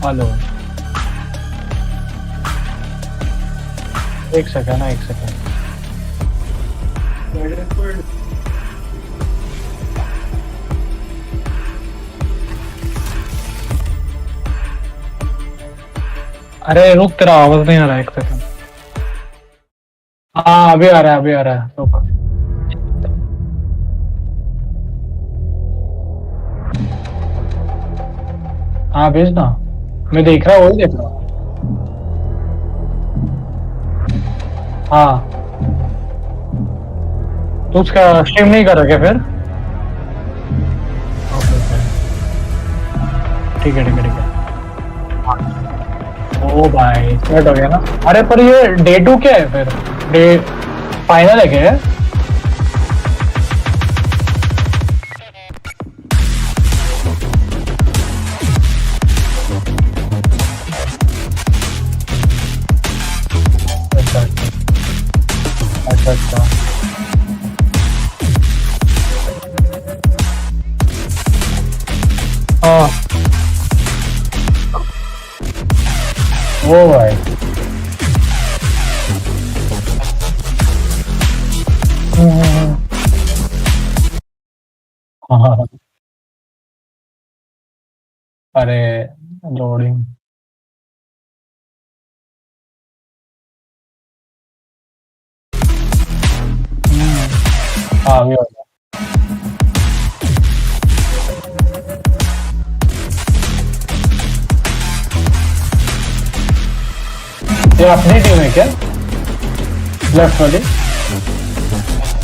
Hello एक second ना एक सेकंड अरे रुक तेरा आवाज नहीं आ रहा है एक सेकंड हाँ अभी आ रहा है रुक हाँ भेज ना मैं देख रहा हूँ वही देख रहा हूँ हाँ तो उसका स्ट्रीम नहीं कर रहा क्या फिर ठीक है ओ भाई स्टार्ट हो गया ना अरे पर ये डे 2 क्या है फिर डे फाइनल है क्या अच्छा हाँ ओ भाई हाँ अरे लोडिंग हाँ अभी हो गया ये अपनी टीम है क्या लेफ्ट वाली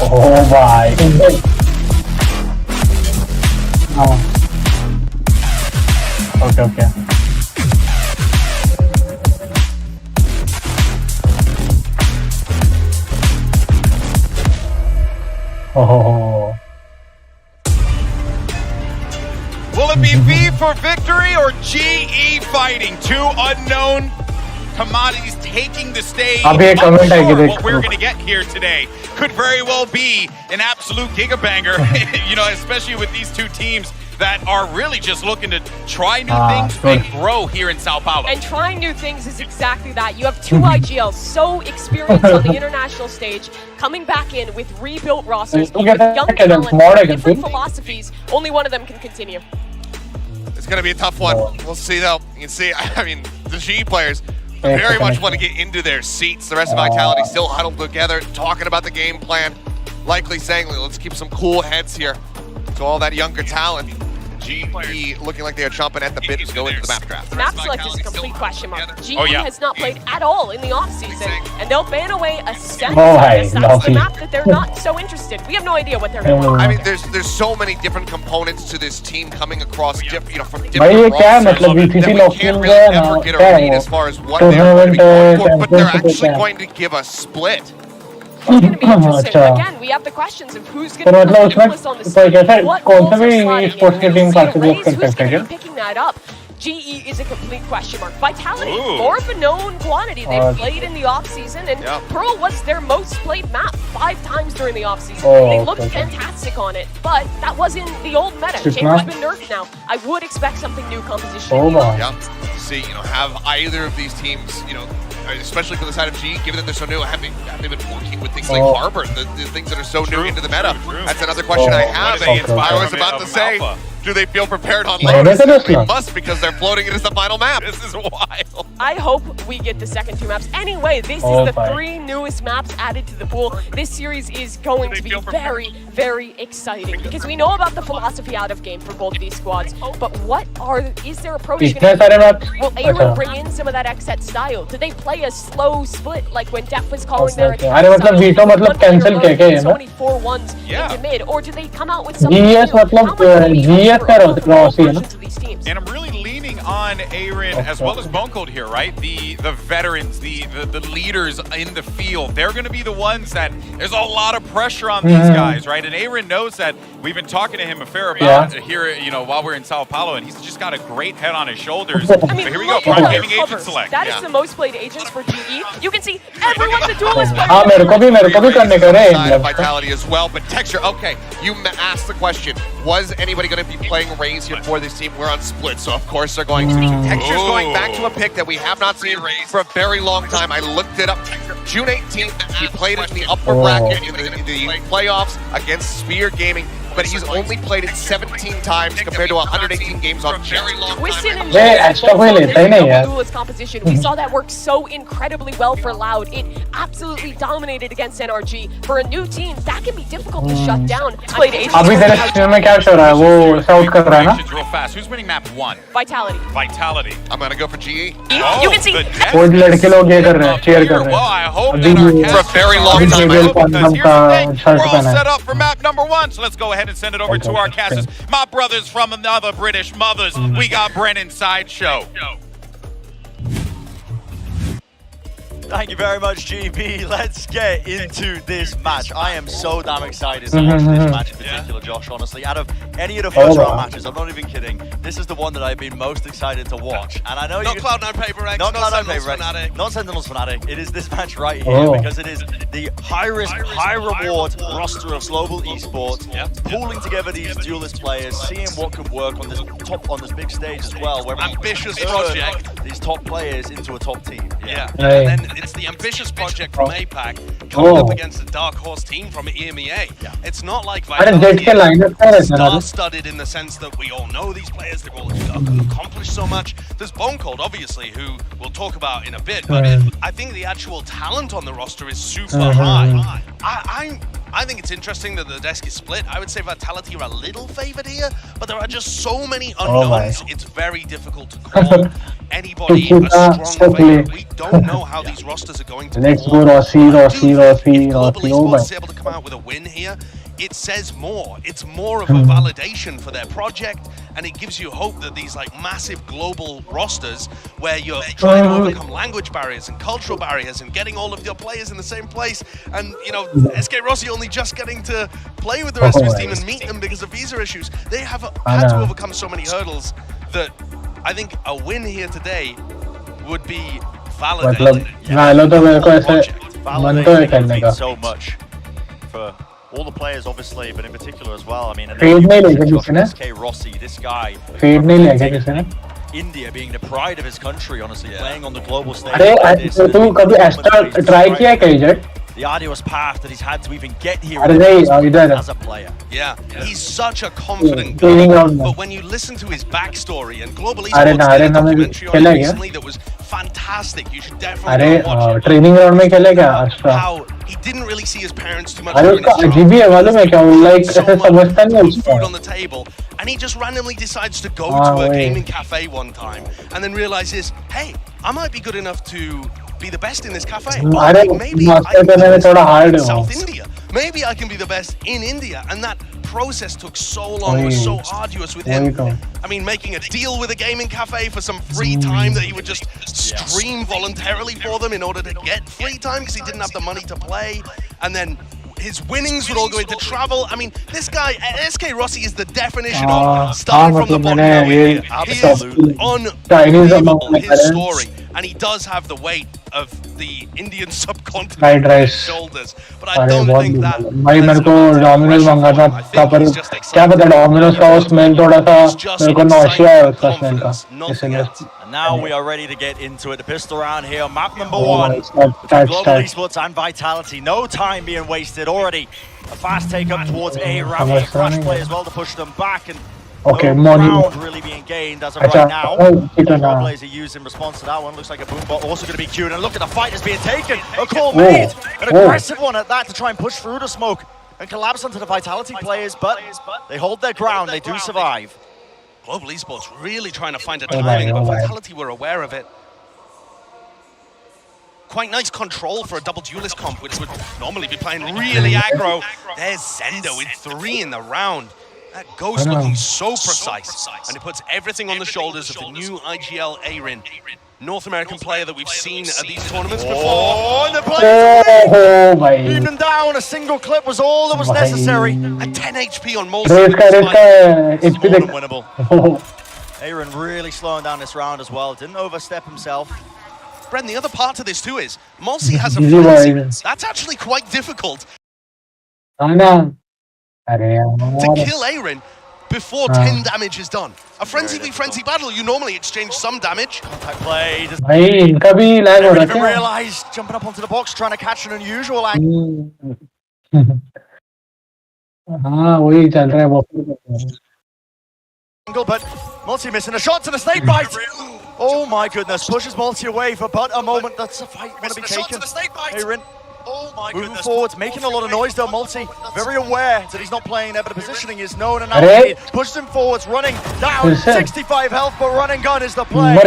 ओ भाई हाँ okay Oh. Will it be V for victory or GE fighting? Two unknown commodities taking the stage. Unsure what we're going to get here today could very well be an absolute gigabanger, you know, especially with these two teams that are really just looking to try new things and grow here in Sao Paulo. And trying new things is exactly that. You have two IGLs so experienced on the international stage, coming back in with rebuilt rosters, with young talent, different philosophies. Only one of them can continue. It's going to be a tough one. We'll see though. You can see, I mean, the G players very much want to get into their seats. The rest of Vitality still huddled together, talking about the game plan, likely saying, let's keep some cool heads here. So all that younger talent, GE looking like they are chomping at the bit to go into the map draft. Map select is a complete question mark. GE has not played at all in the offseason, and they'll ban away a second. That's the map that they're not so interested. We have no idea what they're going to do. I mean, there's so many different components to this team coming across, from different roles that we can't really ever get a read as far as what they're going to be going for, but they're actually going to give a split. It's going to be interesting. Again, we have the questions of who's going to be the newest on the stage. What roles are sliding in? Who's going to be picking that up? GE is a complete question mark. Vitality, more of a known quantity. They've played in the offseason, and Pearl was their most played map 5 times during the offseason. They looked fantastic on it, but that wasn't the old meta. Chamber's been nerfed now. I would expect something new composition. See, have either of these teams, especially for the side of G, given that they're so new, have they been working with things like Harbor, the things that are so new into the meta? That's another question I have. I was about to say, do they feel prepared on lane? They must, because they're floating it as the final map. This is wild. I hope we get the second 2 maps. Anyway, this is the 3 newest maps added to the pool. This series is going to be very, very exciting because we know about the philosophy out of game for both these squads. But is their approach going to be? Will Aaron bring in some of that X-Set style? Do they play a slow split like when Def was calling their attack? So many 4-1s into mid, or do they come out with something new? And I'm really leaning on Aaron as well as Bunkhold here, right? The veterans, the leaders in the field. They're going to be the ones that there's a lot of pressure on these guys, right? And Aaron knows that. We've been talking to him a fair amount here, while we're in Sao Paulo, and he's just got a great head on his shoulders. I mean, here we go, Prime Gaming Agent Select. That is the most played agents for GE. You can see everyone's a duelist player. Side of Vitality as well, but Texture, okay, you asked the question, was anybody going to be playing Raze here for this team? We're on split, so of course they're going going to. Texture's going back to a pick that we have not seen for a very long time. I looked it up. June 18th, he played it in the upper bracket in the playoffs against Sphere Gaming, but he's only played it 17 times compared to 118 games on Cherry. Twisted and yeah. duelist composition. We saw that work so incredibly well for Loud. It absolutely dominated against NRG. For a new team, that can be difficult to shut down. Played अभी तेरे stream में क्या show रहा है वो साउट कर रहा है ना Real fast. Who's winning map 1? Vitality. Vitality. I'm gonna go for GE. You can see. वो लड़के लोग ये कर रहे हैं cheer कर रहे Well, हैं I hope अभी that our For a cast very is long time, I well, hope, because Pandam here's का the thing, shirt we're all पहना है set up for map number 1, so let's go ahead and send it over to our casters. My brothers from another British mothers. We got Brennan Sideshow. Thank you very much, GB. Let's get into this match. I am so damn excited to watch this match in particular, Josh, honestly. Out of any of the first round matches, I'm not even kidding, this is the one that I've been most excited to watch. And I know not Cloud9 Paper X, not not Cloud9 Sentinels Paper X, Fnatic. not Sentinels Fnatic. It is this match right here because it is the high-risk, high-reward roster of global esports, pulling together these duelist players, seeing what could work on this big stage as well. Where ambitious project. These top players into a top team. And then it's the ambitious project from APAC coming up against a dark horse team from EMEA. It's not like Vitality is star-studded in the sense that we all know these players, they've all accomplished so much. There's Bone Cold, obviously, who we'll talk about in a bit, but I think the actual talent on the roster is super high. I think it's interesting that the desk is split. I would say Vitality are a little favored here, but there are just so many unknowns. It's very difficult to call anybody a strong favorite. We don't know how these rosters are going to Let's perform. go Rossi. If Global Esports is able to come out with a win here, it says more. It's more of a validation for their project, and it gives you hope that these like massive global rosters where you're trying to overcome language barriers and cultural barriers and getting all of your players in the same place, and you know, SK Rossi only just getting to play with the rest of his team and meet them because of visa issues. They have had to overcome so many hurdles that I think a win here today would be validating. Validating so much for all the players, obviously, but in particular as well. I mean, SK Rossi, this guy, India being the pride of his country, honestly, playing on the global stage. The arduous path that he's had to even get here as a player. Yeah, he's such a confident guy, but when you listen to his backstory, and Global Esports did a documentary on him recently that was fantastic, you should definitely watch it. How he didn't really see his parents too much during his childhood, food on the table, and he just randomly decides to go to a gaming cafe one time, and then realizes, hey, I might be good enough to be the best in this cafe. Maybe I can be the best in South India. Maybe I can be the best in India. And that process took so long, it was so arduous with him. I mean, making a deal with a gaming cafe for some free time that he would just stream voluntarily for them in order to get free time because he didn't have the money to play. And then his winnings would all go into travel. I mean, this guy, SK Rossi, is the definition of starting from the bottom. He is unbelievable, his story. And he does have the weight of the Indian subcontinent on his shoulders. But I don't think that... And now we are ready to get into it. The pistol round here, map number 1. Global Esports and Vitality. No time being wasted already. A fast take up towards A. Ravi Crash play as well to push them back. And no ground really being gained as of right now. Trailblazer used in response to that one. Looks like a boom bot also going to be queued. And look at the fight that's being taken. A call made. An aggressive one at that to try and push through the smoke and collapse onto the Vitality players. But they hold their ground. They do survive. Global Esports really trying to find a timing, but Vitality were aware of it. Quite nice control for a double duelist comp, which would normally be playing really aggro. There's Zendo with 3 in the round. That Ghost looking so precise, and it puts everything on the shoulders of the new IGL Arin, North American player that we've seen at these tournaments before. Oh, and the play even down, a single clip was all that was necessary. And 10 HP on Molson. It's more than winnable. Arin really slowing down this round as well. Didn't overstep himself. Bren, the other part to this too is, Molsi has a frenzy. That's actually quite difficult. To kill Arin, before 10 damage is done. A frenzy v frenzy battle, you normally exchange some damage. Contact play. Doesn't भाई इनका भी lag हो रहा even है realize jumping up onto the box, trying to catch an unusual angle. हाँ वही चल रहा है वो But Multi missing a shot to the snake bite. Oh my goodness, pushes Multi away for but a moment. That's a fight going to be taken. Aaron moving forwards, making a lot of noise though. Multi very aware that he's not playing there, but the positioning is known, and now he pushes him forwards, running down 65 health, but run and gun is the play.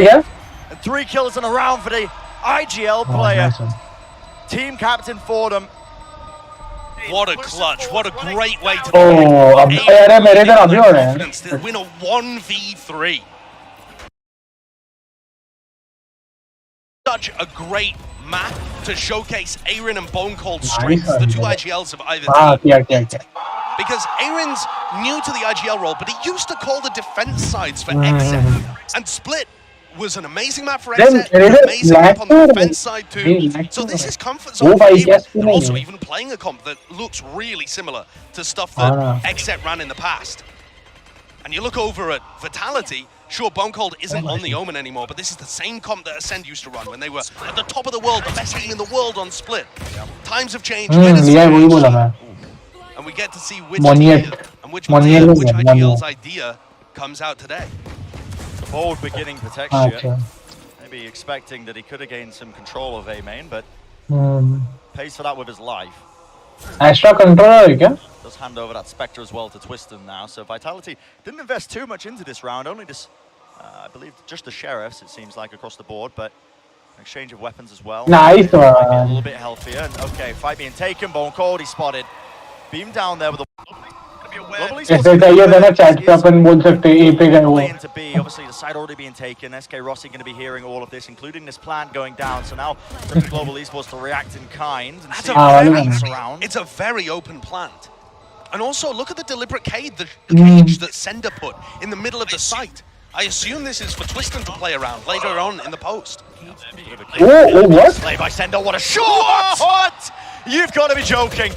And 3 kills in a round for the IGL player. Team captain for them. What a clutch, what a great way to win a 1v3. Such a great map to showcase Aaron and Bone Cold's strengths, the two IGLs of either team. Because Aaron's new to the IGL role, but he used to call the defense sides for XZ. And Split was an amazing map for XZ, an amazing map on the defense side too. So this is comfort zone for Aaron, and also even playing a comp that looks really similar to stuff that XZ ran in the past. And you look over at Vitality, sure, Bone Cold isn't on the Omen anymore, but this is the same comp that Ascend used to run when they were at the top of the world, the best team in the world on Split. Times have changed, and we get to see which team and which IGL's idea comes out today. Bold beginning for Texture. Maybe expecting that he could have gained some control of A main, but pays for that with his life. Extra controller, kya? Does hand over that Spectre as well to Twiston now. So Vitality didn't invest too much into this round, only this, I believe, just the Sheriffs, it seems like, across the board, but an exchange of weapons as well. Nice one. A little bit healthier. And okay, fight being taken, Bone Cold, he spotted. Beam down there with a... ऐसे चाहिए था ना chat पे अपन बोल सकते हैं A पे गए वो. Into B, obviously the side already being taken. SK Rossi going to be hearing all of this, including this plant going down. So now it's up to Global Esports to react in kind and see it's a very open plant. And also look at the deliberate cage that Sender put in the middle of the site. I assume this is for Twiston to play around later on in the post. Oh, what? Play by Sender, what a shot! You've got to be joking.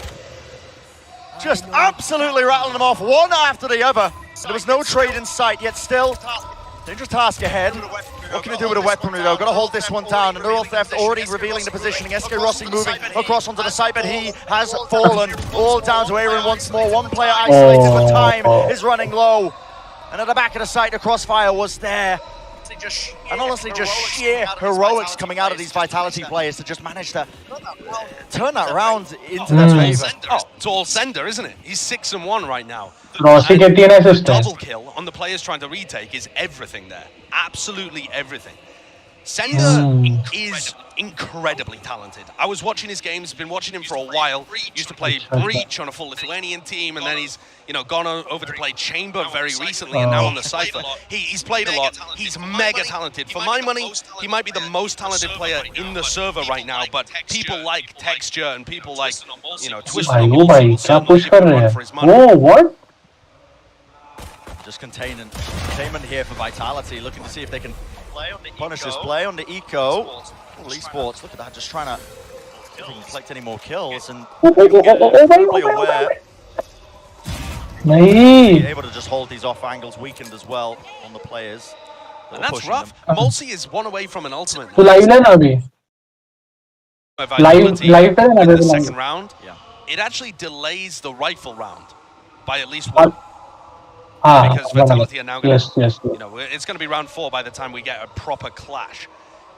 Just absolutely rattling them off, one after the other. There was no trade in sight, yet still, dangerous task ahead. What can you do with a weaponry though? Got to hold this one down. And Neural Theft already revealing the positioning. SK Rossi moving across onto the side, but he has fallen. All down to Aaron once more. One player isolated, but time is running low. And at the back of the site, the crossfire was there. And honestly, just sheer heroics coming out of these Vitality players to just manage to turn that round into their favor. Oh, it's all Sender, isn't it? He's 6-1 right now. Double kill on the players trying to retake is everything there. Absolutely everything. Sender is incredibly talented. I was watching his games, been watching him for a while. Used to play Breach on a full Lithuanian team, and then he's gone over to play Chamber very recently, and now on the Cypher. He's played a lot. He's mega talented. For my money, he might be the most talented player in the server right now, but people like Texture and people like, Twiston for his money. Oh, what? Just containment here for Vitality, looking to see if they can punish this play on the Eco. Esports, look at that, just trying to collect any more kills and really aware. Able to just hold these off angles, weakened as well on the players. And that's rough. Multi is one away from an ultimate. Live in the second round. It actually delays the rifle round by at least one. Because Vitality are now going to, it's going to be round 4 by the time we get a proper clash.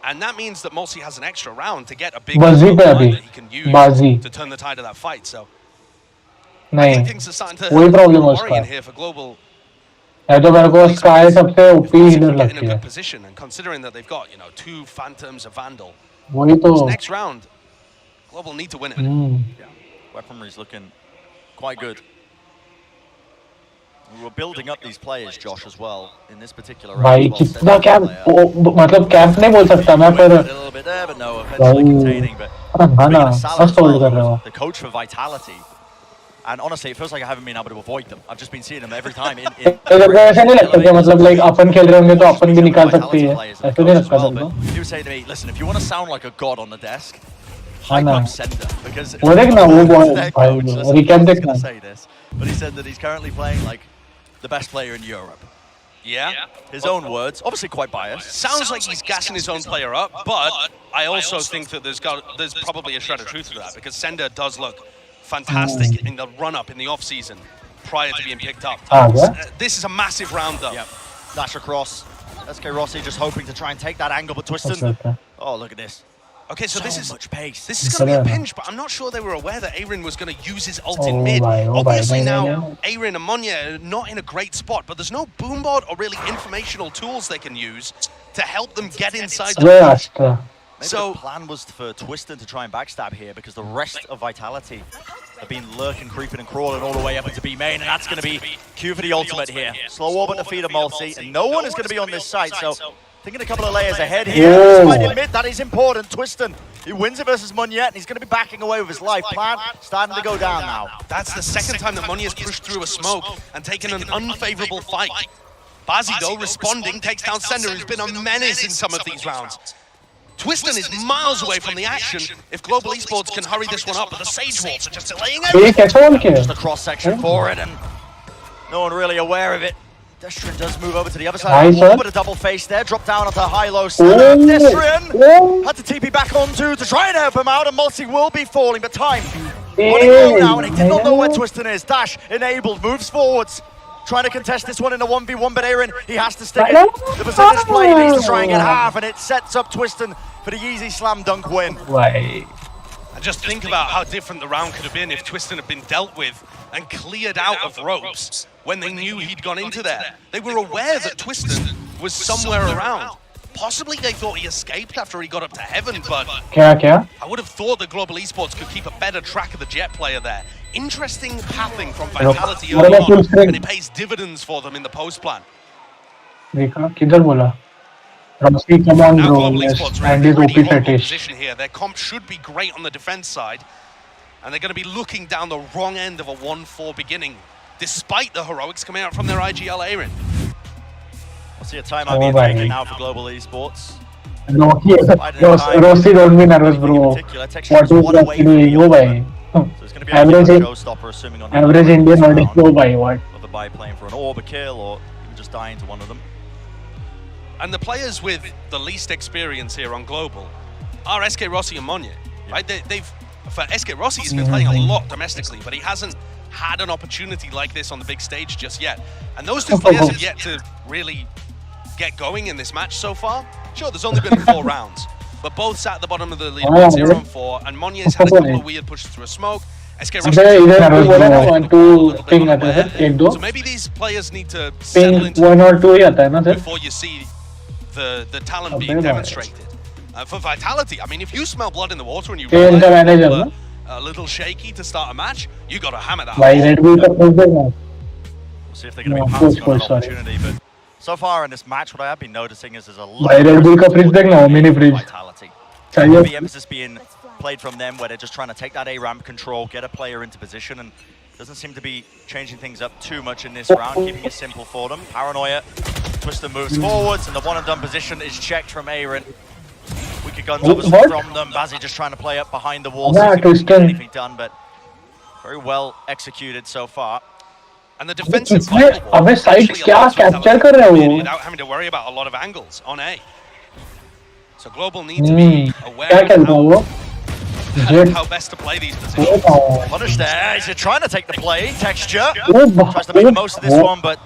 And that means that Multi has an extra round to get a big line that he can use to turn the tide of that fight. So I think things are starting to worry in here for Global. In a good position, and considering that they've got 2 Phantoms, a Vandal. This next round, Global need to win it. Weaponry's looking quite good. We were building up these players, Josh, as well in this particular round. भाई कितना camp मतलब camp नहीं बोल सकता मैं पर a little bit there, but no, eventually containing. But the coach for Vitality, and honestly, it feels like I haven't been able to avoid them. I've just been seeing them every time. ऐसा नहीं लगता कि मतलब like अपन खेल रहे होंगे तो अपन भी निकाल सकते हैं. ऐसा नहीं लगता तुमको? He was saying to me, listen, if you want to sound like a god on the desk, hype up Sender, because वो देखना वो भाई recap देखना. But he said that he's currently playing like the best player in Europe. Yeah. His own words, obviously quite biased. Sounds like he's gassing his own player up, but I also think that there's probably a shred of truth to that, because Sender does look fantastic in the run-up in the off-season prior to being picked up. This is a massive round, though. Yep. Dash across. SK Rossi just hoping to try and take that angle, but Twiston. Oh, look at this. Okay, so this is much pace. This is going to be a pinch, but I'm not sure they were aware that Aaron was going to use his ult in mid. Obviously now, Aaron and Monya are not in a great spot, but there's no boomboard or really informational tools they can use to help them get inside the Maybe the plan was for Twiston to try and backstab here, because the rest of Vitality have been lurking, creeping, and crawling all the way up into B main, and that's going to be Q for the ultimate here. Slow orbit to feed a multi, and no one is going to be on this side, so thinking a couple of layers ahead here. In mid, that is important. Twiston, he wins it versus Munyet, and he's going to be backing away with his life. Plan starting to go down now. That's the second time that Munyet's pushed through a smoke and taken an unfavorable fight. Bazzi, though, responding, takes down Sender, who's been a menace in some of these rounds. Twiston is miles away from the action if Global Esports can hurry this one up, but the Sage Wolves are just delaying it. Just a cross-section for it, and no one really aware of it. Destrian does move over to the other side of the wall, but a double face there, drop down onto high-low Sender. Destrian had to TP back onto to try and help him out, and Multi will be falling, but time running low now, and he did not know where Twiston is. Dash enabled, moves forwards. Trying to contest this one in a 1v1, but Aaron, he has to stick it. The percentage play needs to try and get half, and it sets up Twiston for the easy slam dunk win. And just think about how different the round could have been if Twiston had been dealt with and cleared out of ropes when they knew he'd gone into there. They were aware that Twiston was somewhere around. Possibly they thought he escaped after he got up to heaven, but I would have thought that Global Esports could keep a better track of the Jet player there. Interesting pathing from Vitality early on, and it pays dividends for them in the post plan. Now Global Esports are in a pretty horrible position here. Their comp should be great on the defense side, and they're going to be looking down the wrong end of a 1-4 beginning, despite the heroics coming out from their IGL Aaron. We'll see a timeout being taken now for Global Esports. Rossi don't be nervous, bro. What is actually go by? Average Indian artist go by what? Whether by playing for an orb, a kill, or even just dying to one of them. And the players with the least experience here on Global are SK Rossi and Monya, right? For SK Rossi, he's been playing a lot domestically, but he hasn't had an opportunity like this on the big stage just yet. And those two players have yet to really get going in this match so far. Sure, there's only been 4 rounds, but both sat at the bottom of the leaderboard 0-4, and Monya's had a couple of weird pushes through a smoke. SK Rossi so maybe these players need to settle into before you see the talent being demonstrated. For Vitality, I mean, if you smell blood in the water and you roll a little shaky to start a match, you got to hammer that. We'll see if they're going to be passing on an opportunity, but so far in this match, what I have been noticing is there's a lot of Vitality. The emphasis being played from them, where they're just trying to take that A-ramp control, get a player into position, and doesn't seem to be changing things up too much in this round, keeping it simple for them. Paranoia, Twiston moves forwards, and the one-and-done position is checked from Aaron. Wicked guns obviously from them. Bazzi just trying to play up behind the wall, so he doesn't get anything done, but very well executed so far. And the defensive without having to worry about a lot of angles on A. So Global need to be aware of how best to play these positions. Punish there, he's trying to take the play. Texture tries to make the most of this one, but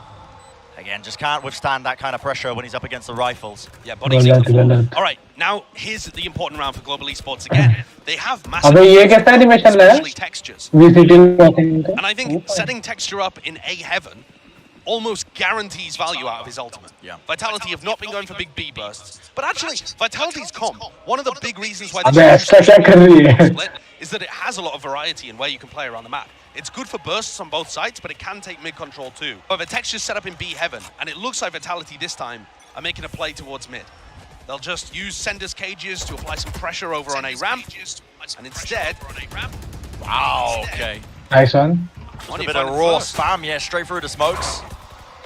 again, just can't withstand that kind of pressure when he's up against the rifles. Yeah, bodies in the floor. All right, now here's the important round for Global Esports again. They have massive especially textures. And I think setting texture up in A heaven almost guarantees value out of his ultimate. Yeah. Vitality have not been going for big B bursts, but actually, Vitality's comp, one of the big reasons why they split is that it has a lot of variety in where you can play around the map. It's good for bursts on both sides, but it can take mid control too. However, texture's set up in B heaven, and it looks like Vitality this time are making a play towards mid. They'll just use Sender's cages to apply some pressure over on a ramp, and instead, wow, okay. Nice one. Just a bit of raw spam, yeah, straight through the smokes.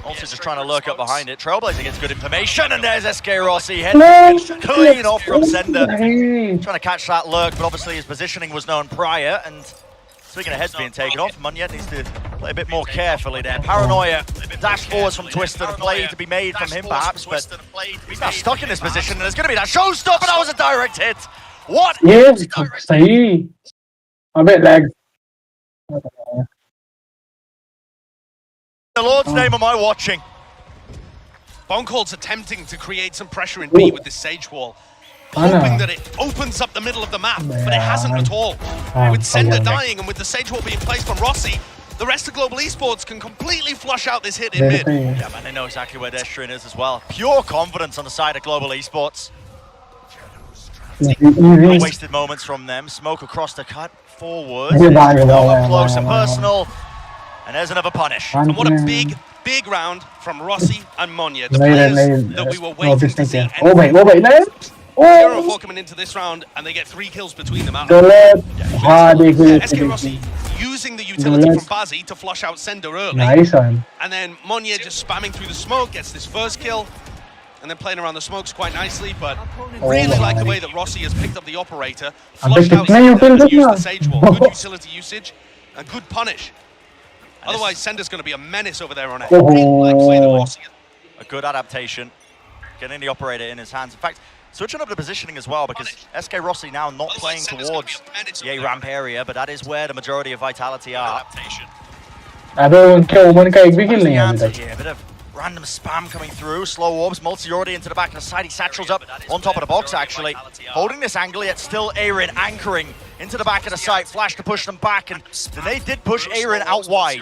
Also just trying to lurk up behind it. Trailblazer gets good information, and there's SK Rossi heading clean off from Sender. Trying to catch that lurk, but obviously his positioning was known prior, and Speaking of heads being taken off, Munyet needs to play a bit more carefully there. Paranoia, dash forwards from Twister, the play to be made from him perhaps, but he's now stuck in this position and there's going to be that showstopper. That was a direct hit. What? Yes, सही. A bit lag. The Lord's name am I watching? Boncold's attempting to create some pressure in B with this Sage Wall, hoping that it opens up the middle of the map, but it hasn't at all. With Sender dying and with the Sage Wall being placed on Rossi, the rest of Global Esports can completly flush out this hit in mid. Yeah, man, they know exactly where Destrian is as well. Pure confidence on the side of Global Esports. No wasted moments from them. Smoke across the cut, forward. Up close and personal. And there's another punish. And what a big round from Rossi and Monya, the players that we were waiting to see. Zero 4 coming into this round, and they get 3 kills between them out. SK Rossi using the utility from Bazzi to flush out Sender early. Nice one. And then Monya just spamming through the smoke, gets this first kill, and then playing around the smokes quite nicely, but really like the way that Rossi has picked up the operator, flushed out Sender, and used the Sage Wall. Good utility usage, and good punish. Otherwise, Sender's going to be a menace over there on A. A good adaptation, getting the operator in his hands. In fact, switching up the positioning as well, because SK Rossi now not playing towards the A ramp area, but that is where the majority of Vitality are. A bit of random spam coming through, slow orbs, multi already into the back of the side. He satchels up on top of the box actually, holding this angle, yet still Aaron anchoring into the back of the site, flash to push them back, and they did push Aaron out wide.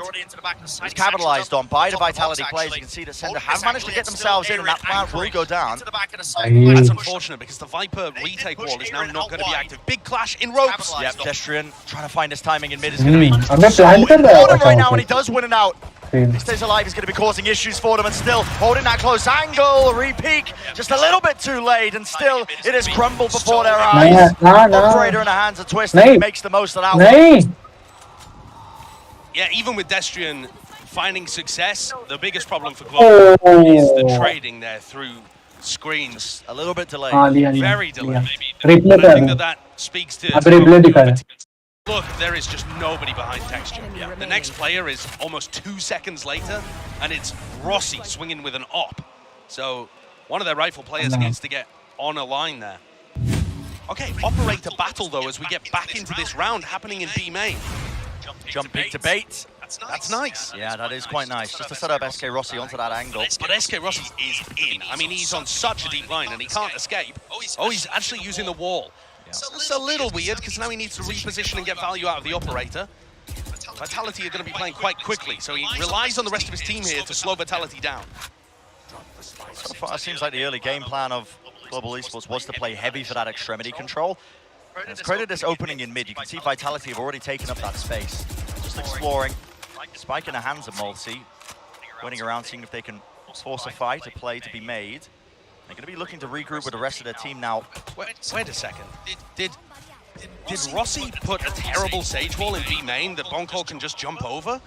He's capitalized on by the Vitality players. You can see that Sender have managed to get themselves in, and that plant will go down. That's unfortunate because the Viper retake wall is now not going to be active. Big clash in ropes. Yep, Destrian trying to find his timing in mid is going to be so important right now, and he does win it out. He stays alive, he's going to be causing issues for them, and still holding that close angle. Re-peek, just a little bit too late, and still it has crumbled before their eyes. Operator in the hands of Twister, he makes the most of that one. Yeah, even with Destrian finding success, the biggest problem for Global is the trading there through screens. A little bit delayed. Very delayed. And I think that speaks to look, there is just nobody behind Texture. The next player is almost 2 seconds later, and it's Rossi swinging with an op. So one of their rifle players needs to get on a line there. Okay, operator battle though as we get back into this round happening in B main. Jump peek to bait. That's nice. Yeah, that is quite nice. Just to set up SK Rossi onto that angle. But SK Rossi is in. I mean, he's on such a deep line and he can't escape. Oh, he's actually using the wall. It's a little weird because now he needs to reposition and get value out of the operator. Vitality are going to be playing quite quickly, so he relies on the rest of his team here to slow Vitality down. So far, it seems like the early game plan of Global Esports was to play heavy for that extremity control. And it's created this opening in mid. You can see Vitality have already taken up that space. Just exploring. Spike in the hands of Multi. Running around, seeing if they can force a fight, a play to be made. They're going to be looking to regroup with the rest of their team now. Wait a second. Did Rossi put a terrible Sage Wall in B main that Boncold can just jump over?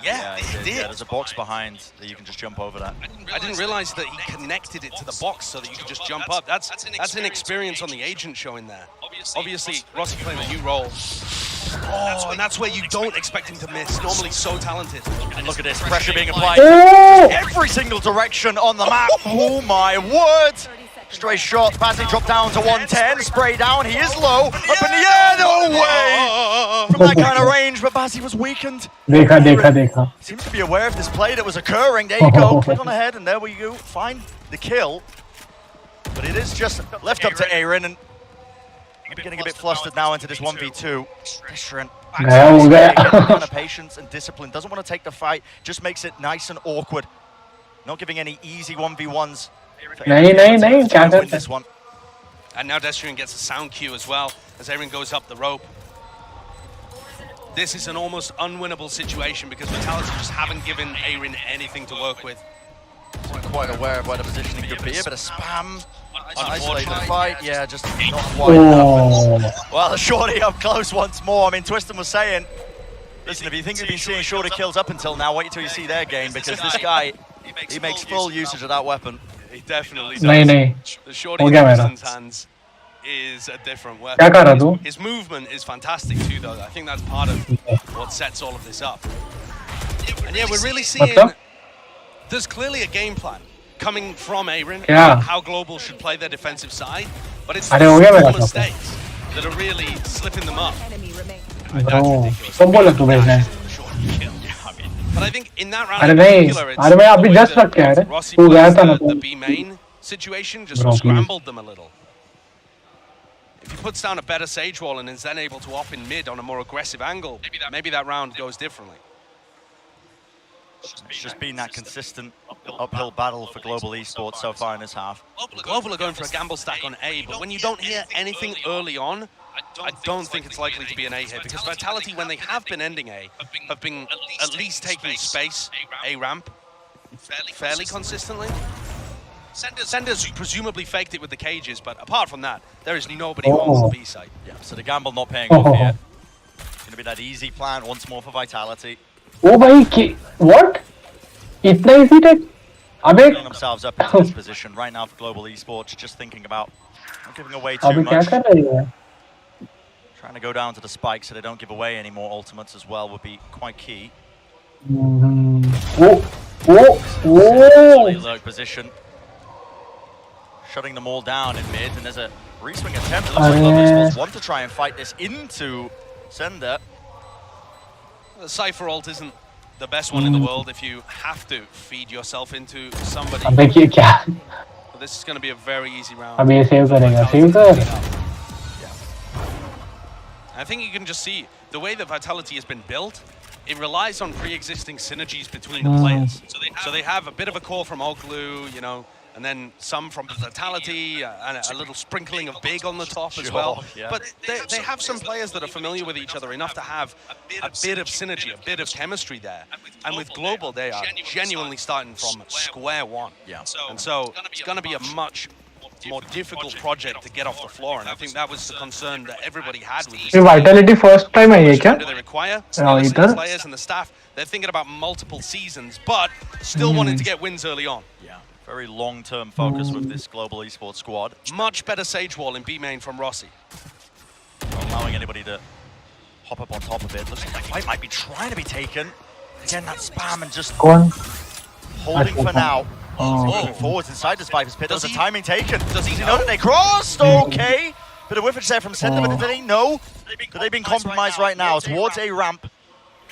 Yeah, he did. Yeah, there's a box behind that you can just jump over that. I didn't realize that he connected it to the box so that you could just jump up. That's an experience on the agent showing there. Obviously, Rossi playing a new role. Oh, and that's where you don't expect him to miss. Normally so talented. And look at this, pressure being applied every single direction on the map. Oh my word! Stray shot, Bazzi dropped down to 110, spray down, he is low, up in the air, no way! From that kind of range, but Bazzi was weakened. Seems to be aware of this play that was occurring. There you go, click on the head, and there we go, find the kill. But it is just left up to Aaron, and getting a bit flustered now into this 1v2. Destrian, kind of patience and discipline, doesn't want to take the fight, just makes it nice and awkward. Not giving any easy 1v1s. Can't win this one. And now Destrian gets a sound cue as well as Aaron goes up the rope. This is an almost unwinnable situation because Vitality just haven't given Aaron anything to work with. Wasn't quite aware of where the positioning could be. A bit of spam, isolated fight. Yeah, just not quite enough. Well, the Shorty up close once more. I mean, Twiston was saying, listen, if you think you've been seeing Shorty kills up until now, wait until you see their game because this guy, he makes full usage of that weapon. He definitely does. The Shorty in Twiston's hands is a different क्या कर रहा तू? weapon. His movement is fantastic too, though. I think that's part of what sets all of this up. And yeah, we're really seeing there's clearly a game plan coming from Aaron, how Global should play their defensive side, but it's the small mistakes that are really slipping them up. Bro, कब बोला तू भेजना है? But I think in that round in particular, it's Rossi plays the B main situation, just scrambled them a little. If he puts down a better Sage wall and is then able to op in mid on a more aggressive angle, maybe that round goes differently. It's just been that consistent uphill battle for Global Esports so far in this half. Global are going for a gamble stack on A, but when you don't hear anything early on, I don't think it's likely to be an A here, because Vitality, when they have been ending A, have been at least taking space, A ramp, fairly consistently. Senders presumably faked it with the cages, but apart from that, there is nobody on the B side. Yeah, so the gamble not paying off here. It's going to be that easy plan once more for Vitality. Oh भाई, what? इतना easy tech? अबे Putting themselves up into this position right now for Global Esports, just thinking about not giving away too अबे क्या much. कर रही है? Trying to go down to the spike so they don't give away any more ultimates as well would be quite key. Low position. Shutting them all down in mid, and there's a re-swing attempt. It looks like Global Esports want to try and fight this into Sender. The Cypher ult isn't the best one in the world if you have to feed yourself into somebody. अबे क्या? But this is going to be a very easy round. अब ये save करेगा, save कर. I think you can just see the way that Vitality has been built. It relies on pre-existing synergies between the players. So they have a bit of a core from Oglu, you know, and then some from Vitality, and a little sprinkling of Big on the top as well. Yeah. But they have some players that are familiar with each other enough to have a bit of synergy, a bit of chemistry there. And with Global, they are genuinely starting from square one. Yeah. And so it's going to be a much more difficult project to get off the floor, and I think that was the concern that everybody had with this. Vitality first time आई है क्या? Do they require skilled players and the staff? They're thinking about multiple seasons, but still wanting to get wins early on. Yeah, very long-term focus with this Global Esports squad. Much better Sage wall in B main from Rossi. Not allowing anybody to hop up on top of it. Looks like that fight might be trying to be taken. Again, that spam and just holding for now. Moving forwards inside this Viper's pit. There's a timing taken. Does he know that they crossed? Okay. Bit of whiffage there from Sender, but did they know that they've been compromised right now towards a ramp?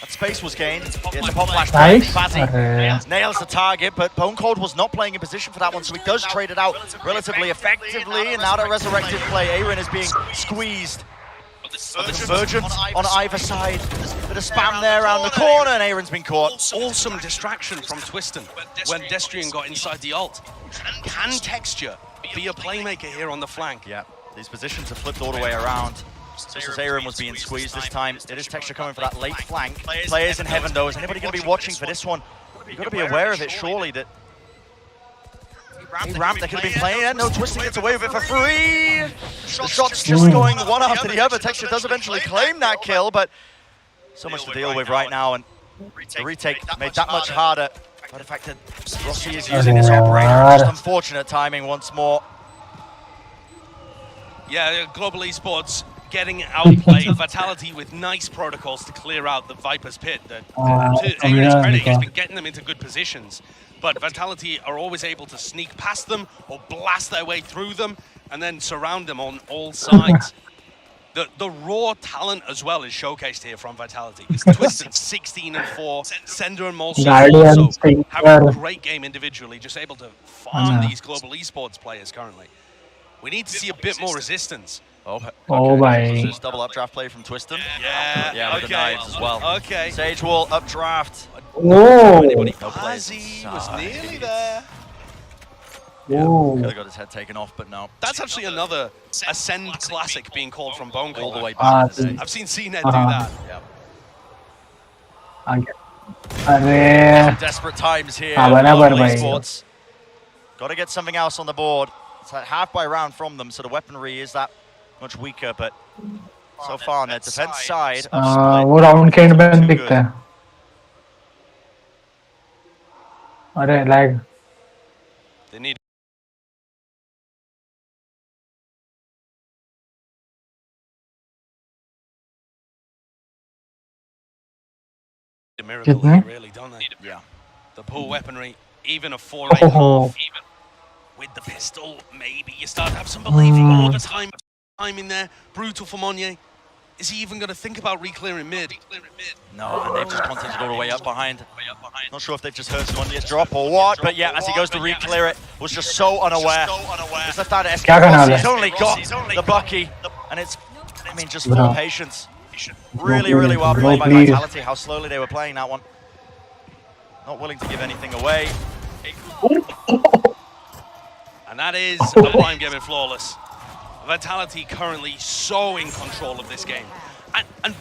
That space was gained. It's a pop flash. Bazzi nails the target, but Bone Cold was not playing in position for that one, so he does trade it out relatively effectively. And now that resurrected play, Aaron is being squeezed. The convergence on either side. Bit of spam there around the corner, and Aaron's been caught. Awesome distraction from Twiston when Destrian got inside the ult. Can Texture be a playmaker here on the flank? Yeah, these positions have flipped all the way around. Just as Aaron was being squeezed this time, it is Texture coming for that late flank. Players in heaven, though. Is anybody going to be watching for this one? You've got to be aware of it, surely, that ramp they could have been playing it. No, Twisting gets away with it for free. The shots just going one after the other. Texture does eventually claim that kill, but so much to deal with right now, and the retake made that much harder by the fact that Rossi is using this operator. Just unfortunate timing once more. Yeah, Global Esports getting outplayed. Vitality with nice protocols to clear out the Viper's pit. To Aaron's credit, he's been getting them into good positions. But Vitality are always able to sneak past them or blast their way through them and then surround them on all sides. The raw talent as well is showcased here from Vitality. It's Twisted 16-4, Sender and Molson also having a great game individually, just able to farm these Global Esports players currently. We need to see a bit more resistance. Okay. Just double updraft play from Twiston. Yeah, with the knives as well. Okay. Sage wall updraft. Bazzi was nearly there. Yeah, could have got his head taken off, but no. That's actually another Ascend classic being called from Bone Cold. All the way back. I've seen CNET do that. Yeah. Desperate times here. Esports. Got to get something else on the board. It's like half by round from them, so the weaponry is that much weaker, but so far on their defense side, वो round के end में दिखता है. अरे lag. They need miracle here, really, don't they? Yeah. The poor weaponry, even a 4.5, even with the pistol, maybe you start to have some believing all the time in there. Brutal for Monye. Is he even going to think about re-clearing mid? No, and they've just contacted all the way up behind. Not sure if they've just heard someone get drop or what, but yeah, as he goes to re-clear it, was just so unaware. Just let that escalate. He's only got the Bucky, and it's, I mean, just full patience. Really, really well played by Vitality, how slowly they were playing that one. Not willing to give anything away. And that is a blind game in Flawless. Vitality currently so in control of this game. And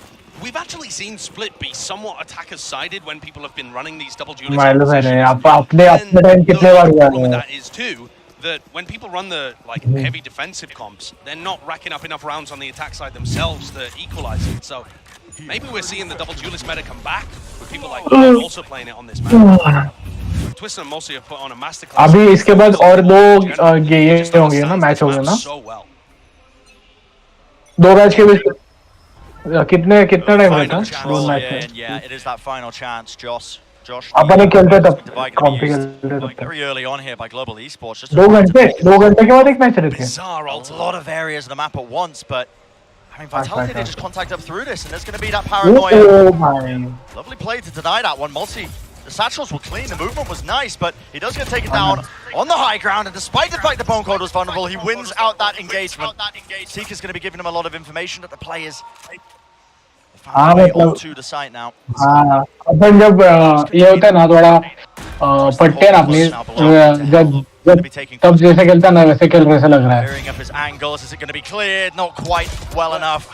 we've actually seen Split be somewhat attackers-sided when people have been running these double duelists. The problem with that is too, that when people run the heavy defensive comps, they're not racking up enough rounds on the attack side themselves to equalize it. So maybe we're seeing the double duelist meta come back with people like also playing it on this map. Twister and Mosi have put on a masterclass. अभी इसके बाद और दो ये होंगे ना match होंगे ना दो मैच के बीच कितने टाइम रहता है दो मैच में Yeah, it is that final chance, Josh. अपन एक खेलते तब कॉम्पी खेलते तब Very early on here by Global Esports. Just 2 घंटे के बाद एक मैच रहते हैं. A lot of areas of the map at once, but I mean, Vitality, they just contact up through this, and there's going to be that paranoia. Oh my! Lovely play to deny that one. Multi, the satchels were clean, the movement was nice, but he does get taken down on the high ground, and despite the fact the Bone Code was vulnerable, he wins out that engagement. Seeker's going to be giving him a lot of information that the players found way onto the site now. अपन जब ये होता है ना थोड़ा पट्टे ना अपनी जब तब जैसे खेलता ना वैसे खेल वैसे लग रहा है. Clearing up his angles, is it going to be cleared? Not quite well enough.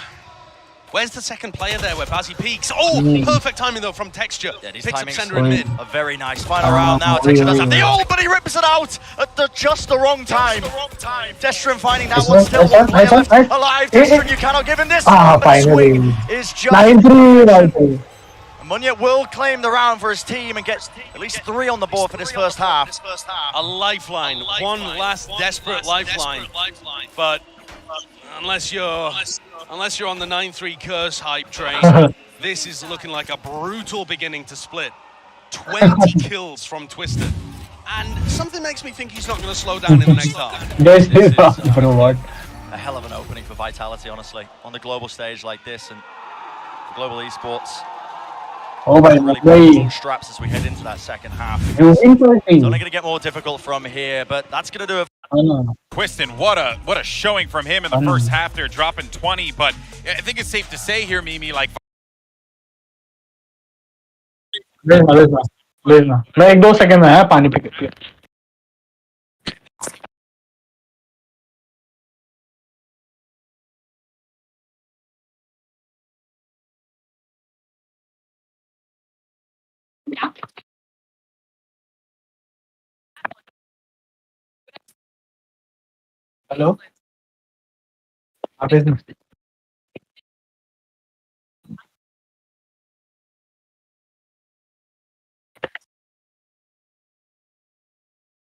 Where's the second player there where Bazzi peeks? Oh, perfect timing though from Texture. Yeah, picks up Sender in mid. A very nice final round now. Texture does have the ult, but he rips it out at just the wrong time. Destrin finding that one, still one player left alive. Destrin, you cannot give him this one, but the swing is just... 9-3. Munye will claim the round for his team and gets at least 3 on the board for this first half. A lifeline, one last desperate lifeline. But unless you're on the 9-3 curse hype train, this is looking like a brutal beginning to Split. 20 kills from Twisted. And something makes me think he's not going to slow down in the next half. Bro, what? A hell of an opening for Vitality, honestly, on the global stage like this, and Global Esports. Oh my really straps as we head into that second half. It's only going to get more difficult from here, but that's going to do it. Twistin, what a showing from him in the first half there, dropping 20, but I think it's safe to say here, Mimi, like... लेना मैं 1-2 second में है पानी P के hello आप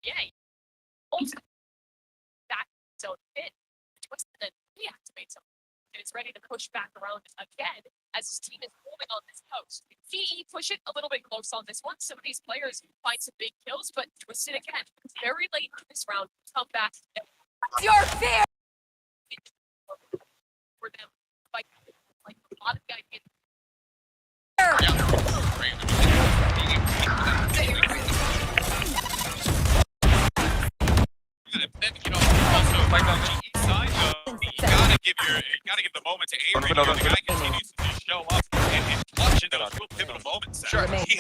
Yay. Also, back zone fit. Twisted and reactivate something. And it's ready to push back around again as his team is moving on this coast. VE push it a little bit close on this one. Some of these players find some big kills, but Twisted again, very late in this round, come back. You're there! For them, like a lot of guys get Then, you know, also like on the GE side, you gotta give the moment to Aaron. The guy continues to just show up and clutch into those real pivotal moments. Sure, he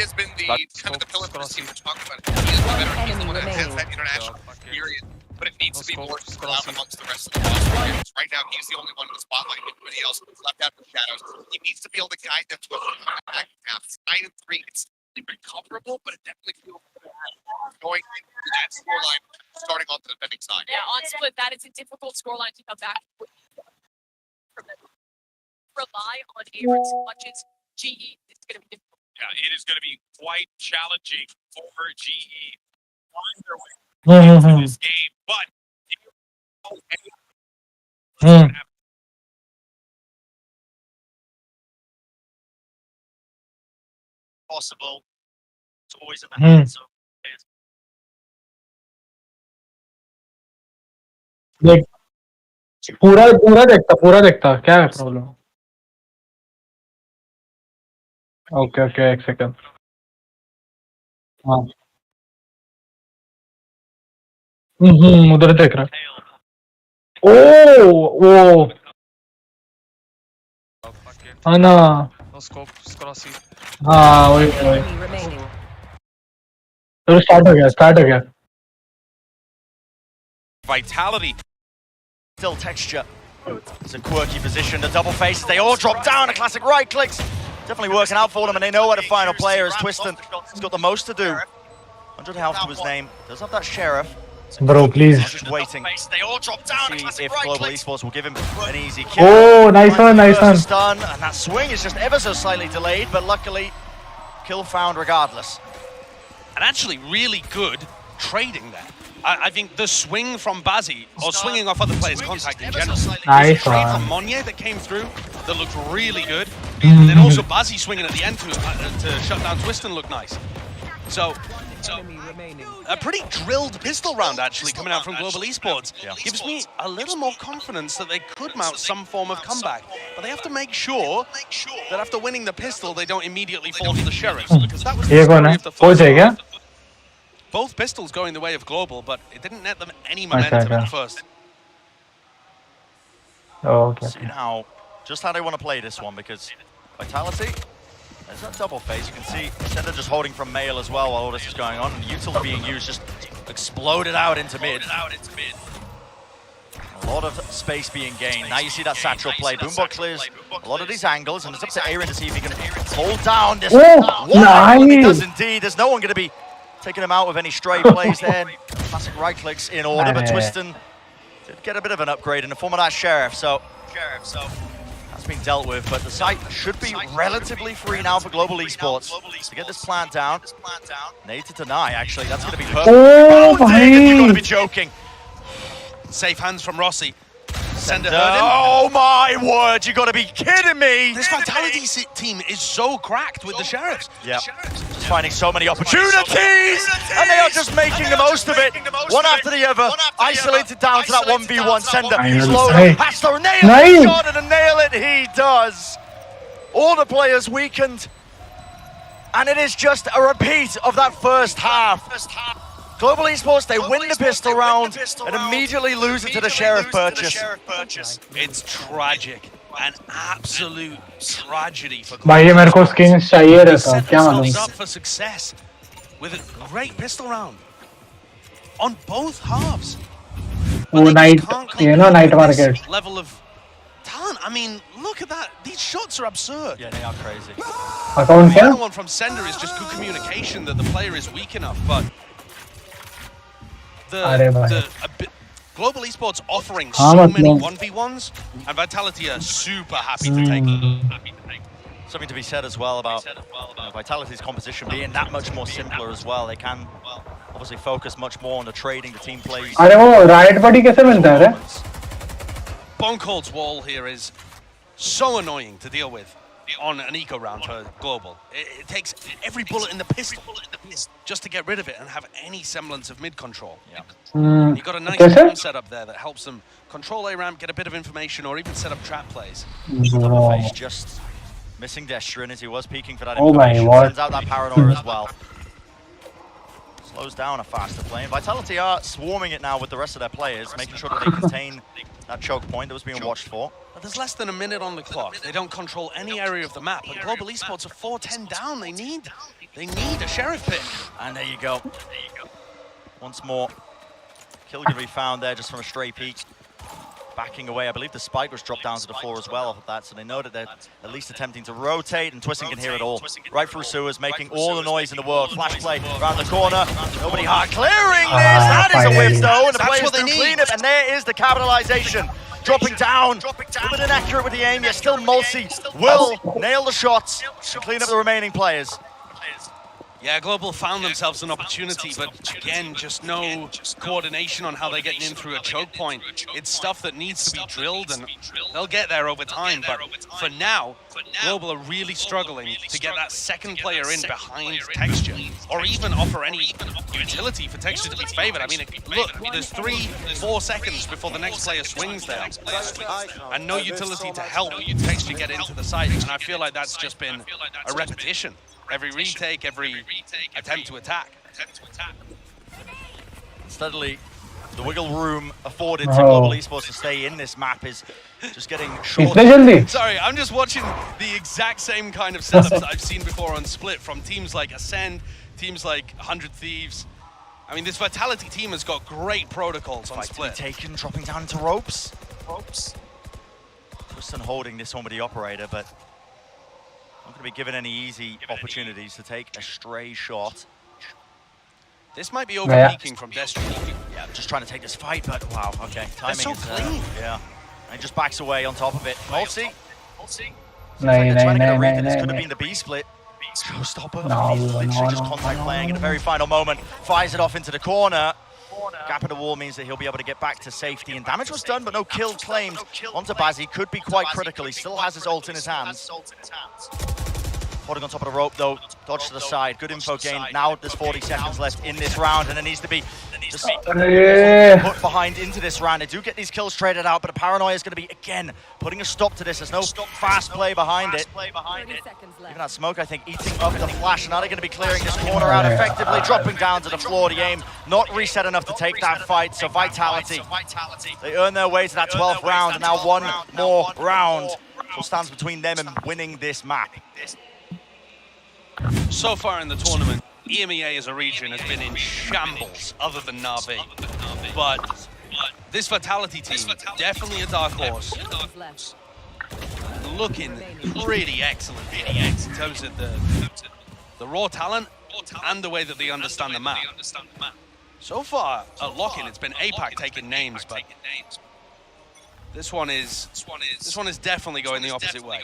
has been the kind of the pillar for this team. We're talking about it. He is the veteran. He's the one that has that international experience, but it needs to be more spread out amongst the rest of the roster. Right now, he's the only one with the spotlight. Everybody else is left out in the shadows. He needs to be able to guide them to a back half. 9-3. It's recoverable, but it definitely feels going into that scoreline, starting on the defending side. Yeah, on Split, that is a difficult scoreline to come back with. Rely on Aaron's clutches. GE is going to be difficult. Yeah, it is going to be quite challenging for GE to find their way into this game, but देख पूरा पूरा देखता क्या है problem? Okay okay एक second. हाँ उधर देख रहा. ओ हाँ ना. हाँ वही वही. तो स्टार्ट हो गया. Vitality. Still texture. It's a quirky position, the double faces, they all drop down, a classic right clicks. Definitely working out for them, and they know where the final player is. Twiston, he's got the most to do. 100 health to his name, does have that Sheriff. Bro, please. Just waiting. They all drop down. See if Global Esports will give him an easy kill. Oh, nice one. Stun, and that swing is just ever so slightly delayed, but luckily, kill found regardless. And actually really good trading there. I think the swing from Bazzi, or swinging off other players' contact in general. Nice trade from Monye that came through that looked really good. And then also Bazzi swinging at the end to shut down Twiston looked nice. So a pretty drilled pistol round actually coming out from Global Esports. Gives me a little more confidence that they could mount some form of comeback. But they have to make sure that after winning the pistol, they don't immediately fall to the Sheriffs. Because that was the story of the first half. Both pistols going the way of Global, but it didn't net them any momentum at first. Oh, okay. See now just how they want to play this one, because Vitality, there's that double face. You can see Sender just holding from Mail as well while all this is going on. And Util being used just exploded out into mid. A lot of space being gained. Now you see that satchel play. Boombot clears a lot of these angles, and it's up to Aaron to see if he can hold down this. Nice. He does indeed. There's no one going to be taking him out with any stray plays there. Classic right clicks in order, but Twiston did get a bit of an upgrade in the form of that Sheriff, so that's been dealt with, but the site should be relatively free now for Global Esports to get this plant down. Need to deny, actually, that's going to be perfect. Oh, you've got to be joking. Safe hands from Rossi. Sender heard him. Oh my word, you got to be kidding me! This Vitality team is so cracked with the Sheriffs. Yeah, just finding so many opportunities, and they are just making the most of it. One after the other, isolated down to that 1v1. Sender, slow, has to nail the shot, and nail it, he does. All the players weakened, and it is just a repeat of that first half. Global Esports, they win the pistol round and immediately lose it to the Sheriff purchase. It's tragic. An absolute tragedy for भाई ये मेरे को skins चाहिए रहता क्या मालूम up for success with a great pistol round on both halves. वो night night market level of talent. I mean, look at that. These shots are absurd. Yeah, they are crazy. Account the other one from Sender is just good communication that the player is weak enough, but Global Esports offering so many 1v1s, and Vitality are super happy to take them. Something to be said as well about Vitality's composition being that much more simpler as well. They can obviously focus much more on the trading the team plays. अरे वो riot party कैसे बनता है? Bonecold's wall here is so annoying to deal with on an eco round for Global. It takes every bullet in the pistol just to get rid of it and have any semblance of mid control. You've got a nice ramp setup there that helps them control a ramp, get a bit of information, or even set up trap plays. Face just missing Destrin as he was peeking for that information. Sends out that paranoia as well. Slows down a faster play. And Vitality are swarming it now with the rest of their players, making sure that they contain that choke point that was being watched for. But there's less than a minute on the clock. They don't control any area of the map. But Global Esports are 4-10 down. They need a Sheriff pick. And there you go. Once more, kill can be found there just from a stray peek. Backing away, I believe the spike was dropped down to the floor as well of that, so they know that they're at least attempting to rotate, and Twiston can hear it all. Right through sewers, making all the noise in the world. Flash play around the corner. Nobody hard clearing this. That is a whiff though, and the players do clean up, and there is the capitalization. Dropping down, a bit inaccurate with the aim, yet still Mulsi will nail the shots and clean up the remaining players. Yeah, Global found themselves an opportunity, but again, just no coordination on how they're getting in through a choke point. It's stuff that needs to be drilled, and they'll get there over time, but for now, Global are really struggling to get that second player in behind Texture, or even offer any utility for Texture to be favored. I mean, look, there's 3-4 seconds before the next player swings there, and no utility to help Texture get into the site, and I feel like that's just been a repetition. Every retake, every attempt to attack. Steadily, the wiggle room afforded to Global Esports to stay in this map is just getting shorter. Sorry, I'm just watching the exact same kind of setups I've seen before on Split from teams like Ascend, teams like 100 Thieves. I mean, this Vitality team has got great protocols on Split. Taken, dropping down into ropes. Twiston holding this one with the operator, but not going to be given any easy opportunities to take a stray shot. This might be overpeaking from Destiny. Yeah, just trying to take this fight, but wow, okay. Timing so is clean. Yeah, and just backs away on top of it. Multi. Trying to get a read that this could have been the B split. Showstopper. Literally just contact playing in the very final moment. Fires it off into the corner. Gap in the wall means that he'll be able to get back to safety, and damage was done, but no kill claimed onto Bazzi. Could be quite critical. He still has his ult in his hands. Holding on top of the rope though, dodge to the side. Good info gain. Now there's 40 seconds left in this round, and it needs to be just put behind into this round. They do get these kills traded out, but the paranoia is going to be, again, putting a stop to this. There's no fast play behind it. Even that smoke, I think, eating up the flash. And now they're going to be clearing this corner out effectively, dropping down to the floor. The aim not reset enough to take that fight, so Vitality, they earn their way to that 12th round, and now one more round will stand between them and winning this map. So far in the tournament, EMEA as a region has been in shambles, other than Na'Vi. But this Vitality team, definitely a dark horse. Looking pretty excellent in terms of the raw talent and the way that they understand the map. So far, at Lock-in, it's been APAC taking names, but this one is definitely going the opposite way.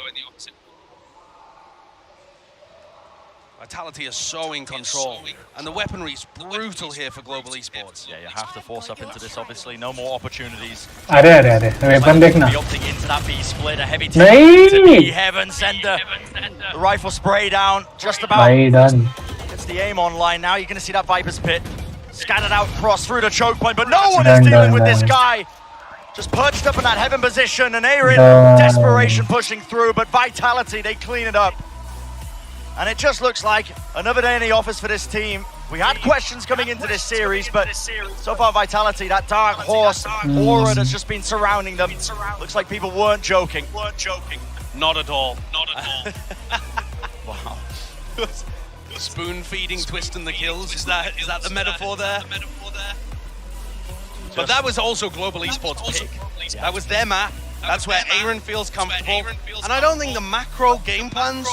Vitality is so in control, and the weaponry is brutal here for Global Esports. Yeah, you have to force up into this, obviously. No more opportunities. Weapon देखना. Opting into that B split, a heavy take to be Heaven Sender. The rifle spray down, just about. Gets the aim online now. You're going to see that Viper's Pit. Scattered out, cross through the choke point, but no one is dealing with this guy. Just perched up in that Heaven position, and Aaron, desperation pushing through, but Vitality, they clean it up. And it just looks like another day in the office for this team. We had questions coming into this series, but so far Vitality, that dark horse aura that's just been surrounding them, looks like people weren't joking. Not at all. Wow. Spoon feeding Twiston the kills, is that the metaphor there? But that was also Global Esports pick. That was their map. That's where Aaron feels comfortable. And I don't think the macro game plans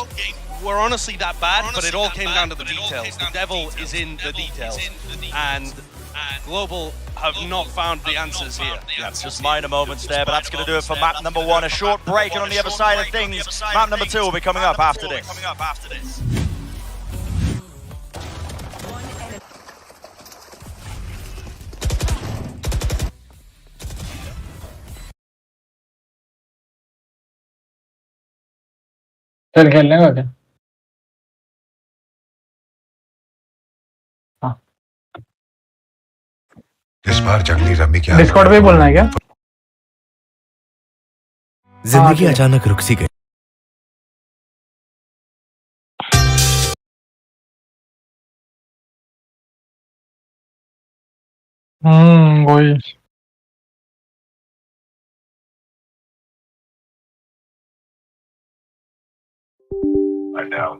were honestly that bad, but it all came down to the details. The devil is in the details, and Global have not found the answers here. Yeah, just minor moments there, but that's going to do it for map number 1. A short break, and on the other side of things, map number 2 will be coming up after this. चल खेलने का क्या? इस बार जंगली rummy क्या Discord पे बोलना है क्या? जिंदगी अचानक रुक सी गई। वही I know.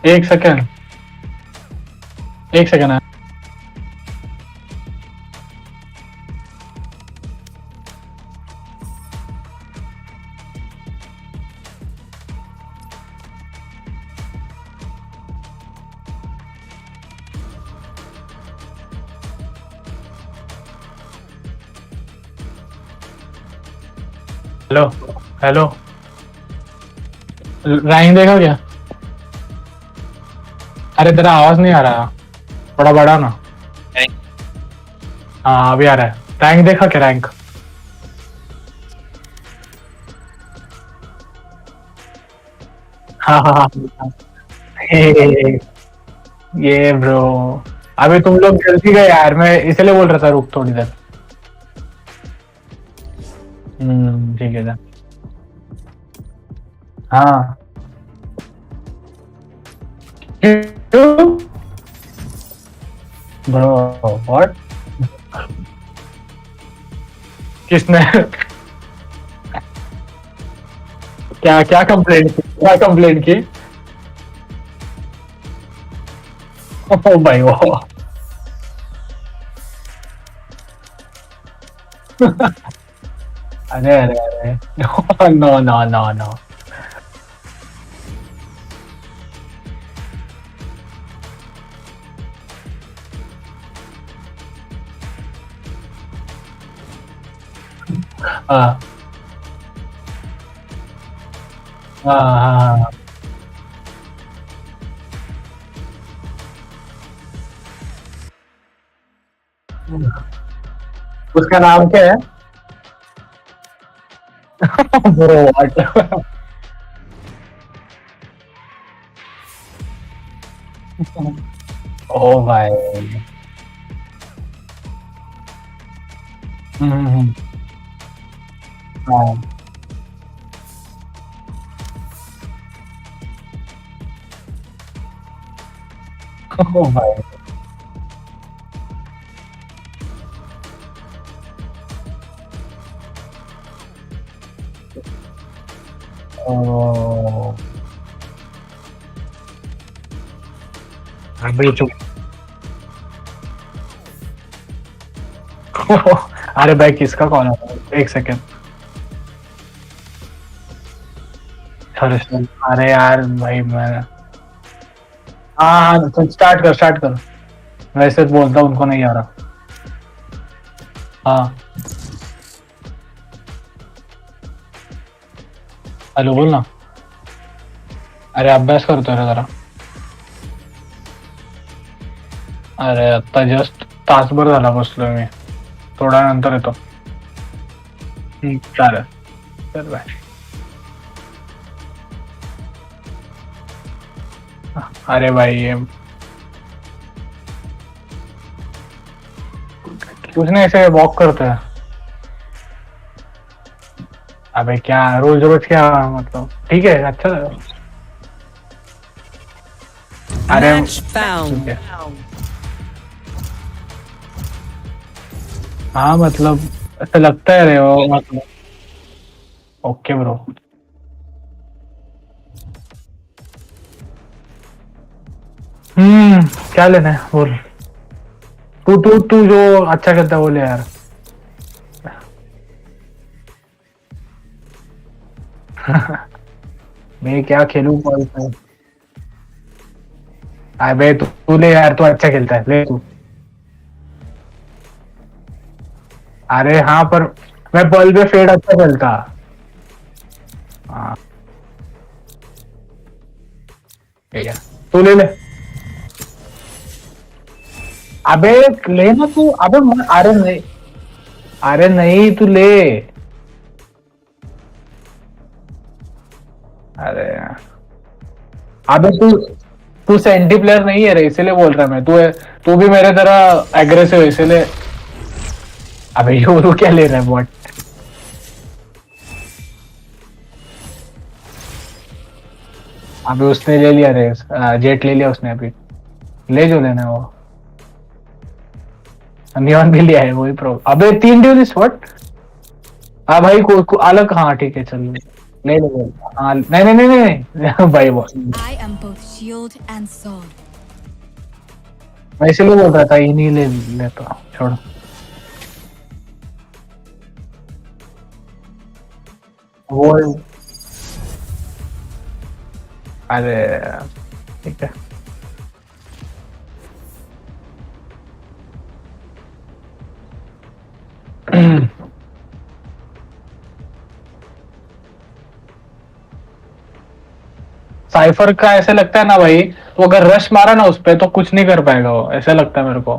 एक सेकंड है। हेलो हेलो, रैंक देखा क्या? अरे तेरा आवाज नहीं आ रहा, थोड़ा बड़ा ना। हाँ अभी आ रहा है। रैंक देखा क्या? रैंक हाँ हाँ हाँ। ये ब्रो, अभी तुम लोग जल्दी गए यार, मैं इसलिए बोल रहा था रुक थोड़ी देर। ठीक है ना। हाँ क्यों ब्रो? व्हाट? किसने? क्या क्या कंप्लेंट की? क्या कंप्लेंट की? ओ भाई वो अरे अरे अरे नो नो नो नो। हाँ हाँ हाँ। उसका नाम क्या है? Bro what? ओ भाई। हम्म, हाँ। ओ भाई। ओ अभी चुप। अरे भाई किसका कॉल है? एक सेकेंड। अरे यार भाई मैं, हाँ स्टार्ट कर स्टार्ट कर। वैसे बोलता उनको नहीं आ रहा। हाँ हेलो बोलना। अरे अभ्यास करतोय रे जरा. अरे आता जस्ट तासभर झाला बसलोय मी. थोड्या नंतर येतो. चालेल. चल बाय. अरे भाई ये कुछ नहीं, ऐसे वॉक करते हैं. अबे क्या रोज रोज क्या मतलब. ठीक है अच्छा. अरे ठीक है. हाँ मतलब ऐसा लगता है रे वो मतलब. Okay bro. क्या लेना है बोल. तू तू तू जो अच्छा करता है वो ले यार. मैं क्या खेलूं कौन सा. अबे तू ले यार, तू अच्छा खेलता है ले तू. अरे हाँ पर मैं बॉल पे फेड अच्छा खेलता. हाँ ठीक है तू ले ले. अबे ले ना तू. अबे अरे नहीं. अरे नहीं तू ले. अरे अबे तू तू सेंटी प्लेयर नहीं है रे, इसीलिए बोल रहा मैं. तू भी मेरे तरह एग्रेसिव है इसीलिए. अबे यूरो क्या ले रहा है बॉट. अबे उसने ले लिया रे. जेट ले लिया उसने अभी. ले जो लेना है वो. नियॉन भी लिया है वही प्रो. अबे 3 ड्यूलिस्ट व्हाट. हाँ भाई को अलग. हाँ ठीक है चल ले ले ले। हाँ नहीं नहीं नहीं नहीं भाई वो I am both shield and sword. मैं इसलिए बोल रहा था ये नहीं ले लेता छोड़। वो अरे ठीक है साइफर का ऐसे लगता है ना भाई, तो अगर रश मारा ना उस पे तो कुछ नहीं कर पाएगा वो, ऐसा लगता है मेरे को।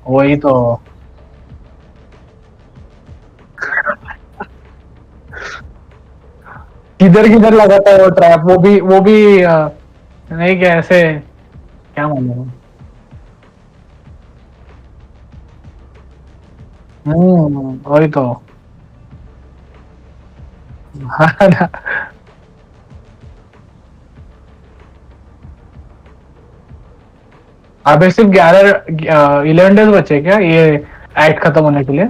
वही तो किधर किधर लगाता है वो ट्रैप, वो भी नहीं क्या ऐसे क्या मालूम। वही तो हाँ ना। अबे सिर्फ 11 डेज बचे क्या ये एक्ट खत्म होने के लिए?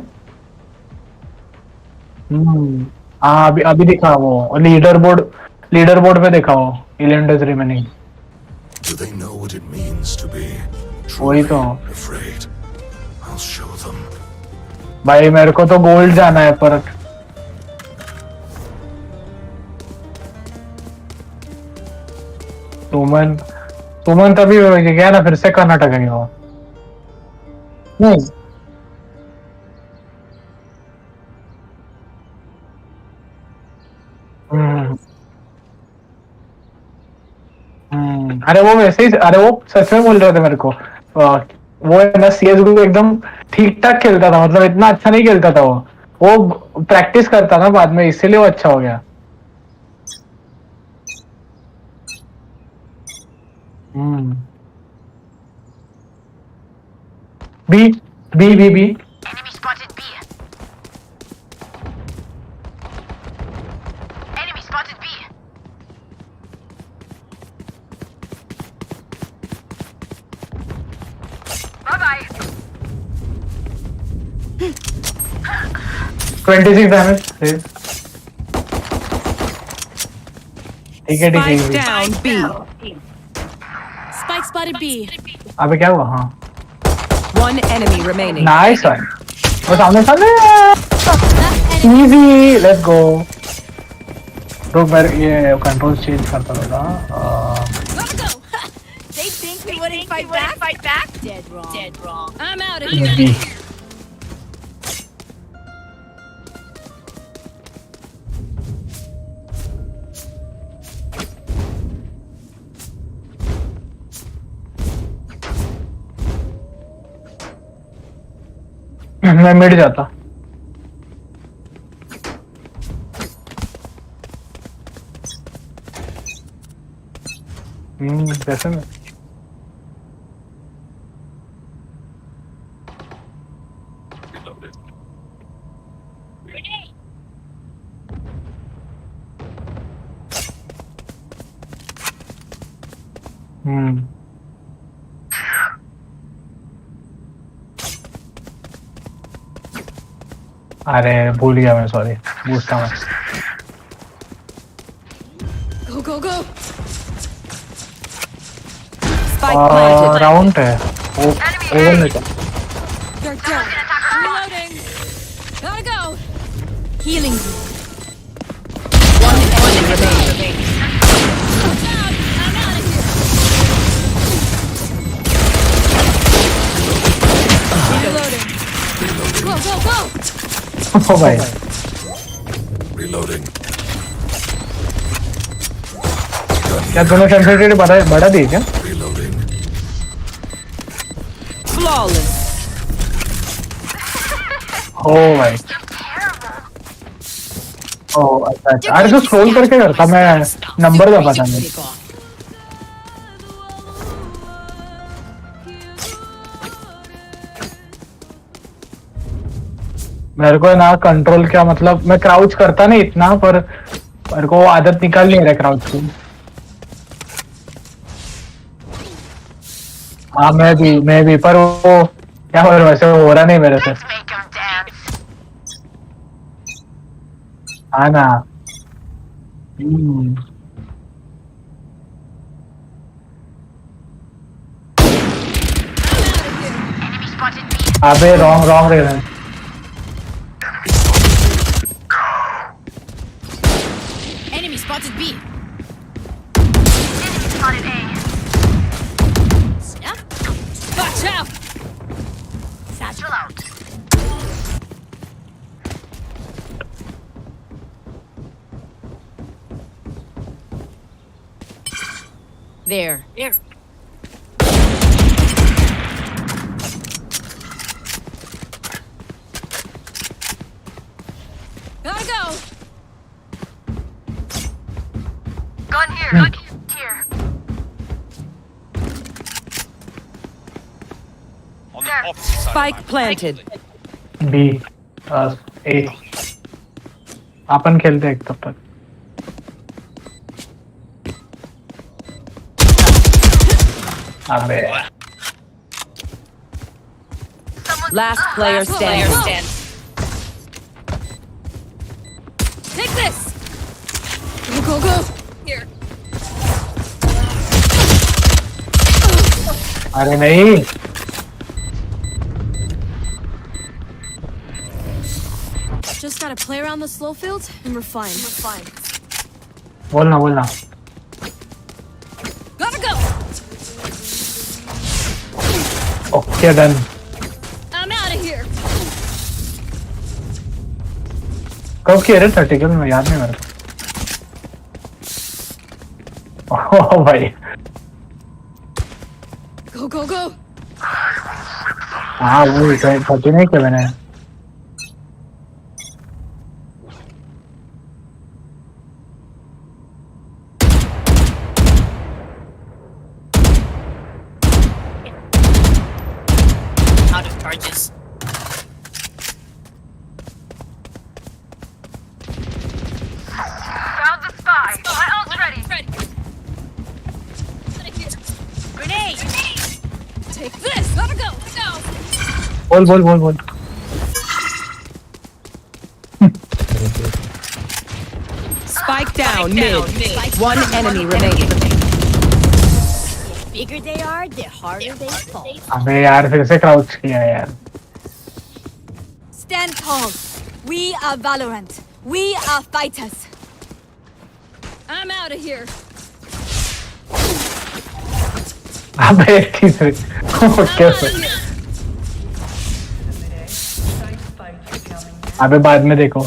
हाँ अभी अभी दिखा वो लीडर बोर्ड पे देखा वो 11 days remaining. Do they know what it means to be वही तो afraid? I'll show them. भाई मेरे को तो गोल्ड जाना है पर सुमन तभी गया ना, फिर से कर्नाटक गया वो। नहीं अरे वो वैसे ही, अरे वो सच में बोल रहे थे मेरे को वो है ना CS:GO एकदम ठीक ठाक खेलता था, मतलब इतना अच्छा नहीं खेलता था वो प्रैक्टिस करता था बाद में, इसीलिए वो अच्छा हो गया। B B B B Enemy spotted B. Enemy spotted B. Bye-bye. 26 damage. ठीक है Spike down B. Spike spotted B. अबे क्या हुआ? हाँ One enemy remaining. Nice one, वो सामने इजी, लेट्स गो। रुक मैं ये कंट्रोल चेंज करता था। They think we wouldn't fight back? Dead wrong. I'm out of here. मैं मिट जाता। कैसे में अरे भूल गया मैं, सॉरी पूछता मैं। Go. Spike planted. राउंड है वो ओवर में था। Go. Reloading. Gotta go. Healing you. One enemy remaining. I'm out of here. Reloading. Go. ओ भाई Reloading. क्या दोनों सेंसिटिविटी बढ़ा दी क्या? Reloading. Flawless. ओ भाई ओ अच्छा अरे तो स्क्रॉल करके करता मैं, नंबर का पता नहीं। मेरे को ना कंट्रोल क्या मतलब, मैं क्राउच करता नहीं इतना पर मेरे को आदत निकाल नहीं रहा क्राउड की। हाँ मैं भी पर वो क्या हो रहा है वैसे हो रहा नहीं मेरे से। हाँ ना। अबे रॉन्ग रे। Enemy spotted B. Enemy spotted A. Snap. Watch out. Satchel out. There. Gotta go. Gun here. Here. On the opposite side. Spike planted. B ए अपन खेलते एक तब तक। अबे Last player standing. Take this. Go. Here. अरे नहीं Just gotta play around the slow fields and we're fine. बोलना Gotta go. Okay done. I'm out of here. कब किया रे 30 किल में याद नहीं मेरे को। ओह भाई Go. हाँ वो 30 नहीं किया मैंने। Out of charges. Found the spy. My ult's ready. Grenade. Take this. Gotta go. बोल Spike down mid. One enemy remaining. The bigger they are, the harder they fall. अबे यार फिर से क्राउच किया यार। Stand tall. We are Valorant. We are fighters. I'm out of here. अबे तीसरे कैसे? अबे बाद में देखो।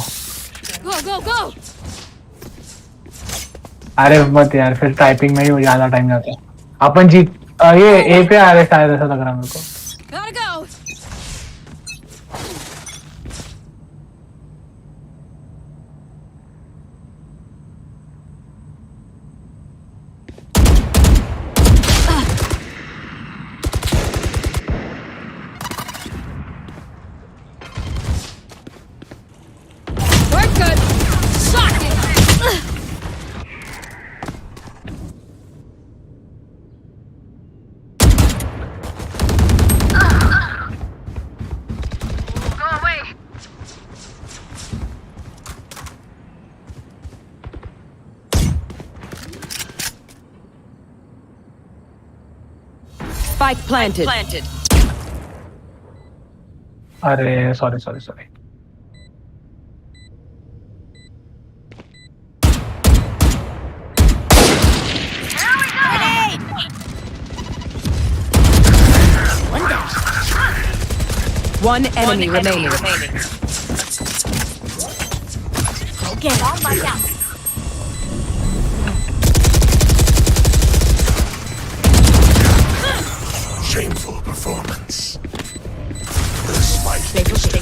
Go. अरे मत यार फिर टाइपिंग में ही ज्यादा टाइम जाता है। अपन जीत ये ए पे आ रहे शायद ऐसा लग रहा मेरे को। Gotta go. We're good. Shocking. Go away. Spike planted. अरे sorry. One enemy remaining. Get on my ass. Shameful performance. This might be used.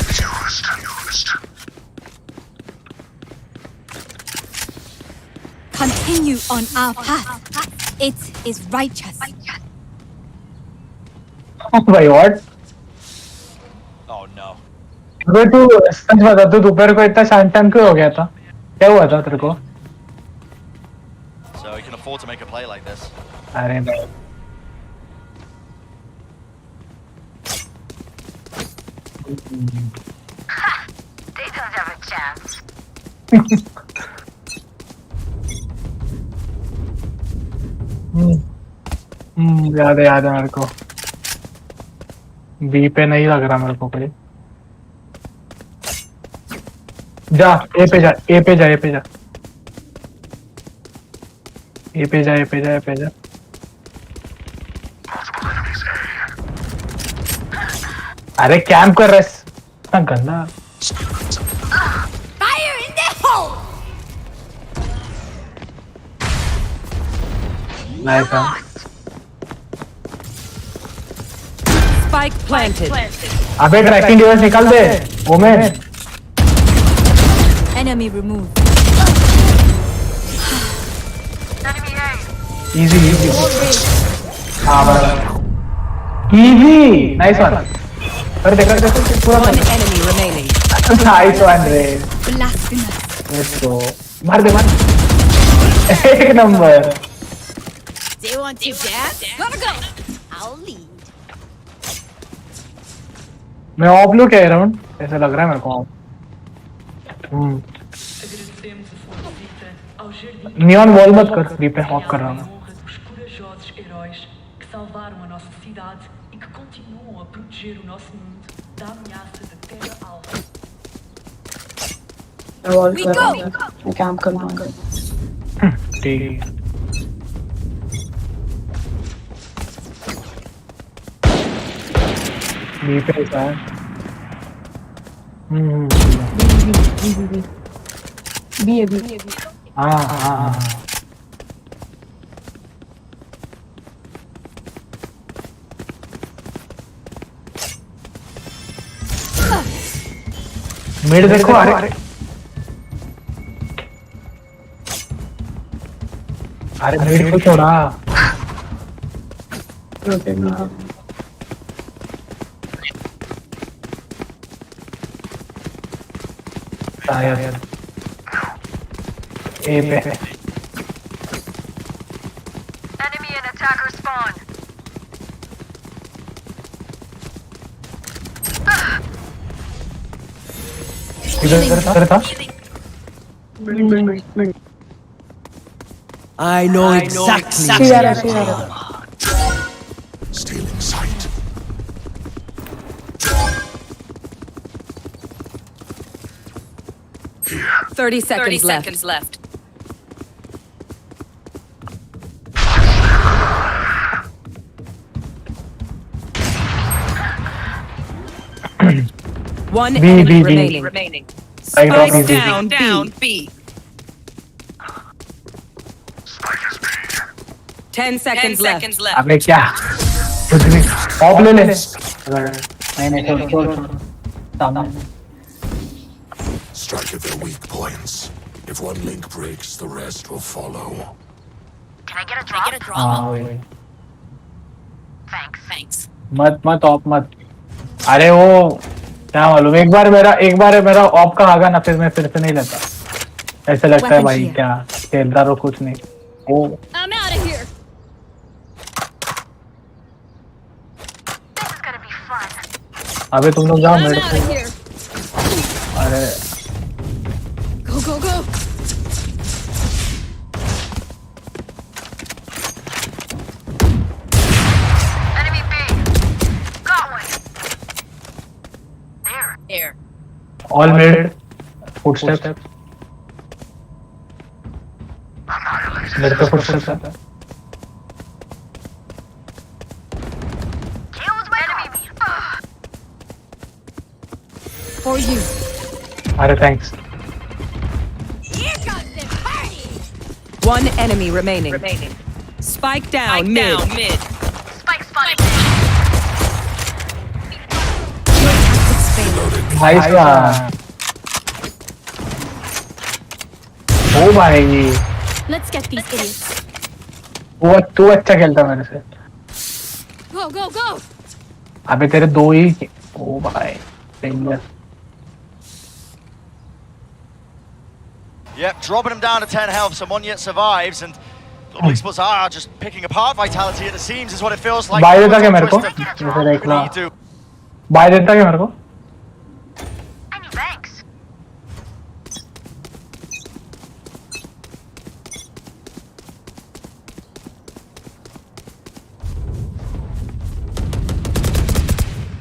Continue on our path. It is righteous. भाई व्हाट? Oh no. अबे तू सच बता तू दोपहर को इतना शांत क्यों हो गया था? क्या हुआ था तेरे को? afford to make a play like this. अरे नहीं. They don't have a chance. याद है मेरे को. बी पे नहीं लग रहा मेरे को कोई. जा ए पे जा. अरे कैंप कर रहा है गंदा. Fire in the hole! Nice. Spike planted. अबे ट्रैकिंग डिवाइस निकाल दे. Omen. Enemy removed. Enemy A. Easy. हाँ बराबर. इजी. Nice one. कर दे पूरा. One enemy remaining. Nice one रे. Blasphemous. Let's go. मार दे. एक नंबर. They want to dance? Gotta go. I'll lead. मैं ऑफ लूँ क्या राउंड? ऐसा लग रहा है मेरे को. नियॉन वॉल मत कर. री पे ऑफ कर रहा हूँ. We go. मैं काम कर लूँगा. ठीक. री पे है. बी हाँ. मिड देखो. अरे मिड को छोड़ा. शायद ए पे. Enemy and attacker spawn. इधर था. I know exactly. Stealing sight. 30 seconds left. One enemy remaining. Spike down B. 10 seconds left. अबे क्या? कुछ नहीं. ऑफ ले ले. नहीं छोड़. Strike at their weak points. If one link breaks, the rest will follow. Can I get a drop? हाँ वही. Thanks. मत ऑफ मत. अरे वो क्या मालूम. एक बार मेरा ऑफ का आगा ना फिर मैं फिर से नहीं लेता. ऐसे लगता है भाई क्या खेलता रहो कुछ नहीं. ओ I'm out of here. This is gonna be fun. अबे तुम लोग जाओ. I'm मेरे out of here. अरे Go. Enemy B. Got one. There. All made. Footstep. मेरे पे फुटस्टेप है. Killed my enemy. For you. अरे thanks. Here comes the party. One enemy remaining. Spike down mid. Spike spotted. Nice one. ओ भाई. Let's get these idiots. वो तू अच्छा खेलता मेरे से. Go. अबे तेरे दो ही. ओ भाई. Danger. Yep, dropping him down to 10 health. Someone yet survives, and Global Esports are just picking apart Vitality, it seems, is what it feels like. बाय देता क्या मेरे को? मुझे देखना. बाय देता क्या मेरे को? Any thanks.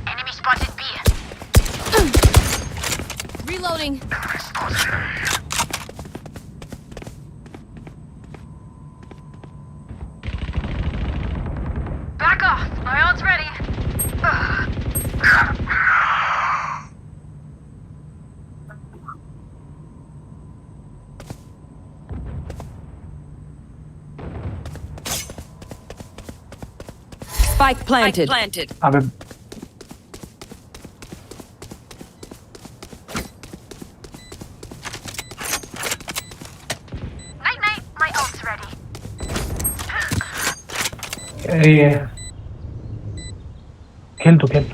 Enemy spotted B. Reloading. Back off. My ult's ready. Spike planted. अबे Night night. My ult's ready. ये खेल तू खेल.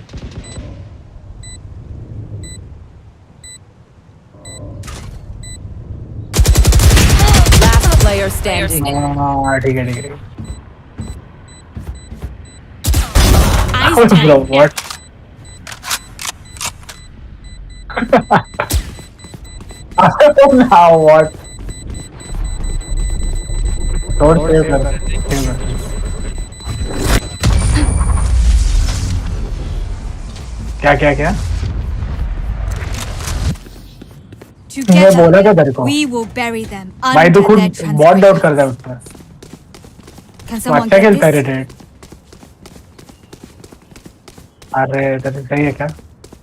Last player standing. हाँ ठीक है ठीक है. Eyes Bro, tight. what? Now what? Don't save them. Save them. क्या? मैं बोला क्या तेरे को? We will bury them भाई तू under खुद their बहुत डाउट transgressions. करता है उसमें. Can तू someone अच्छा get खेलता है this? रेड. अरे तेरे सही है क्या?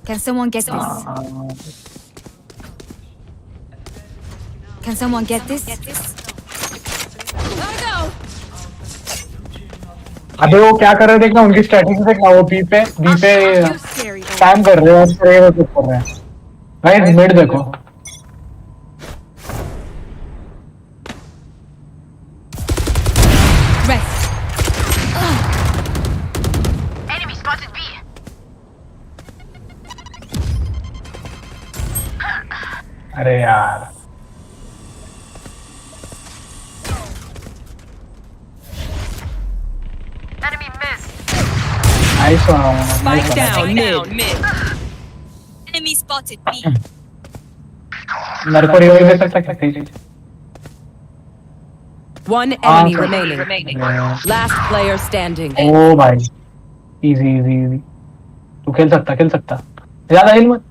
Can someone get this? Can someone get this? Gotta go. अबे वो क्या कर रहे हैं देखना उनकी स्ट्रेटजी से क्या वो बी पे Too scary. though. स्पैम कर रहे हैं और स्प्रे में कुछ कर रहे हैं. भाई मिड देखो. Rest. Enemy spotted B. अरे यार. Enemy missed. Nice one. Spike down mid. Enemy spotted B. मेरे को रिवाइव दे सकता है. One enemy Ah, remaining. Yeah. Last player standing. ओ भाई. इजी. तू खेल सकता. ज्यादा हिल मत.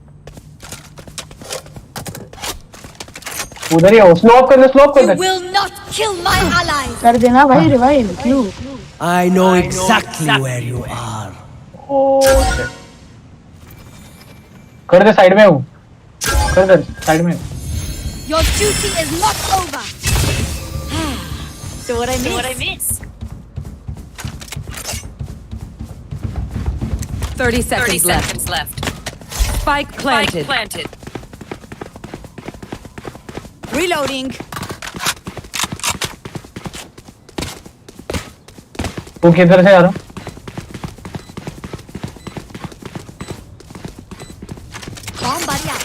उधर ही हो. स्लो अप कर You they. will not kill my allies. कर देना भाई रिवाइव क्यों? I know exactly where you are. कर दे साइड में हूँ. कर दे साइड में. Your duty is not over. So what I miss? 30 seconds left. Spike planted. Reloading. तू किधर से आ रहा? Bomb buddy out.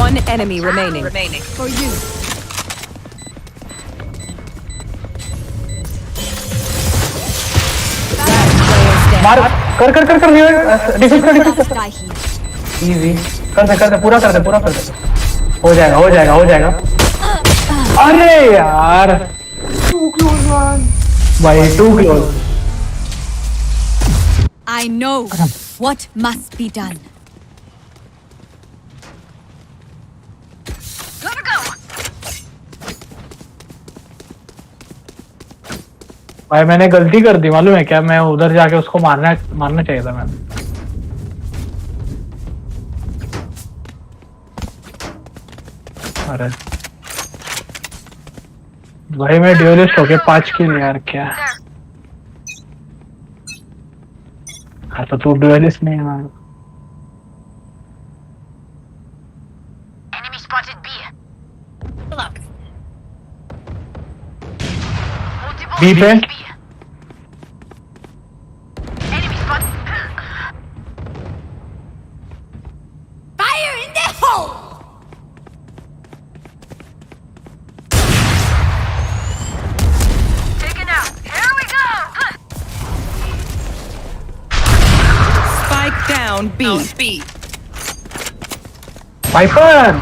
One enemy remaining. For you. मार कर डिफेंस कर. Die here. इजी. कर दे पूरा कर दे. हो जाएगा. अरे यार. Too close man. भाई too close. I know what must be done. Gotta go. भाई मैंने गलती कर दी मालूम है क्या? मैं उधर जाके उसको मारना चाहिए था मैंने. अरे भाई मैं ड्यूलिस्ट हो गया 5 किल यार क्या. हाँ तो तू ड्यूलिस्ट नहीं है ना. Enemy spotted B. Look. Multiple B पे. B. Enemy spotted. Round B. Viper.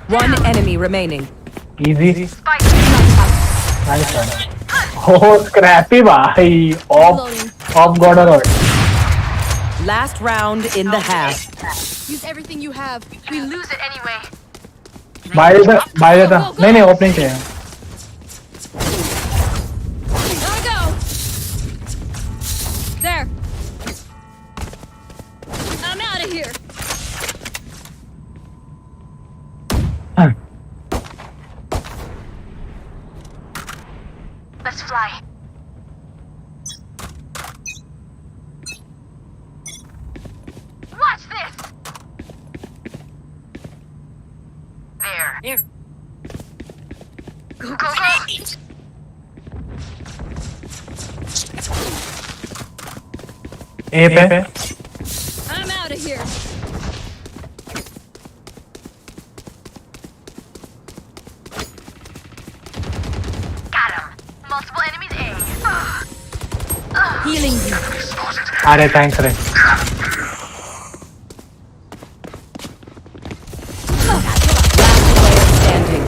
One enemy remaining. Easy. Nice one. Oh, scrappy bhai. Off god or what? Last round in the half. Use everything you have. We lose it anyway. बाहर था नहीं opening चाहिए Gotta go. There. I'm out of here. Let's fly. Watch this. There. Go. ए पे I'm out of here. Got him. Multiple enemies A. Healing you. अरे thanks रे Standing.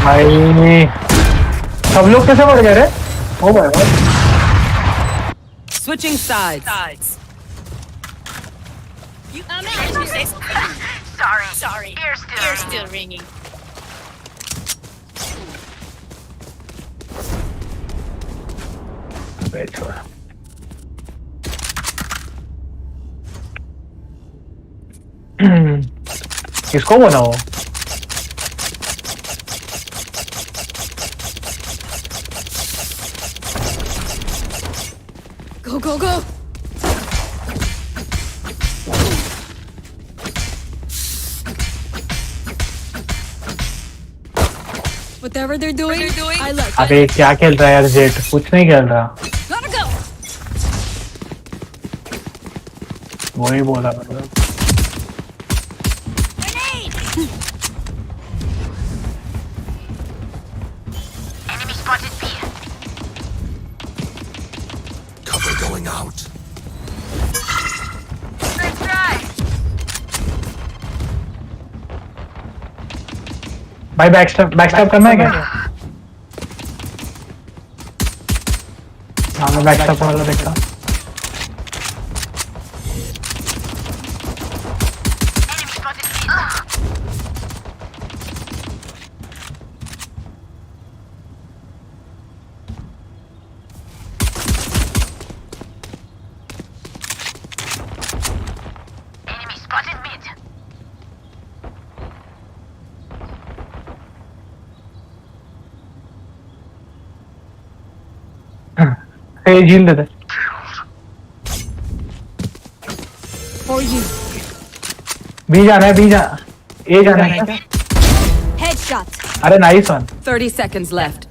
भाई सब लोग कैसे मर गए रे ओ भाई Switching sides. I'm out of here. Sorry. Ear still ringing. छोड़ा किसको बोला वो Go. Whatever they're doing, I like it. अबे क्या खेल रहा है यार जेट कुछ नहीं खेल रहा Gotta go. वही बोला मतलब Enemy spotted B. Cover going out. Nice try. भाई बैकस्टैप करना है क्या हाँ मैं बैकस्टैप वाला देखता हूँ Enemy spotted B. Enemy spotted mid. ये झील देते For you. बी जाना है ए जाना है क्या Headshot. अरे नाइस वन 30 seconds left.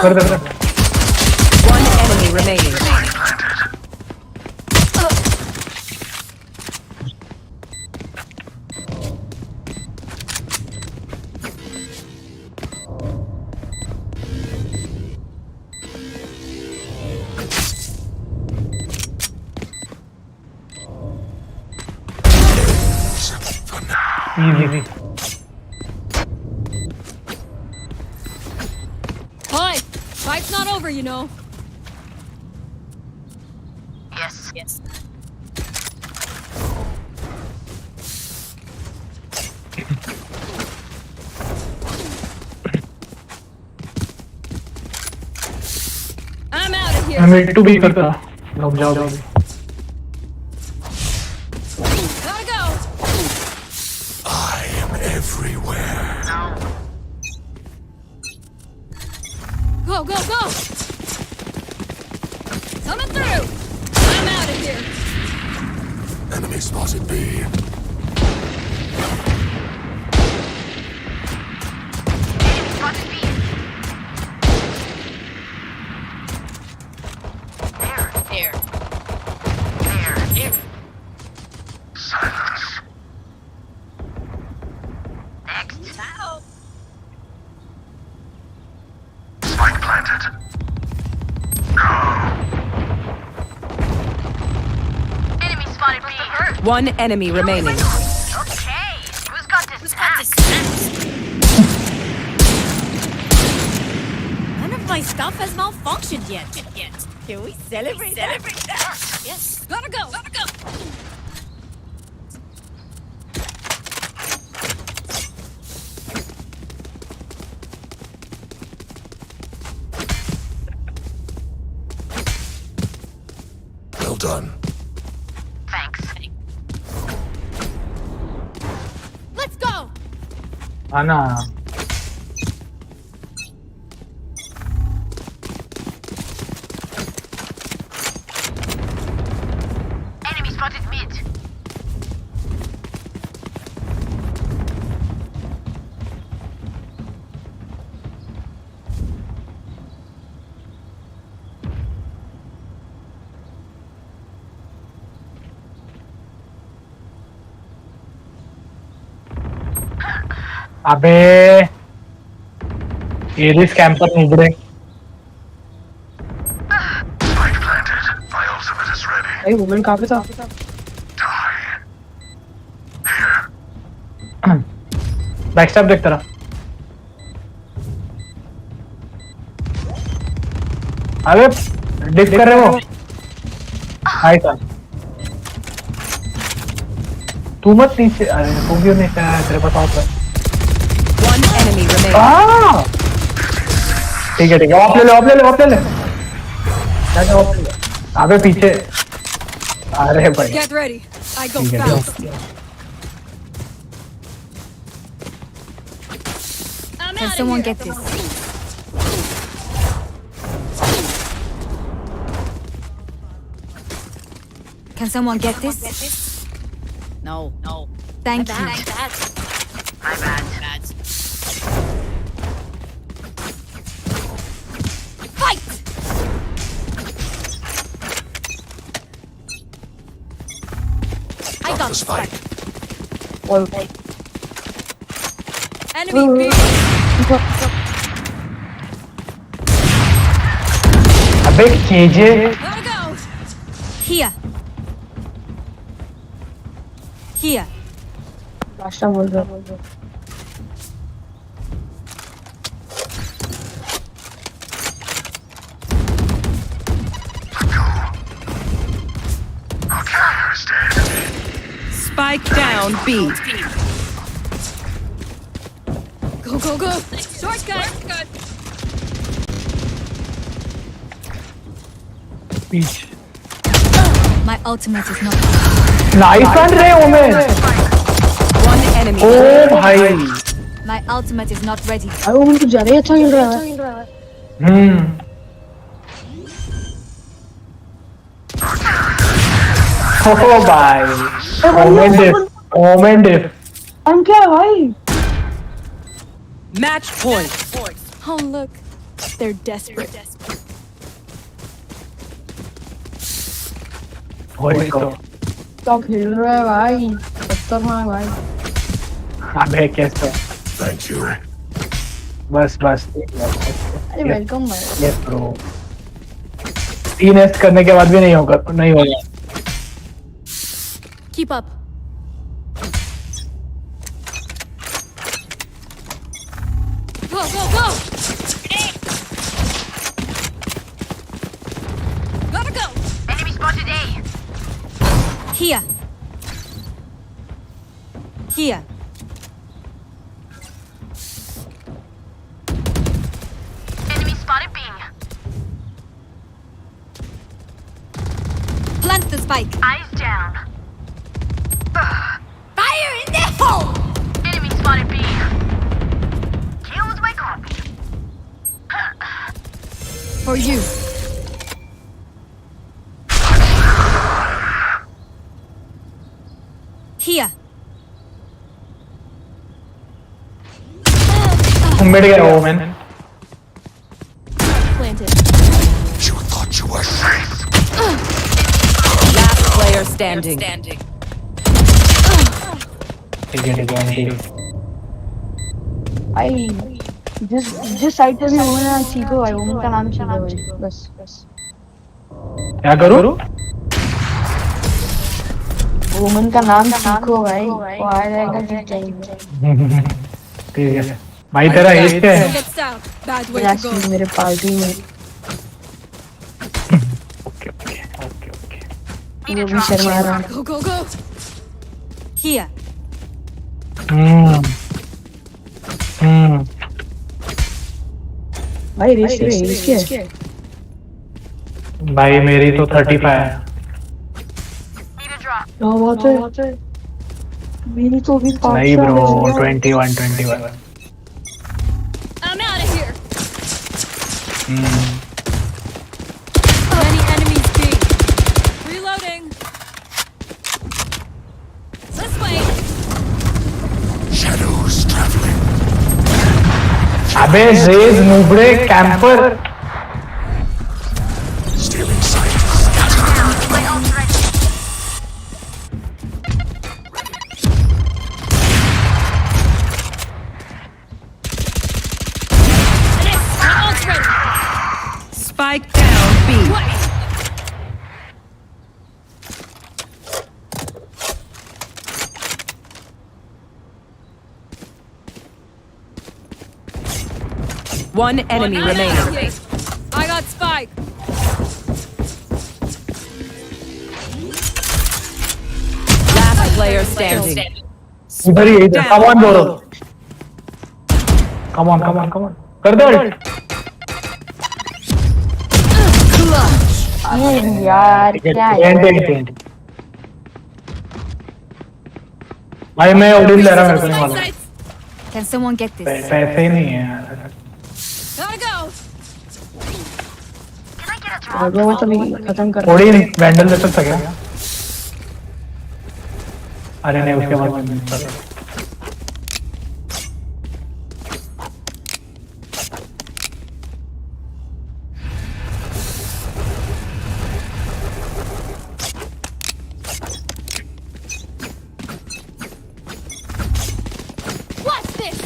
कर दे One enemy remaining. Easy Hi. Fight's not over, you know. Yes. I'm out of here. मैं मिड टू बी करता रुक जाओ Gotta go. I am everywhere. Go. Coming through. I'm out of here. Enemy spotted B. Enemy spotted B. There. Enemy spotted B. One enemy remaining. Okay, who's got this axe? None of my stuff has malfunctioned yet. Can we celebrate that? Yes. Gotta go. Well done. Thanks. Let's go. Ana. Enemy spotted mid. अबे Eris camper निकले Spike planted. My ultimate is ready. भाई women कहाँ पे था? Backstab देख तेरा अबे dip कर रहे हो हाय था तू मत नीचे अरे तू भी नहीं था तेरे पास ऑफ है One enemy remaining. ठीक है ऑफ ले ले अबे पीछे अरे भाई Get ready. I go ठीक है fast. Can someone get this? Can someone get this? No. Thank you. My bad. Fight! I got the spike. Enemy B. अबे केजे Gotta go. Here. लास्टा बोल रहा Spike down B. Go. Shortcut. My ultimate is not. Nice one रे women One enemy. ओ भाई My ultimate is not ready. भाई women तो ज्यादा ही अच्छा खेल रहा है. ओ भाई ओमेन डिफ हम क्या है भाई? Match point. Oh look, they're desperate. वही तो क्या खेल रहा है भाई? खतरनाक भाई. अबे कैसे Thank you. बस अरे वेलकम भाई. यस ब्रो 3 एस करने के बाद भी नहीं होगा Keep up. Go. Gotta go. Enemy spotted A. Here. Enemy spotted B. Plant the spike. Eyes down. Fire in the hole. Enemy spotted B. Kills my copy. For you. Here. मिट गया women Planted. You thought you were safe. Last player standing. ठीक है भाई जिस side पे भी हो ना सीखो भाई, वुमन का नाम सीखो भाई, बस क्या करूँ? वुमन का नाम सीखो भाई, वो आ जाएगा जिस टाइम। ठीक है भाई, तेरा एज क्या है? एक्चुअली मेरे पार्टी में वो भी शर्मा रहा है। Go. Here. भाई रेस क्या है? भाई मेरी तो 35 है। क्या बात है? मेरी तो भी नहीं bro, 21. I'm out of here. Many enemies B. Reloading. This way. Shadows traveling. अबे रेज नूबड़े camper. Stealing sight. Spike down B. One enemy remaining. I got Spike. Last player standing. इधर ही इधर। Come on बोलो। Come on. कर दे। यार क्या है? भाई मैं ओडिन ले रहा, मेरे को नहीं मालूम। Can someone get this? पैसे ही नहीं है यार। Gotta go. वो तो नहीं खत्म कर। ओडिन वैंडल ले सकता क्या? अरे नहीं, उसके बाद What's this?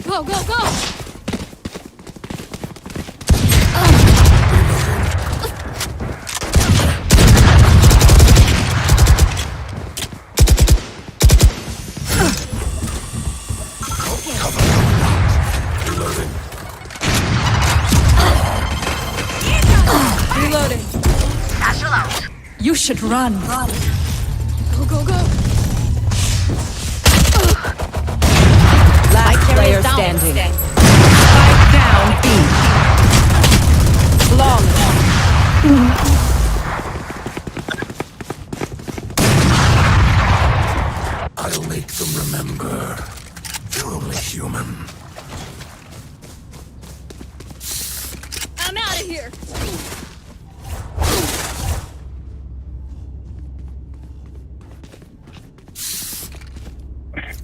Go. Reloading. You should run. Go. Last player standing. Spike down B. Long. I'll make them remember. They're only human. I'm out of here.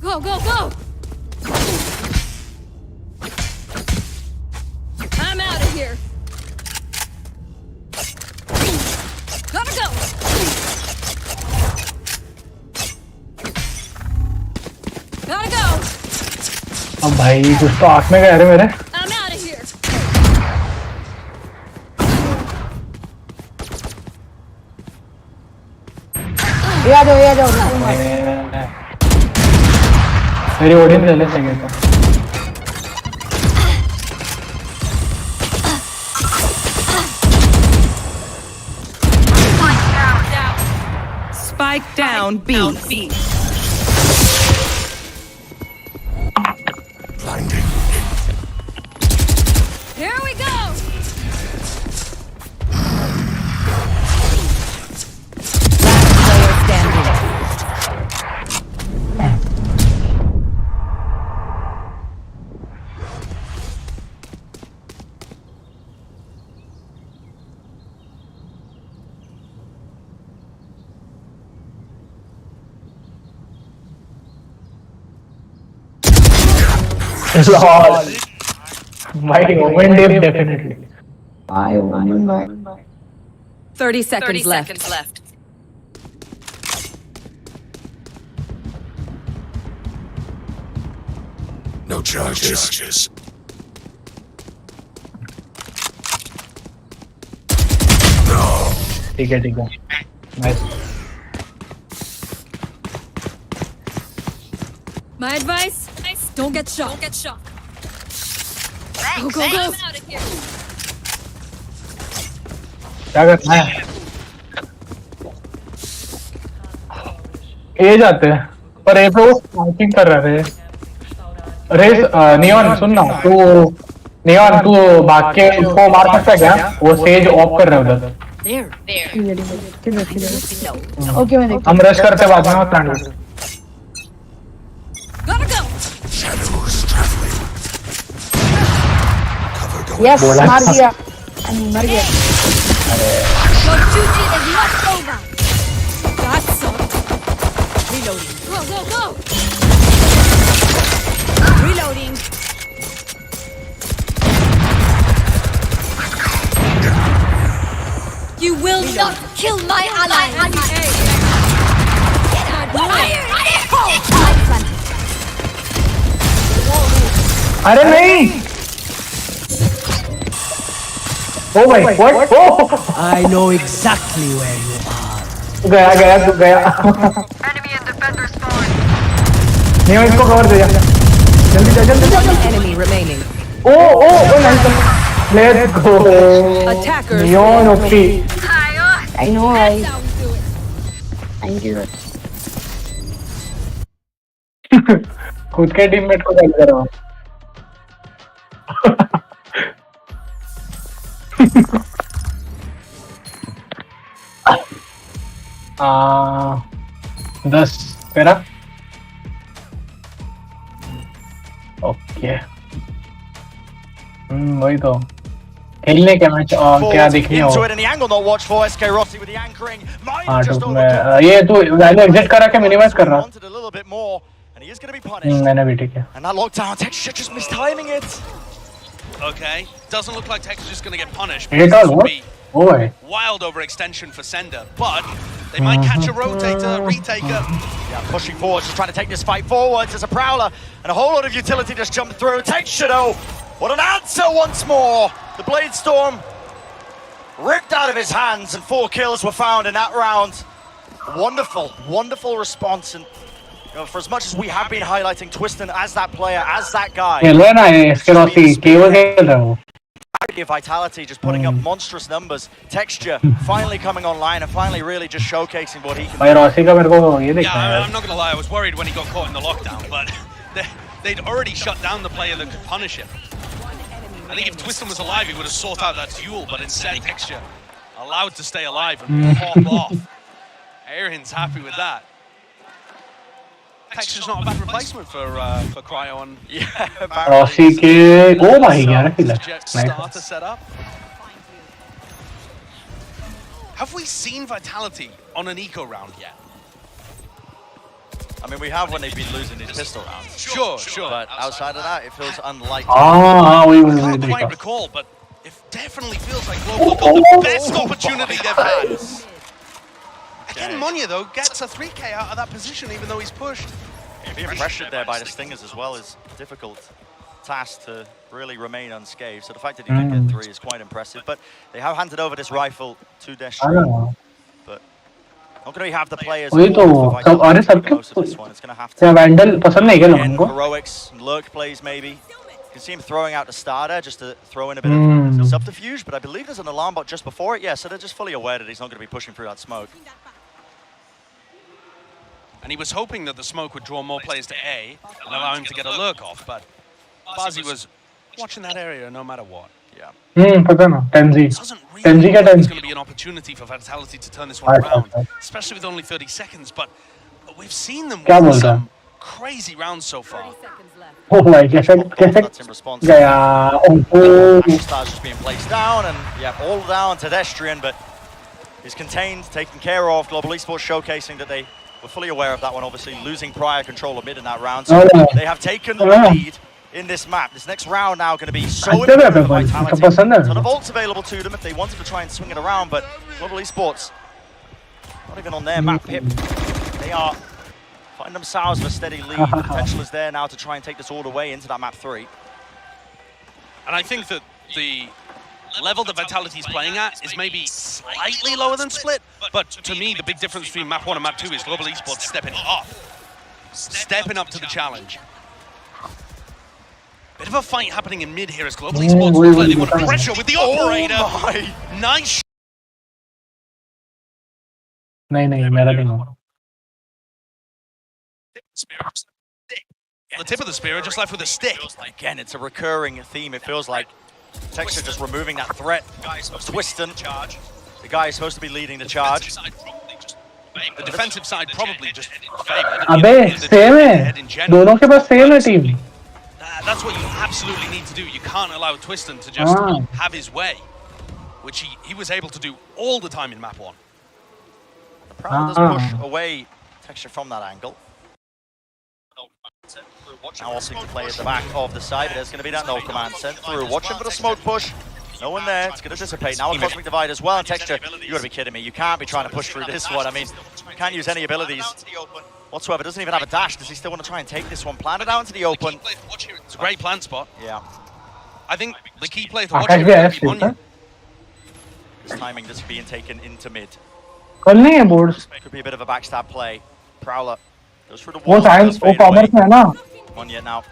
Go. I'm out of here. Gotta go. अब भाई कुछ तो आँख में गया रे मेरे। I'm out of here. ये आ जाओ। मेरी ओडिन ले ले सके तो। Spike down B. Blinding. Here we go. Last player standing. Lol भाई ओवन डेप डेफिनेटली। भाई ओवन भाई 30 seconds left. No charges. ठीक है nice My advice, don't get shot. Go, go, go. क्या करना है ए जाते हैं पर ए पे वो स्नाइपिंग कर रहे थे रेस नियॉन सुन ना नियॉन तू भाग के उसको मार सकता है क्या वो सेज ऑफ कर रहे उधर ओके मैं देखता हम रश करते बाद में प्लान यस मार दिया मर गया Your duty is not over. That's all. Reloading. Go, go, go. Reloading. You will not kill my ally. अरे नहीं ओ भाई व्हाट ओ I know exactly where you are. गया तू गया Enemy and defender spawn. Neon इसको कवर दे जल्दी Enemy remaining. ओ nice let's go Attackers. Neon okay I know I thank you खुद के टीममेट को कॉल करो दस तेरा ओके वही तो खेलने के मैच क्या देखने हो हाँ टूट में ये तू वैल्यू एग्जिट करा के मिनिमाइज कर रहा मैंने भी ठीक है And that lockdown, Texture just mistiming it. Okay, doesn't look like Texture's going to get punished. It all what? Oh, wild overextension for Sender, but they might catch a rotator, retaker. Yeah, pushing forward, just trying to take this fight forwards. There's a Prowler, and a whole lot of utility just jumped through. Texture though, what an answer once more. The Blade Storm ripped out of his hands, and 4 kills were found in that round. Wonderful, wonderful response. And you know, for as much as we have been highlighting Twiston as that player, as that guy, Vitality just putting up monstrous numbers. Texture finally coming online and finally really just showcasing what he can do. Yeah, I'm not going to lie, I was worried when he got caught in the lockdown, but they'd already shut down the player that could punish him. I think if Twiston was alive, he would have sought out that duel, but instead Texture allowed to stay alive and pop off. Aaron's happy with that. Texture's not a bad replacement for Cryo on. Yeah, oh my god, starter setup. Have we seen Vitality on an eco round yet? I mean, we have when they've been losing these pistol rounds. Sure. But outside of that, it feels unlikely. I can't quite recall, but it definitely feels like Global got the best opportunity they've had. Again, Monya, though, gets a 3k out of that position, even though he's pushed. Being pressured there by the Stingers as well is a difficult task to really remain unscathed. So the fact that he did get 3 is quite impressive. But they have handed over this rifle to Destro. But not going to have the players for most of this one. It's going to have to again, heroics, lurk plays maybe. You can see him throwing out the starter just to throw in a bit of subterfuge. But I believe there's an alarm bot just before it. Yeah, so they're just fully aware that he's not going to be pushing through that smoke. And he was hoping that the smoke would draw more players to A and allow him to get a lurk off, but Bazi was watching that area no matter what. Yeah. पता ना 10G There's going to be an opportunity for Vitality to turn this one around, especially with only 30 seconds, but we've seen them win some crazy rounds so far. Oh my god, that's in response. Stars just being placed down, and yeah, all down to Destrian, but he's contained, taken care of. Global Esports showcasing that they were fully aware of that one, obviously losing prior control of mid in that round. So they have taken the lead in this map. This next round now going to be so important for Vitality. A ton of ults available to them if they wanted to try and swing it around, but Global Esports, not even on their map hip. They are finding themselves with a steady lead. The potential is there now to try and take this all the way into that map 3. And I think that the level that Vitality is playing at is maybe slightly lower than Split, but to me, the big difference between Map 1 and Map 2 is Global Esports stepping up to the challenge. Bit of a fight happening in mid here as Global Esports look like they want to pressure with the operator. Nice. नहीं मेरा नहीं हुआ. The tip of the spear just left with a stick. Again, it's a recurring theme. It feels like Texture just removing that threat of Twiston. The guy is supposed to be leading the charge. The defensive side probably just favored. अबे same है. दोनों के पास same है team. That's what you absolutely need to do. You can't allow Twiston to just have his way, which he was able to do all the time in Map 1. The Prowler does push away Texture from that angle. Now also to play at the back of the side, but there's going to be that no command sent through. Watching for the smoke push. No one there. It's going to dissipate. Now a Cosmic Divide as well. And Texture, you got to be kidding me. You can't be trying to push through this one. I mean, you can't use any abilities whatsoever. Doesn't even have a dash. Does he still want to try and take this one? Plan it out into the open. It's a great plant spot. Yeah. I think the key play to watch here is going to be this timing just being taken into mid. कल नहीं है boards. Could be a bit of a backstab play. Prowler goes through the वो wall. science वो commerce में है ना. On yet now.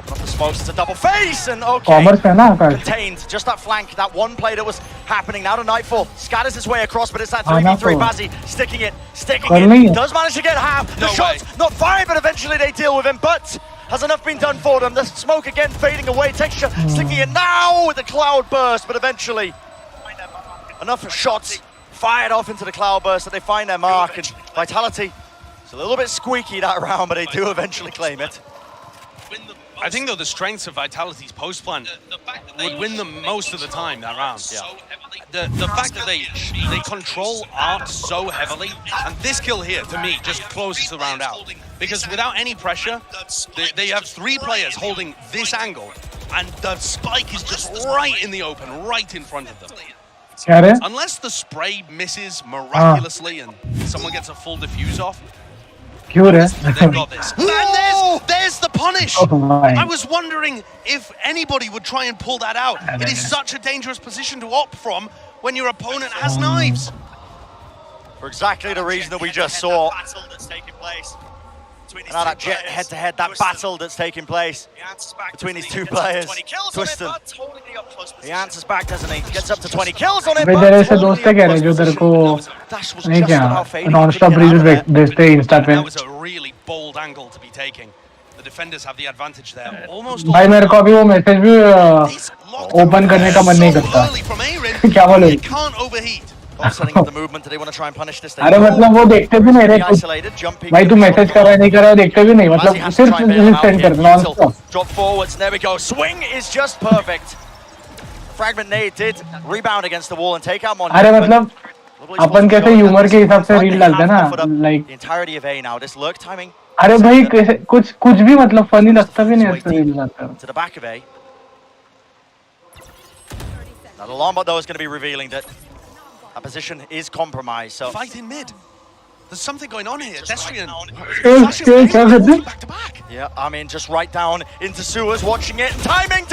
Not the smokes, it's a double face, and okay. Commerce में है ना आकाश. Contained, just that flank, that one play that was happening. Now to Nightfall, scatters his way across, but it's that 3v3. Bazzi sticking it. Does manage to get half. The shot's not fired, but eventually they deal with him. But has enough been done for them? The smoke again fading away. Texture sticking it now with the cloud burst, but eventually enough shots fired off into the cloud burst that they find their mark. And Vitality, it's a little bit squeaky that round, but they do eventually claim it. I think though the strengths of Vitality's post plan would win them most of the time that round. Yeah. The fact that they control art so heavily, and this kill here to me just closes the round out, because without any pressure, they have 3 players holding this angle, and the spike is just right in the open, right in front of them. Unless the spray misses miraculously and someone gets a full diffuse off. They've got this. And there's the punish. I was wondering if anybody would try and pull that out. It is such a dangerous position to opt from when your opponent has knives. For exactly the reason that we just saw. Now that jet head-to-head, that battle that's taking place between these two players. Twiston. He answers back, doesn't he? Gets up to 20 kills on him. That was a really bold angle to be taking. The defenders have the advantage there. Almost भाई मेरे को अभी वो message भी open करने का मन नहीं करता. क्या बोले? He can't overheat. Setting up the movement, do they want to try and punish this? अरे मतलब वो देखते भी नहीं रहे. भाई तू मैसेज कर रहा है नहीं कर रहा है देखते भी नहीं. मतलब सिर्फ सेंड कर non. Drop forwards, there we go. Swing is just perfect. Fragment nade did rebound against the wall and take out Monya. अरे मतलब अपन कैसे ह्यूमर के हिसाब से रील डालते हैं ना, like the entirety of A now. This lurk timing. अरे भाई कुछ भी मतलब फनी लगता भी नहीं ऐसे रील डालता. To the back of A. Now the alarm bot though is going to be revealing that our position is compromised. So fight in mid. There's something going on here. Destrian. Back to back. Yeah, I mean, just right down into sewers, watching it. And timing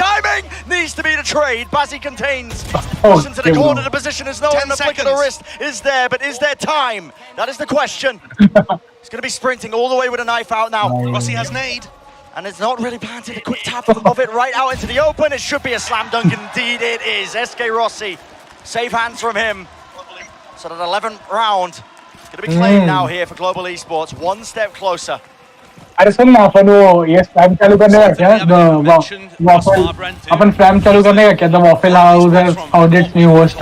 needs to be the trade. Bazzi contains. Push into the corner. The position is known. The flick of the wrist is there, but is there time? That is the question. He's going to be sprinting all the way with a knife out now. Rossi has nade. And it's not really planted. A quick tap of it right out into the open. It should be a slam dunk. Indeed it is. SK Rossi. Safe hands from him. So that 11th round going to be claimed now here for Global Esports. One step closer. अरे सुन ना अपन वो ये spam चालू करने का क्या? अपन spam चालू करने का क्या? The Waffle House has found its new host.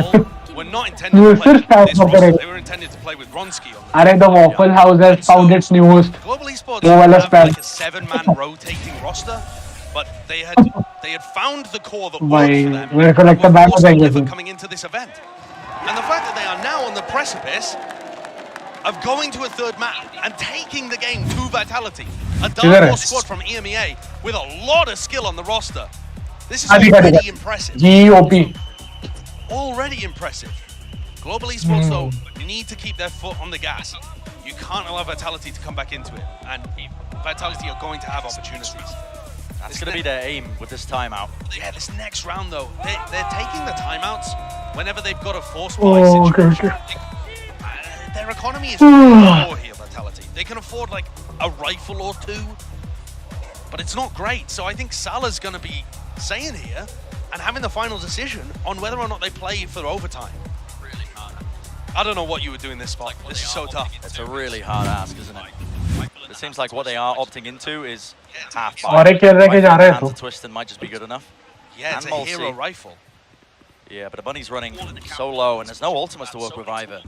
We're not intended to play with this roster. They were intended to play with Ronski. अरे the Waffle House has found its new host. Global Esports have like a 7-man rotating roster, but they had found the core that worked for them. मेरे को लगता है back हो जाएंगे coming into this event. And the fact that they are now on the precipice of going to a 3rd map and taking the game to Vitality. A Dark Horse squad from EMEA with a lot of skill on the roster. This is already impressive. Already impressive. Global Esports though need to keep their foot on the gas. You can't allow Vitality to come back into it. And Vitality are going to have opportunities. That's going to be their aim with this timeout. Yeah, this next round though, they're taking the timeouts whenever they've got a force buy situation. Their economy is low here, Vitality. They can afford like a rifle or two, but it's not great. So I think Salah's going to be saying here and having the final decision on whether or not they play for overtime. Really hard. I don't know what you would do in this spot. This is so tough. It's a really hard ask, isn't it? It seems like what they are opting into is half और एक खेल रहे के जा रहे हैं तो Twiston might just be good enough. Yeah, it's a hero rifle. Yeah, but the bunny's running so low, and there's no ultimates to work with either.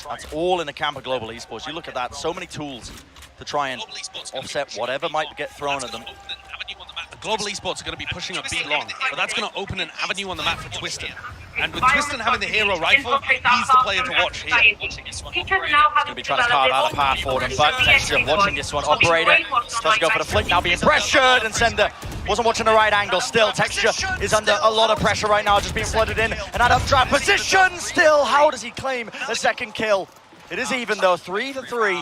That's all in the camp of Global Esports. You look at that, so many tools to try and offset whatever might get thrown at them. Global Esports are going to be pushing a B long, but that's going to open an avenue on the map for Twiston. And with Twiston having the hero rifle, he's the player to watch here. He's going to be trying to carve out a path for them, but Texture watching this one. Operator does to go for the flick, now being pressured, and Sender wasn't watching the right angle. Still, Texture is under a lot of pressure right now, just being flooded in. And out of trap position, still, how does he claim a second kill? It is even though, 3-3.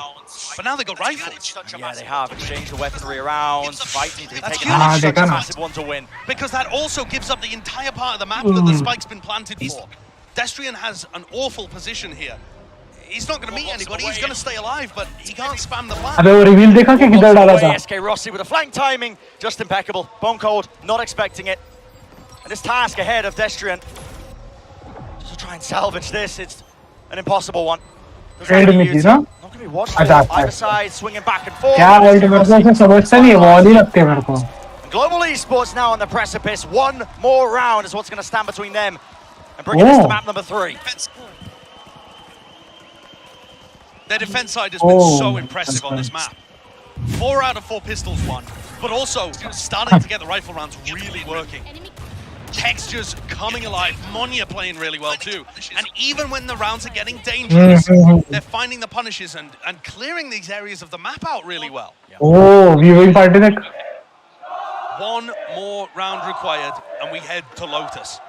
But now they've got rifles. Yeah, they have exchanged the weaponry around. Fight need to be taken huge. Such a massive one to win. Because that also gives up the entire part of the map that the spike's been planted for. Destrian has an awful position here. He's not going to meet anybody, he's going to stay alive, but he can't spam the flank. अबे वो reveal देखा कि किधर डाला था? SK Rossi with a flank timing, just impeccable. Bone Cold, not expecting it. And this task ahead of Destrian, just to try and salvage this, it's an impossible one. Trade में थी ना? Either side, swinging back and forth. क्या ultimate से समझता नहीं है, wall ही लगते हैं मेरे को. Global Esports now on the precipice. One more round is what's going to stand between them and bring us to map number 3. Their defense side has been so impressive on this map. 4 out of 4 pistols won, but also starting to get the rifle rounds really working. Textures coming alive, Monya playing really well too. And even when the rounds are getting dangerous, they're finding the punishes and clearing these areas of the map out really well. Oh, viewing party tech. One more round required and we head to Lotus.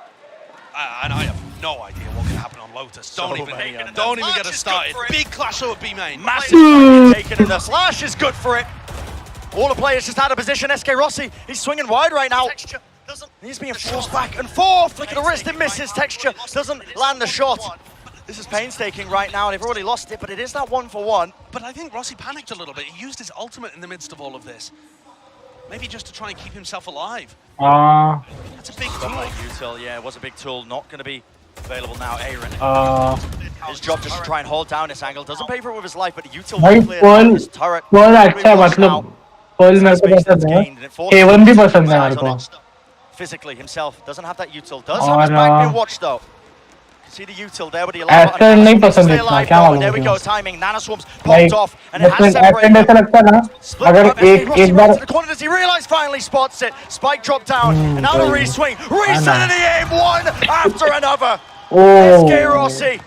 And I have no idea what can happen on Lotus. Don't even get us started. Big clash over B main. Massive taken in the slash is good for it. All the players just out of position. SK Rossi, he's swinging wide right now. He's being forced back and forth. Flick of the wrist, it misses. Texture doesn't land the shot. This is painstaking right now. They've already lost it, but it is that 1-for-1. But I think Rossi panicked a little bit. He used his ultimate in the midst of all of this. Maybe just to try and keep himself alive. That's a big tool. Util, yeah, it was a big tool. Not going to be available now. Aaron. His job just to try and hold down this angle. Doesn't pay for it with his life, but Util will clear his turret. अच्छा मतलब Pearl मेरे को पसंद है. A1 भी पसंद है मेरे को. Physically himself doesn't have that Util. Does have his back being watched though. See the Util there with the Aston नहीं पसंद इतना क्या मालूम. There we go, timing. Nanoswarms popped off and it has separated. ऐसा लगता है ना अगर एक बार the corner, does he realize finally spots it? Spike dropped down and now the re-swing. Reset in the aim, one after another. SK Rossi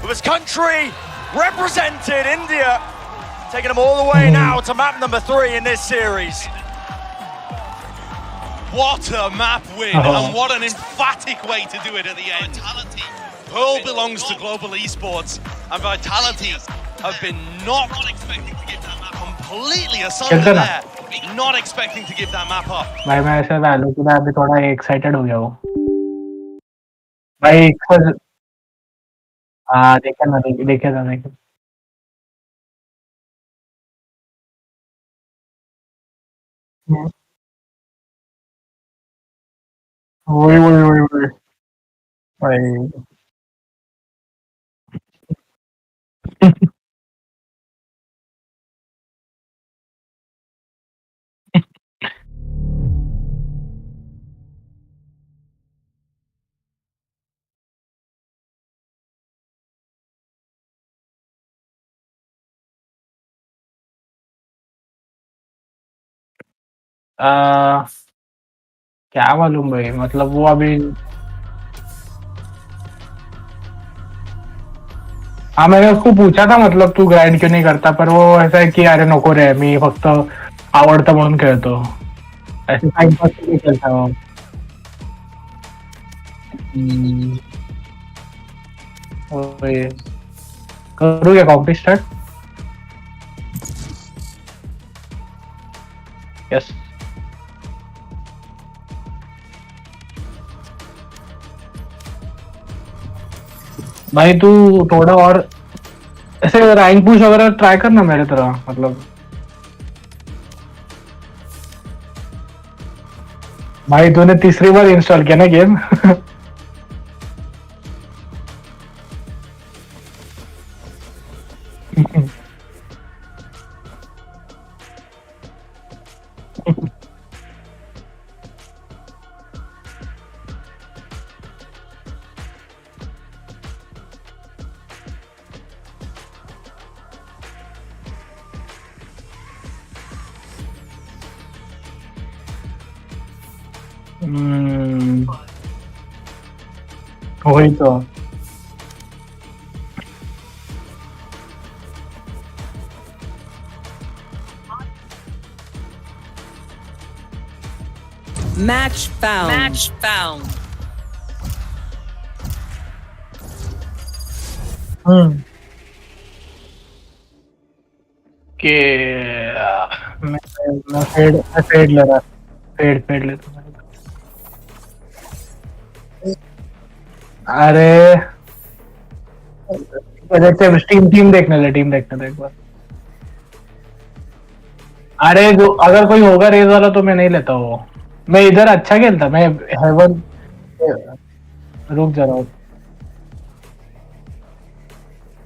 with his country represented India, taking them all the way now to map number 3 in this series. What a map win, and what an emphatic way to do it at the end. Pearl belongs to Global Esports, and Vitality have been knocked completely asunder there. Not expecting to give that map up. भाई मैं ऐसे value की मैं अभी थोड़ा excited हो गया हूँ. भाई देखा था. वही भाई क्या मालूम भाई मतलब वो अभी हाँ मैंने उसको पूछा था मतलब तू ग्राइंड क्यों नहीं करता पर वो ऐसा है कि अरे नको रे मी फक्त आवडतं म्हणून खेळतो ऐसे टाइमपास नाही खेळता वो ओए करू क्या कॉम्पी स्टार्ट यस भाई तू थोड़ा और ऐसे रैंक पुश वगैरह ट्राई करना मेरे तरह, मतलब भाई तूने तीसरी बार इंस्टॉल किया ना गेम। वही तो। Match found. Match found. के मैं फेड ले रहा, फेड लेता। अरे टीम देखने दे एक बार। अरे जो अगर कोई होगा रेज वाला तो मैं नहीं लेता वो, मैं इधर अच्छा खेलता, मैं हेवन। रुक जा रहा,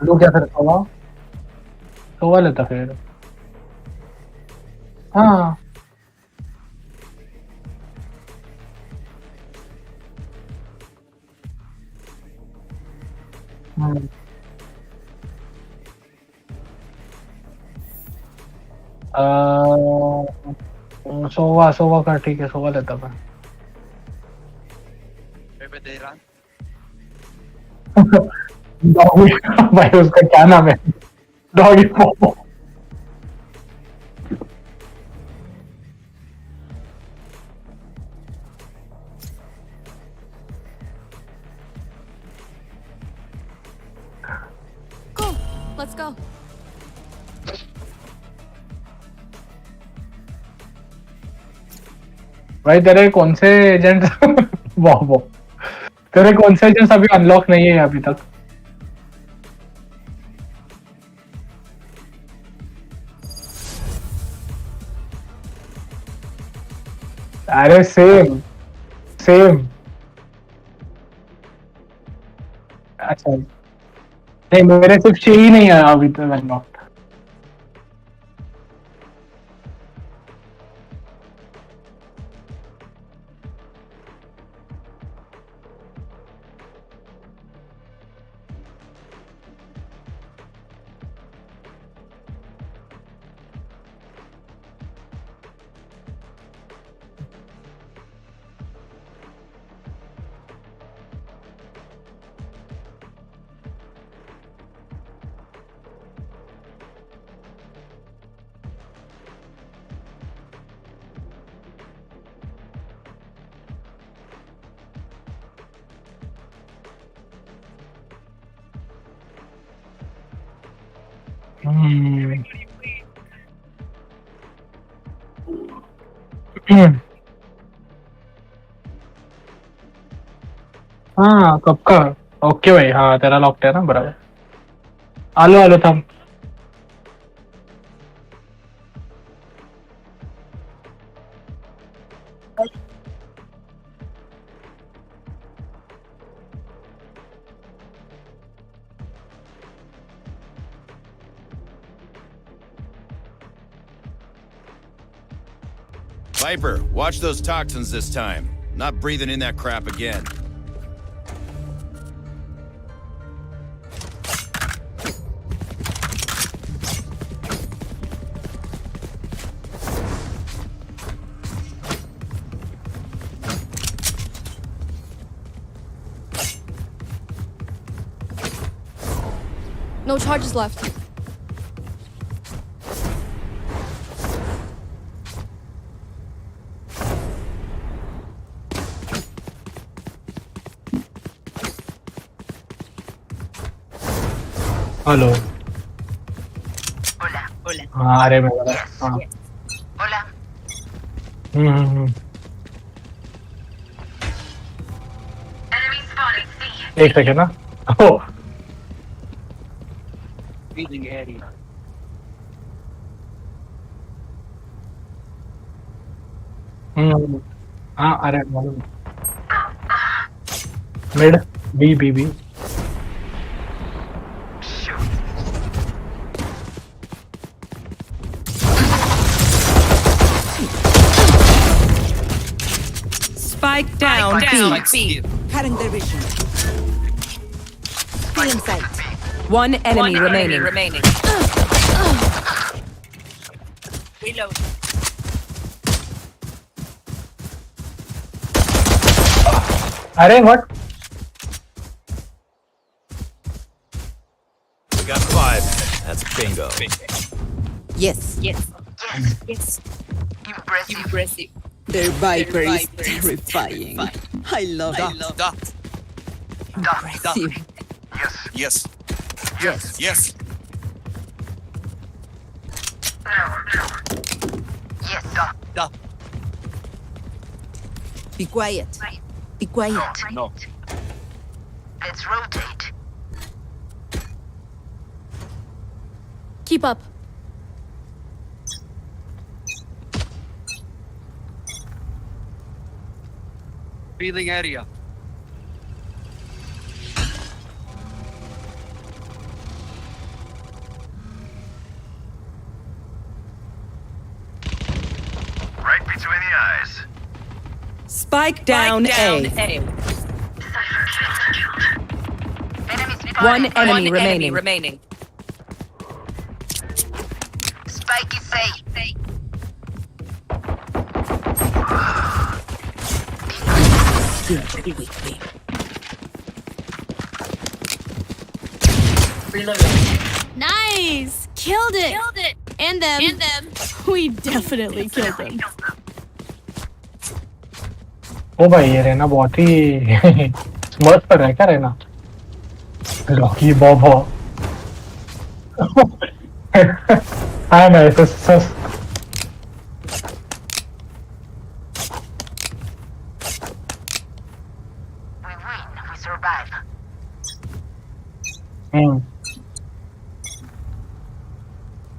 रुक जा, फिर सोवा लेता फिर। हाँ सोवा का ठीक है, सोवा लेता मैं। डॉगी भाई उसका क्या नाम है? Doggy Poopó. Let's go. भाई तेरे कौन से एजेंट वाह तेरे कौन से एजेंट्स अभी अनलॉक नहीं है अभी तक? अरे सेम अच्छा, नहीं मेरे सिर्फ 6 ही नहीं है अभी तक अनलॉक। हाँ कब का? ओके भाई, हाँ तेरा लॉक्ड है ना, बराबर। आलो थम। Viper, watch those toxins this time. Not breathing in that crap again. No charges left. Hello. Hola. हाँ अरे मैं हाँ। Hola. एक सेकेंड ना। Breathing area. हाँ अरे मालूम mid B Spike down, B. Cutting their vision. Feeling sight. One enemy remaining. Reload. अरे what We got 5. That's bingo. Yes. Impressive. Their Viper is terrifying. I love that. Impressive. Yes. Be quiet. Be quiet. No. Let's rotate. Keep up. Breathing area. Right between the eyes. Spike down, A. One enemy remaining. Spike is safe. Nice! Killed it! And them. We definitely killed them. ओ भाई ये रहना बहुत ही स्मर्ट पर है क्या रहना Rocky Bob हो हाँ मैं सस We win. We survive.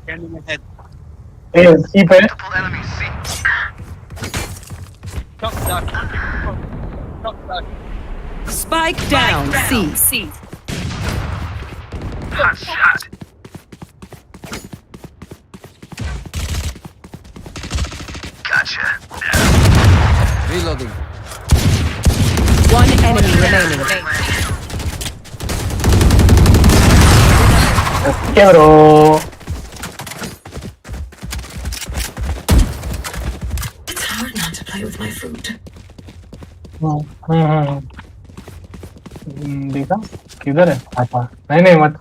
Scanning ahead. ए सी पे Multiple enemies. See. Shot duck. Spike down, C. Hot shot. Gotcha. Reloading. One enemy remaining. क्या bro It's hard not to play with my food. देखा किधर है अच्छा नहीं मत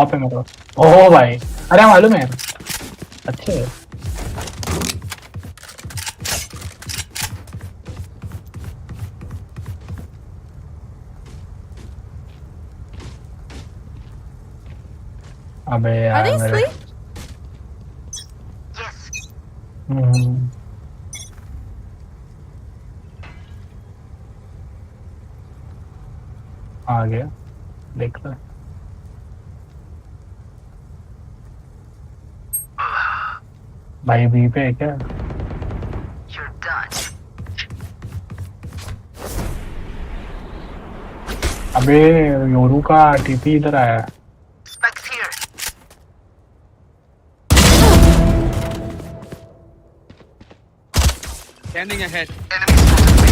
ऑफ है मेरे पास ओह भाई अरे मालूम है अच्छे है अबे यार Are they मेरे asleep? Yes. आ गया देख लो भाई बी पे है क्या You're done. अबे योरू का टीपी इधर आया Spike's here. Scanning ahead. Enemies spotted me.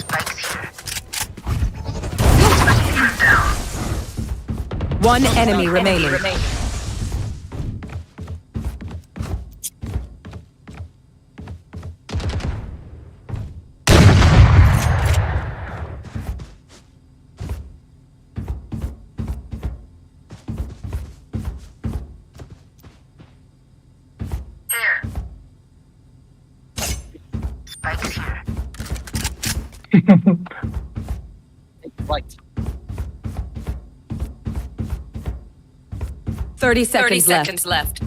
Spike's here. Spike's here down. One enemy remaining. Here. Spike's here. Right. 30 seconds left.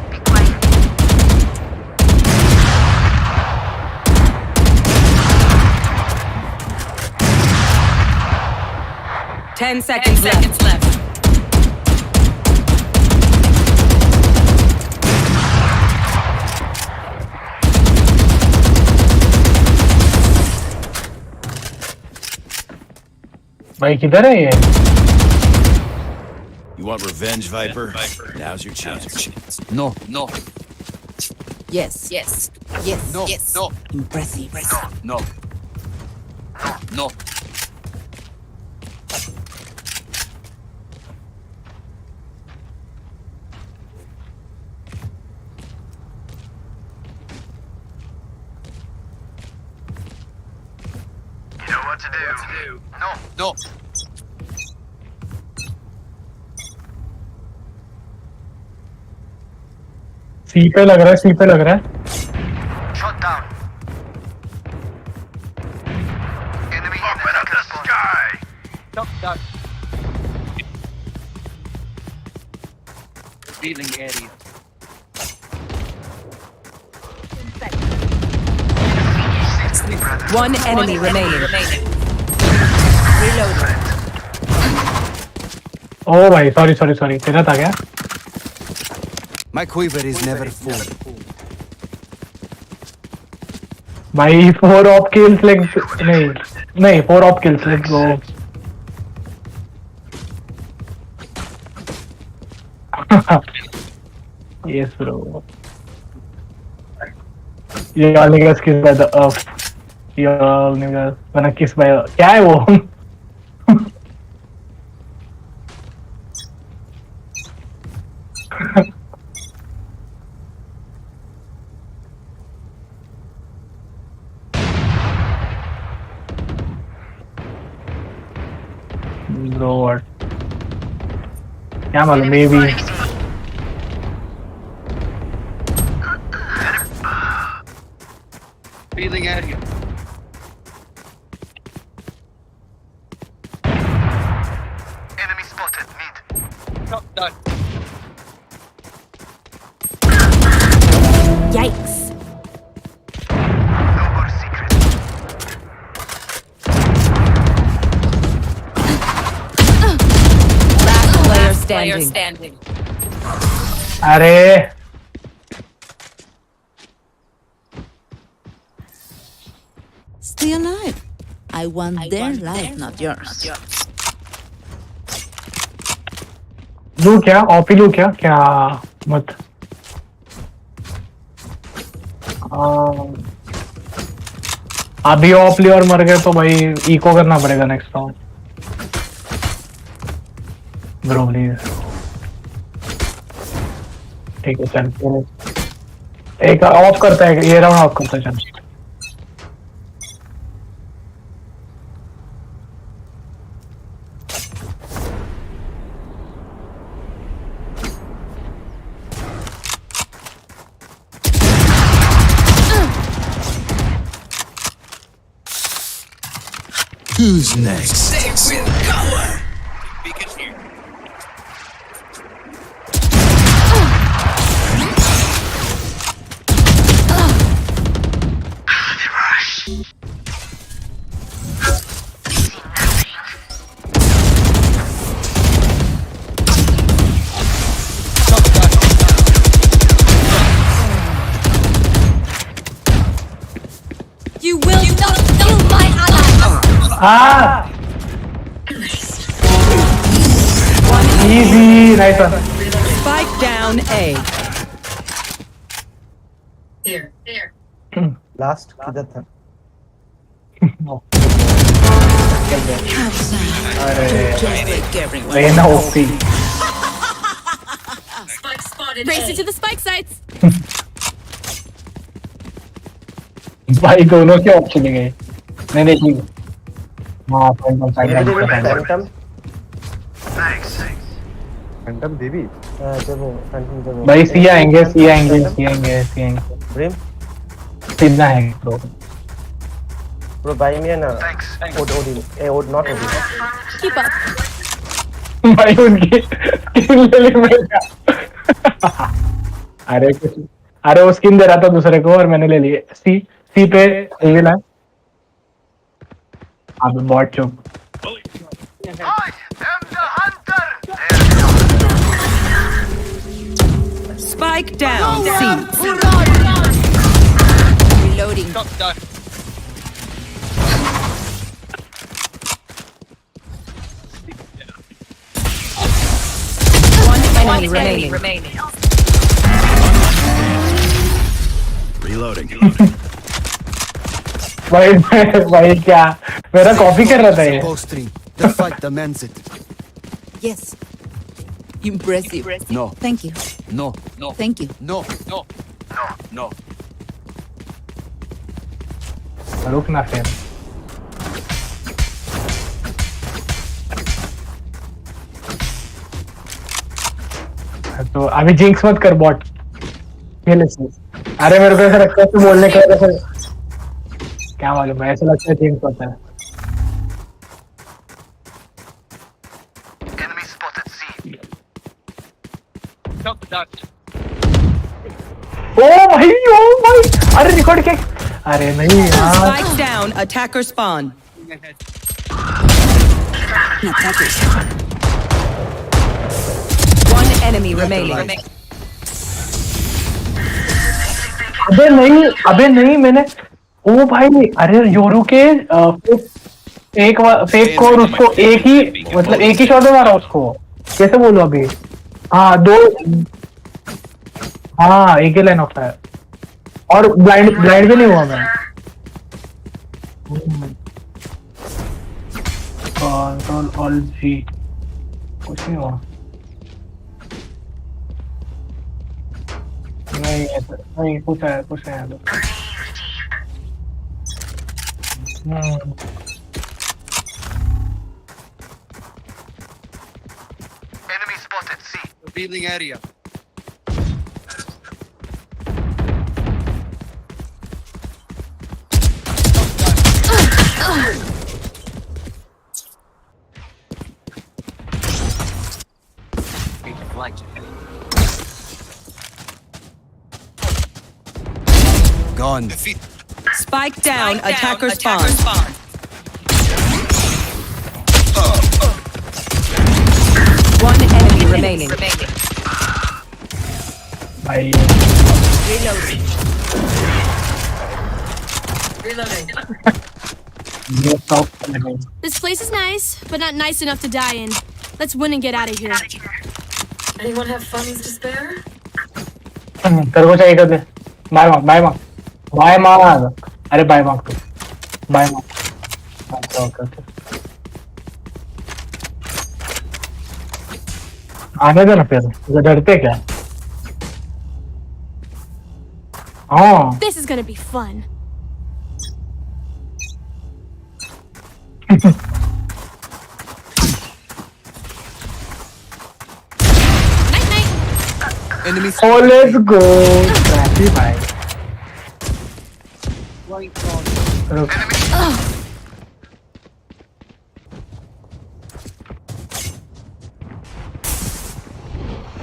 Be quiet. 10 seconds left. भाई किधर है ये? You want revenge, Viper? Now's your chance. No. Yes. No. No. Impressive. No. No. You know what to do. No. सी पे लग रहा है. Shot down. Enemy in the sky. Stop. Revealing area. One enemy remaining. Reloading. ओ भाई sorry तेरा था क्या? My quiver is never full. भाई 4 of kills नहीं 4 of kills let's go. Yes bro. Y'all niggas kissed by the earth. Y'all niggas gonna kiss by क्या है वो? Lord. क्या मालूम maybe. Revealing area. Enemy spotted. Mid. Shot down. Yikes. No more secrets. Last player standing. अरे Stay alive. I want their life, not yours. लू क्या ऑपी लू क्या मत अभी ऑफ ली और मर गए तो भाई इको करना पड़ेगा नेक्स्ट राउंड ब्रो प्लीज. ठीक है चल एक ऑफ करता है ये राउंड ऑफ करता है चल. Who's next? Beacon here. You will not kill my ally. Easy, nice one. Spike down A. Last किधर था? अरे ना OP. Race to the spike sites. भाई दोनों के ऑफ चले गए. नहीं ठीक. हाँ फैंटम फैंटम देवी चलो फैंटम चलो भाई सी आएंगे ब्रिम सीधा है ब्रो. ब्रो बाय मी ना ओडी ओड नॉट ओडी. Keep up. भाई उनकी स्किन ले ली मेरा. अरे वो स्किन दे रहा था दूसरे को और मैंने ले लिए. सी पे लेना. अब बॉट चुप. Spike down. C. Reloading. One enemy remaining. Reloading. भाई क्या मेरा कॉपी कर रहा था ये The fight demands it. Yes. Impressive. No. Thank you. No. No. Thank you. No. No. No. रुकना फिर तो अभी जिंक्स मत कर बॉट खेल इसमें। अरे मेरे को ऐसा लगता है तू बोलने का ऐसा क्या मालूम है, ऐसा लगता है जिंक्स होता है। ओ भाई अरे रिकॉर्ड क्या, अरे नहीं यार। Spike down. Attacker spawn. One enemy remaining. अबे नहीं मैंने, ओ भाई अरे योरू के फेक को और उसको एक ही शॉट में मारा उसको, कैसे बोलूं अभी। हाँ हाँ एक ही लाइन ऑफ है और ब्लाइंड भी नहीं हुआ मैं। कंट्रोल ऑल्ट जी कुछ नहीं हुआ। नहीं कुछ है Enemy spotted. C. Revealing area. Gone. Spike down. Attacker spawn. One enemy remaining. भाई This place is nice, but not nice enough to die in. Let's win and get out of here. Anyone have funds to spare? तेरे को चाहिए कर दे। Bye मांग अरे bye मांग तू bye मांग आने दो ना फिर, डरते क्या। हाँ This is gonna be fun. Enemy. Oh, let's go. Scrappy भाई।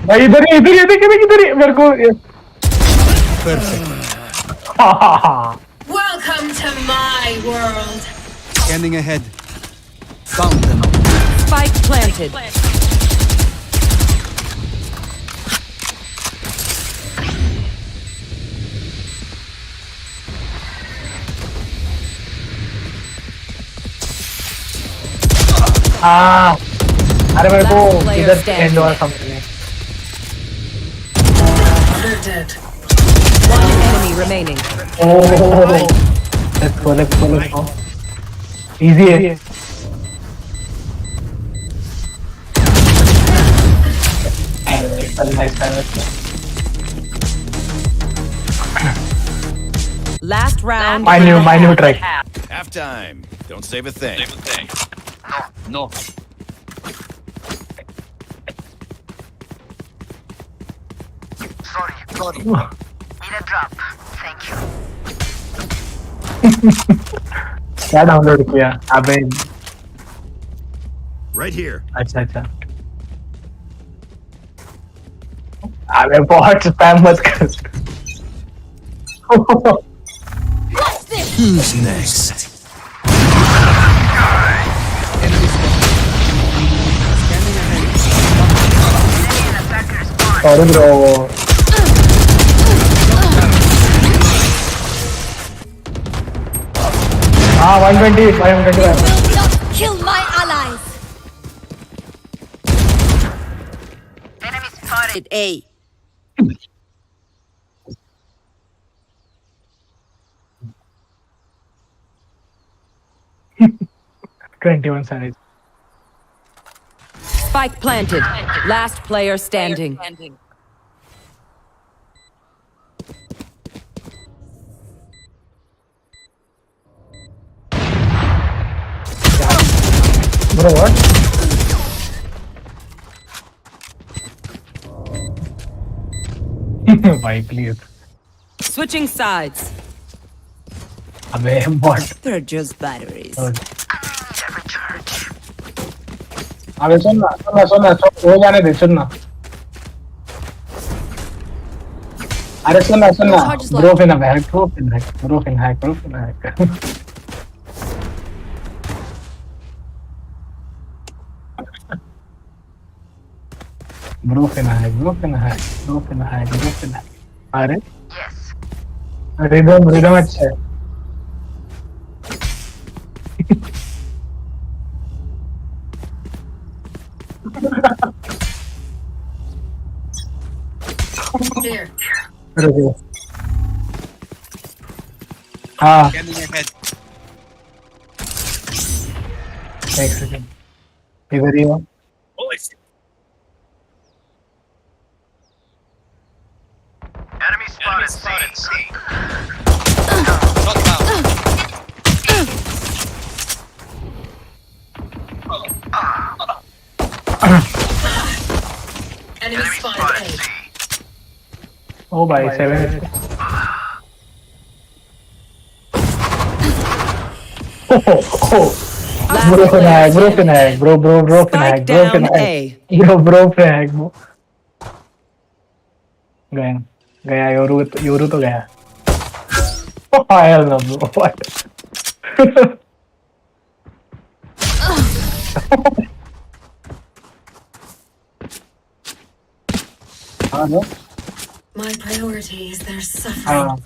भाई इधर ही मेरे को Welcome to my world. Scanning ahead. Found them. Spike planted. अरे मेरे को इधर एंड और समझ में। One enemy remaining. Let's go. Easy है। Last round. My new trick. Half time. Don't save a thing. No. Sorry. Need a drop. Thank you. क्या download किया अबे? Right here. अच्छा अबे बहुत स्पैम मत कर। Who's next? Sorry bro. हाँ 120 525 Kill my allies. Enemy spotted. A. 21 size. Spike planted. Last player standing. Bro, what? Bye, please. Switching sides. अबे what? They're just batteries. अबे सुन हो जाने दे सुनना. अरे सुनना bro finna hack. Bro finna hack. अरे Yes. Rhythm अच्छा है. There. रुको. हाँ. एक सेकंड. इधर ही हो. Enemy spotted. C. Enemy spotted A. ओ भाई 7. Bro finna hack. Bro finna hack. गया योरू तो गया. Hell no, bro. What? no? My priority is their suffering.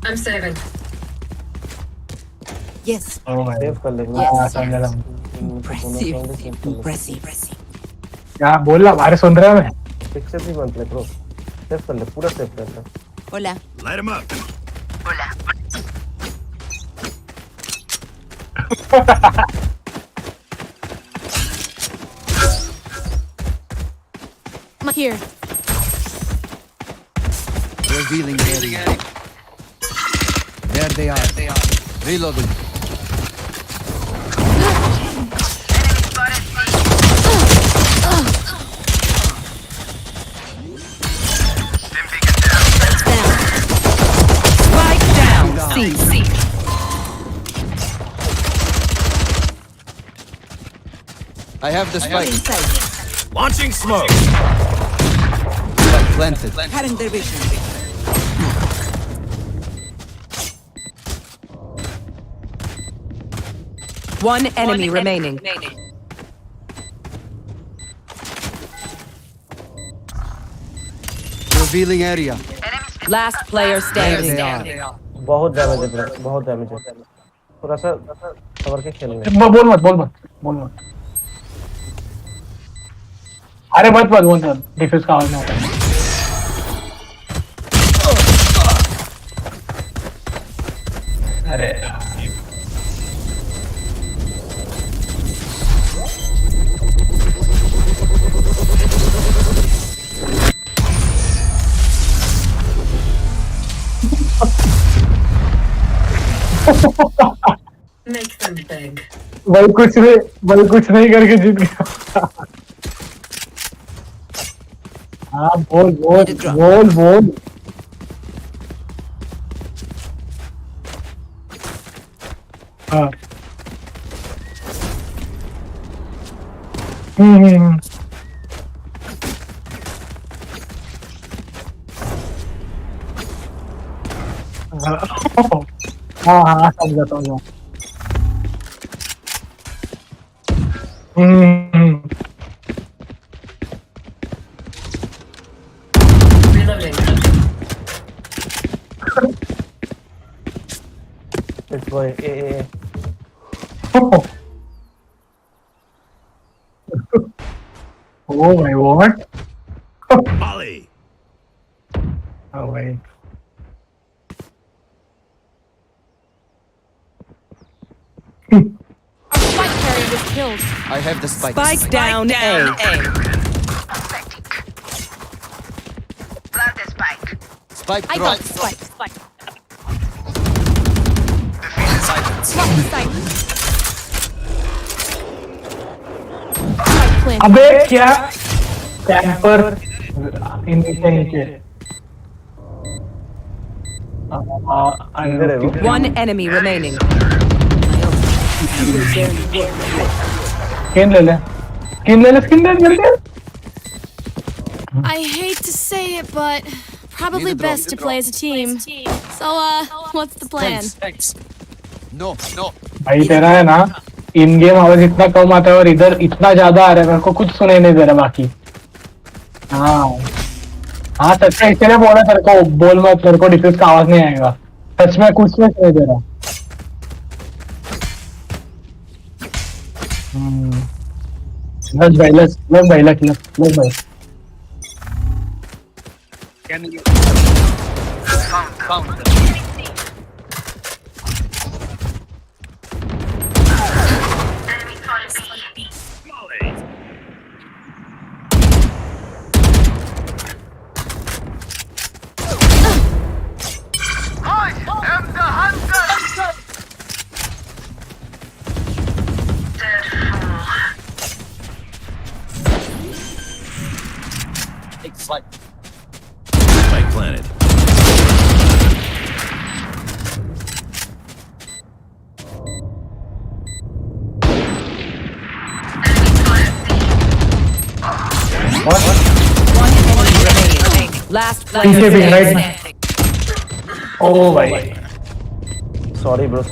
I'm saving. Yes. Oh my. Save कर लेंगे. Yes. समझ Impressive. क्या बोल रहा बाहर सुन रहा मैं. पिक्चर भी मत ले ब्रो. सेव कर ले, पूरा सेव कर ले. Hola. Light him up. Hola. Here. Revealing area. There they are. Reloading. Spike down. C. I have the spike. Launching smoke. Spike planted. Cutting their vision. One enemy remaining. Revealing area. Last player There they standing. are. बहुत damage है bro, बहुत damage है. थोड़ा सा cover के खेलने. बोल मत. अरे मत डिफेंस का आवाज नहीं आता. अरे Make them beg. वही कुछ नहीं करके जीत गया. हाँ बोल. हाँ. हाँ समझा. Oh my what? Molly. Oh my. Our spike carrier was killed. I have the spike. Spike down A. Plant the spike. Spike I drop. got spike. Swap the site. Spike planted. अबे क्या? Camper नीचे. One enemy remaining. Skin ले ले. I hate to say it, but probably best to play as a team. So, what's the plan? No. भाई तेरा है ना इन game आवाज इतना कम आता है और इधर इतना ज्यादा आ रहा है मेरे को कुछ सुनाई नहीं दे रहा बाकी. हाँ सच में इसलिए बोला तेरे को बोल मत तेरे को डिफेंस का आवाज नहीं आएगा. सच में कुछ नहीं सुनाई दे रहा. लग भाई. Spike planted. One enemy remaining. Last player standing. Oh भाई. Sorry bro.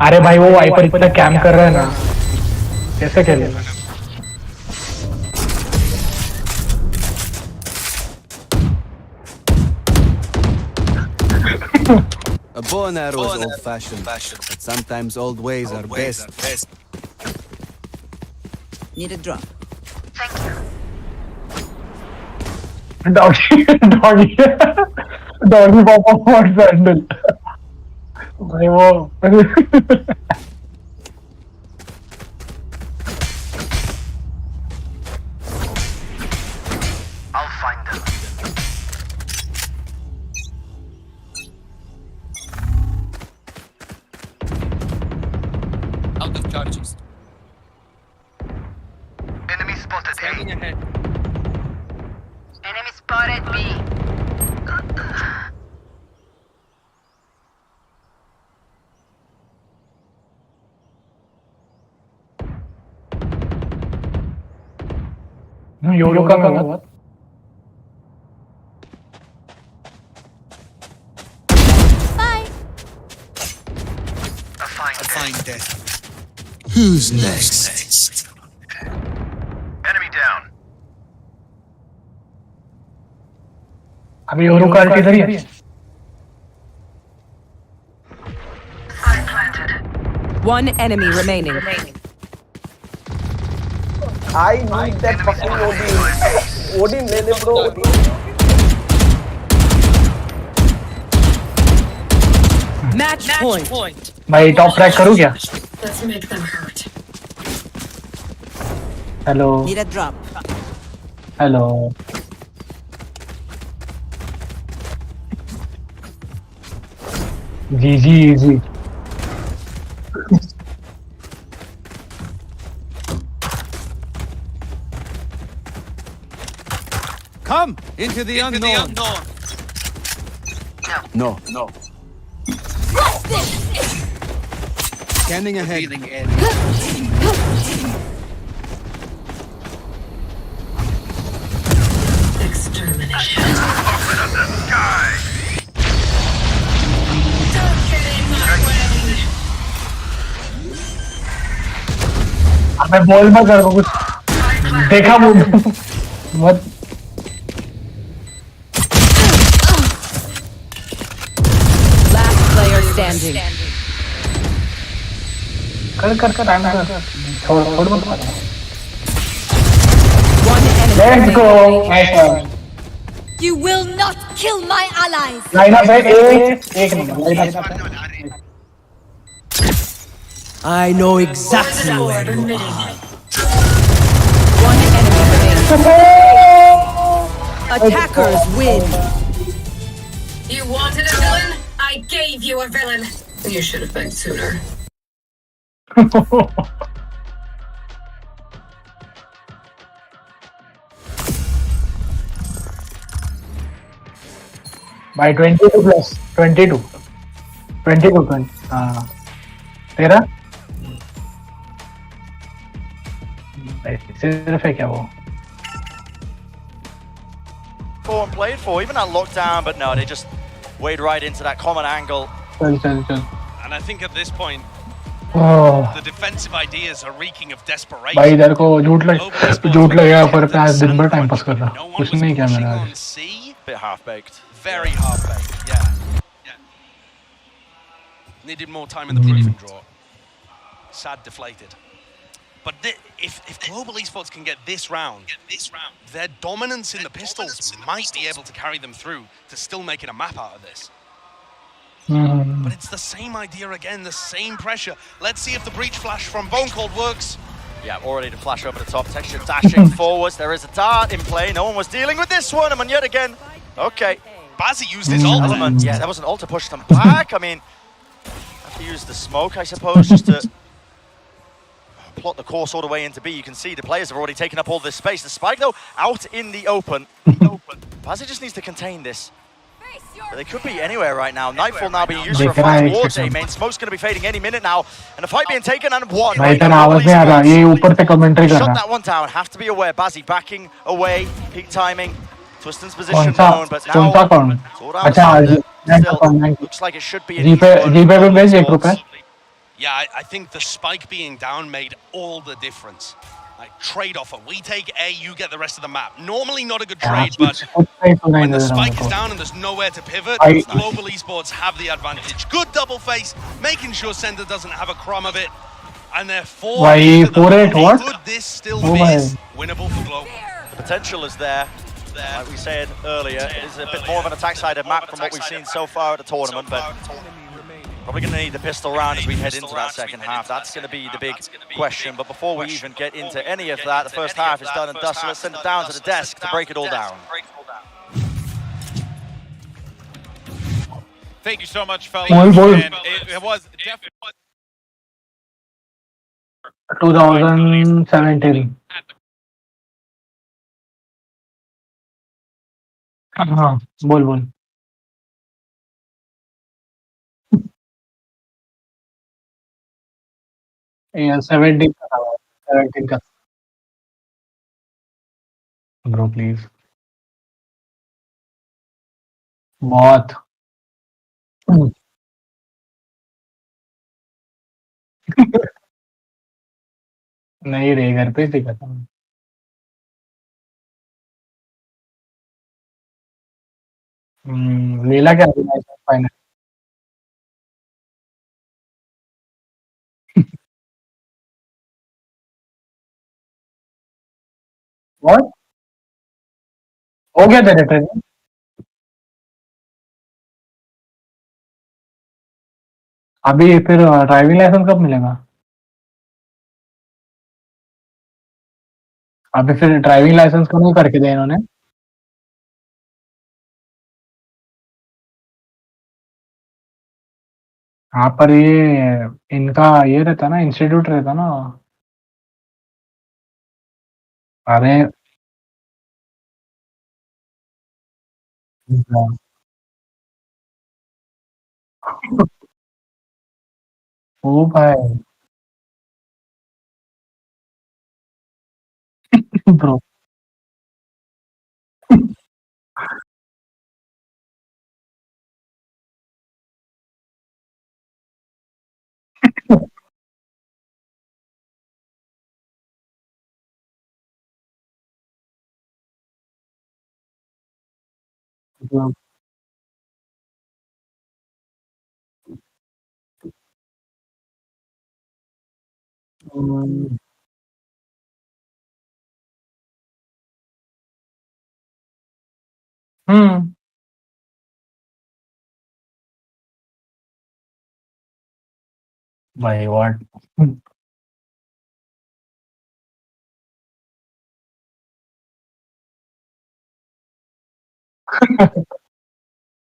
अरे भाई वो वाइपर इतना कैम कर रहा है ना कैसे खेलेगा. A bow and arrow is old-fashioned, but sometimes old ways are best. Need a drop. Doggy pop up और सैंडल. भाई वो I'll find them. Out of charges. Enemy spotted. Standing ahead. Enemy spotted B. YOLO का क्या हुआ? Bye. A fine death. Who's next? Enemy down. अभी YOLO का अल्टी इधर ही है. Spike planted. One enemy remaining. I need that fucking Odin ले ले bro. Match point. भाई टॉप ट्रैक करूँ क्या? Hello. Need a drop. Hello. जी. Come into the unknown. No. Scanning ahead. मैं बोल मत कर कुछ देखा मत. कर टाइम कर छोड़ छोड़ मत मार One enemy let's go remaining. Nice one You will not kill my allies. Line up है एक नंबर लाइन अप है I know exactly where you are. One enemy remaining. Attackers win. You wanted a villain? I gave you a villain. You should have begged sooner. by 22 plus 22 हाँ तेरा सिर्फ है क्या वो For and played for, even that lockdown, but no, they just wade right into that common angle. चल And I think at this point, the defensive ideas are reeking of desperation. भाई इधर को झूठ लगेगा पर मैं आज दिन भर टाइम पास कर रहा कुछ नहीं किया मैंने आज Bit half-baked. Very half-baked, yeah. Needed more time in the briefing draw. Sad deflated. But if Global Esports can get this round, their dominance in the pistols might be able to carry them through to still making a map out of this. But it's the same idea again, the same pressure. Let's see if the breach flash from Bone Cold works. Yeah, already the flash over the top. Texture dashing forwards. There is a dart in play. No one was dealing with this one. And yet again, okay. Bazzi used his ult. Element. Yeah, that was an ult to push them back. I mean, have to use the smoke, I suppose, just to plot the course all the way into B. You can see the players have already taken up all this space. The spike, though, out in the open. Bazzi just needs to contain this. But they could be anywhere right now. Nightfall now being used for a fight towards A main. Smoke's going to be fading any minute now. And the fight being taken and won. भाई तेरा आवाज नहीं आ रहा ये ऊपर से commentary कर रहा Shut that one down. Have to be aware. Bazzi backing away. Peak timing. Twiston's position known, but now still looks like it should be an Yeah, I think the spike being down made all the difference. Like, trade offer. We take A, you get the rest of the map. Normally not a good trade, but when the spike is down and there's nowhere to pivot, Global Esports have the advantage. Good double face, making sure Sender doesn't have a crumb of it. And therefore, could this still be winnable for Global? The potential is there. Like we said earlier, it is a bit more of an attack-sided map from what we've seen so far at the tournament, but probably going to need the pistol round as we head into that second half. That's going to be the big question. But before we even get into any of that, the first half is done and dusted. Let's send it down to the desk to break it all down. Thank you so much, fellas. And it was definitely 2017 हाँ बोल 17 का bro please बहुत नहीं रे घर पे दिखा था लीला क्या फाइनल व्हाट हो गया तेरे ट्रेनिंग अभी फिर ड्राइविंग लाइसेंस कब मिलेगा अभी फिर ड्राइविंग लाइसेंस कब करके दिया इन्होंने हाँ पर ये इनका ये रहता ना इंस्टीट्यूट रहता ना अरे ओ भाई ब्रो हम्म। भाई व्हाट।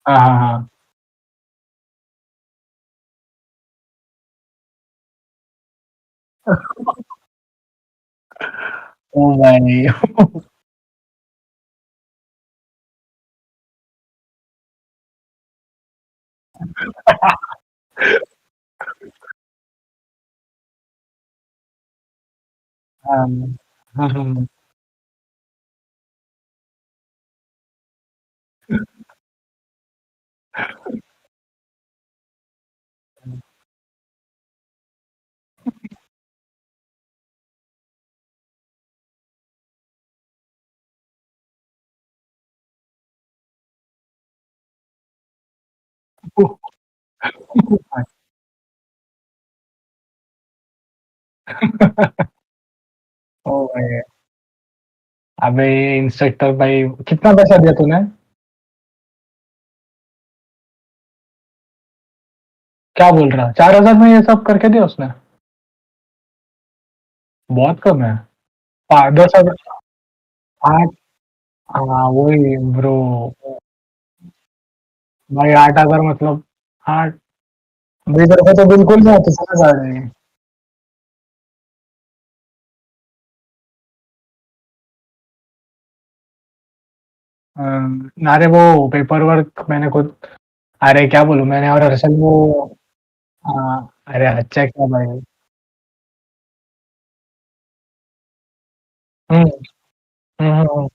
हाँ हाँ हाँ। ओ भाई। हाँ हाँ हाँ। ओ भाई। अबे इंस्ट्रक्टर भाई, कितना पैसा दिया तूने? क्या बोल रहा, 4,000 में ये सब करके दिया उसने? बहुत कम है। 10,000। आठ। हाँ वही ब्रो। भाई 8,000 मतलब, 8। भाई तेरे को तो बिल्कुल नहीं आती समझ आ रही। अरे वो पेपर वर्क मैंने खुद, अरे क्या बोलूं, मैंने और हर्षल वो। अरे अच्छा क्या भाई। हम्म हम्म।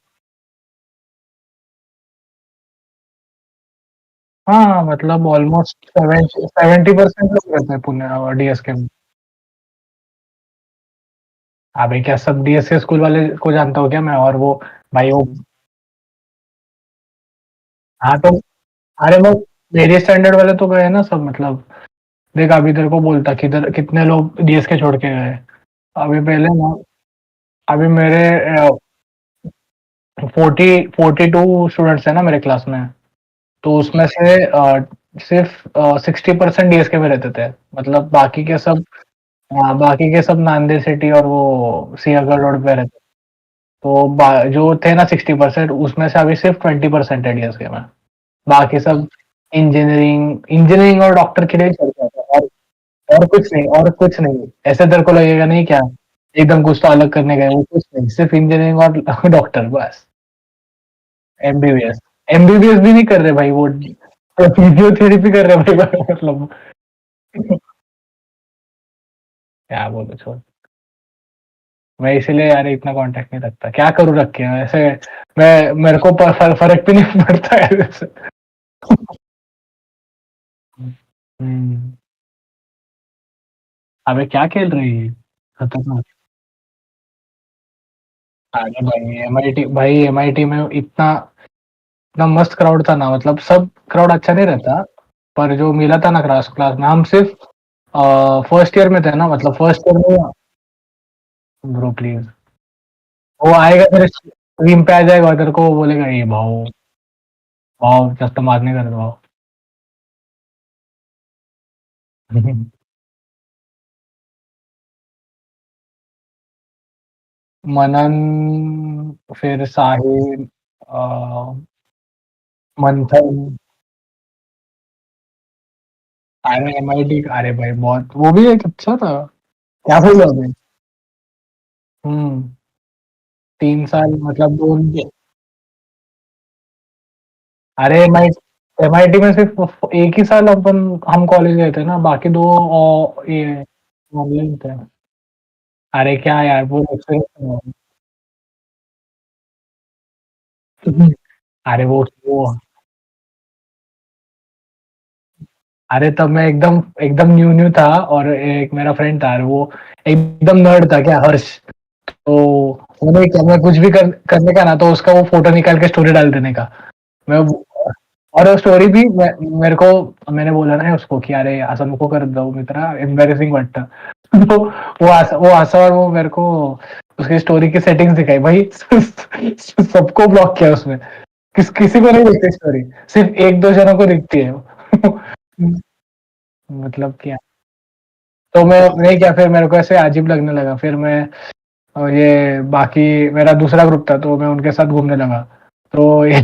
हाँ मतलब ऑलमोस्ट 70% लोग रहते हैं पुणे और डीएसके में। अबे क्या सब डीएसके स्कूल वाले को जानता हो क्या मैं, और वो भाई वो। हाँ तो, अरे वो मेरे स्टैंडर्ड वाले तो गए ना सब, मतलब देख अभी तेरे को बोलता किधर कितने लोग डीएसके छोड़ के गए। अभी पहले ना, अभी मेरे 42 स्टूडेंट्स हैं ना मेरे क्लास में। तो उसमें से सिर्फ 60% डीएसके में रहते थे, मतलब बाकी के सब। हाँ बाकी के सब नांदेड़ सिटी और वो सिंहगढ़ रोड पे रहते। तो जो थे ना 60%, उसमें से अभी सिर्फ 20% है डीएसके में। बाकी सब इंजीनियरिंग इंजीनियरिंग और डॉक्टर के लिए चल जाता है, और कुछ नहीं, और कुछ नहीं। ऐसे तेरे को लगेगा नहीं क्या, एकदम कुछ तो अलग करने गए, वो कुछ नहीं, सिर्फ इंजीनियरिंग और डॉक्टर बस। एमबीबीएस, एमबीबीएस भी नहीं कर रहे भाई वो, फिजियोथेरेपी कर रहे भाई मतलब। क्या बोलूं, छोड़। मैं इसीलिए यार इतना कांटेक्ट नहीं रखता, क्या करूँ रख के ऐसे। मैं मेरे को फर्क भी नहीं पड़ता है वैसे। हम्म। अबे क्या खेल रही है, खतरनाक। अरे भाई एमआईटी, भाई एमआईटी में इतना इतना मस्त क्राउड था ना, मतलब सब क्राउड अच्छा नहीं रहता। पर जो मिला था ना क्लास क्लास में, हम सिर्फ फर्स्ट ईयर में थे ना, मतलब फर्स्ट ईयर में। ब्रो प्लीज, वो आएगा तेरे स्ट्रीम पे आ जाएगा और तेरे को वो बोलेगा ये भाव, भाव जस्ट मारने कर दो भाव। मनन, फिर साहिल, मंथन। अरे एमआईटी, अरे भाई बहुत, वो भी एक अच्छा था। क्या बोला अभी। हम्म। 3 साल मतलब दोन। अरे एमआईटी में सिर्फ एक ही साल अपन, हम कॉलेज गए थे ना, बाकी दो और ये ऑनलाइन थे। अरे क्या यार वो एक्सपीरियंस। अरे वो अरे तब मैं एकदम एकदम न्यू न्यू था, और एक मेरा फ्रेंड था, और वो एकदम नर्ड था क्या, हर्ष। तो वो नहीं क्या, मैं कुछ भी करने का ना, तो उसका वो फोटो निकाल के स्टोरी डाल देने का। मैं और वो स्टोरी भी मेरे को, मैंने बोला ना उसको कि अरे असं नको करत जाऊ मित्रा, एम्बॅरेसिंग वाटतं. तो वो हंसा और वो मेरे को उसकी स्टोरी की सेटिंग्स दिखाई भाई। सबको ब्लॉक किया उसने। किसी को नहीं दिखती स्टोरी, सिर्फ एक दो जनों को दिखती है। मतलब क्या। तो मैं क्या, फिर मेरे को ऐसे अजीब लगने लगा, फिर मैं और ये बाकी मेरा दूसरा ग्रुप था तो मैं उनके साथ घूमने लगा। तो ये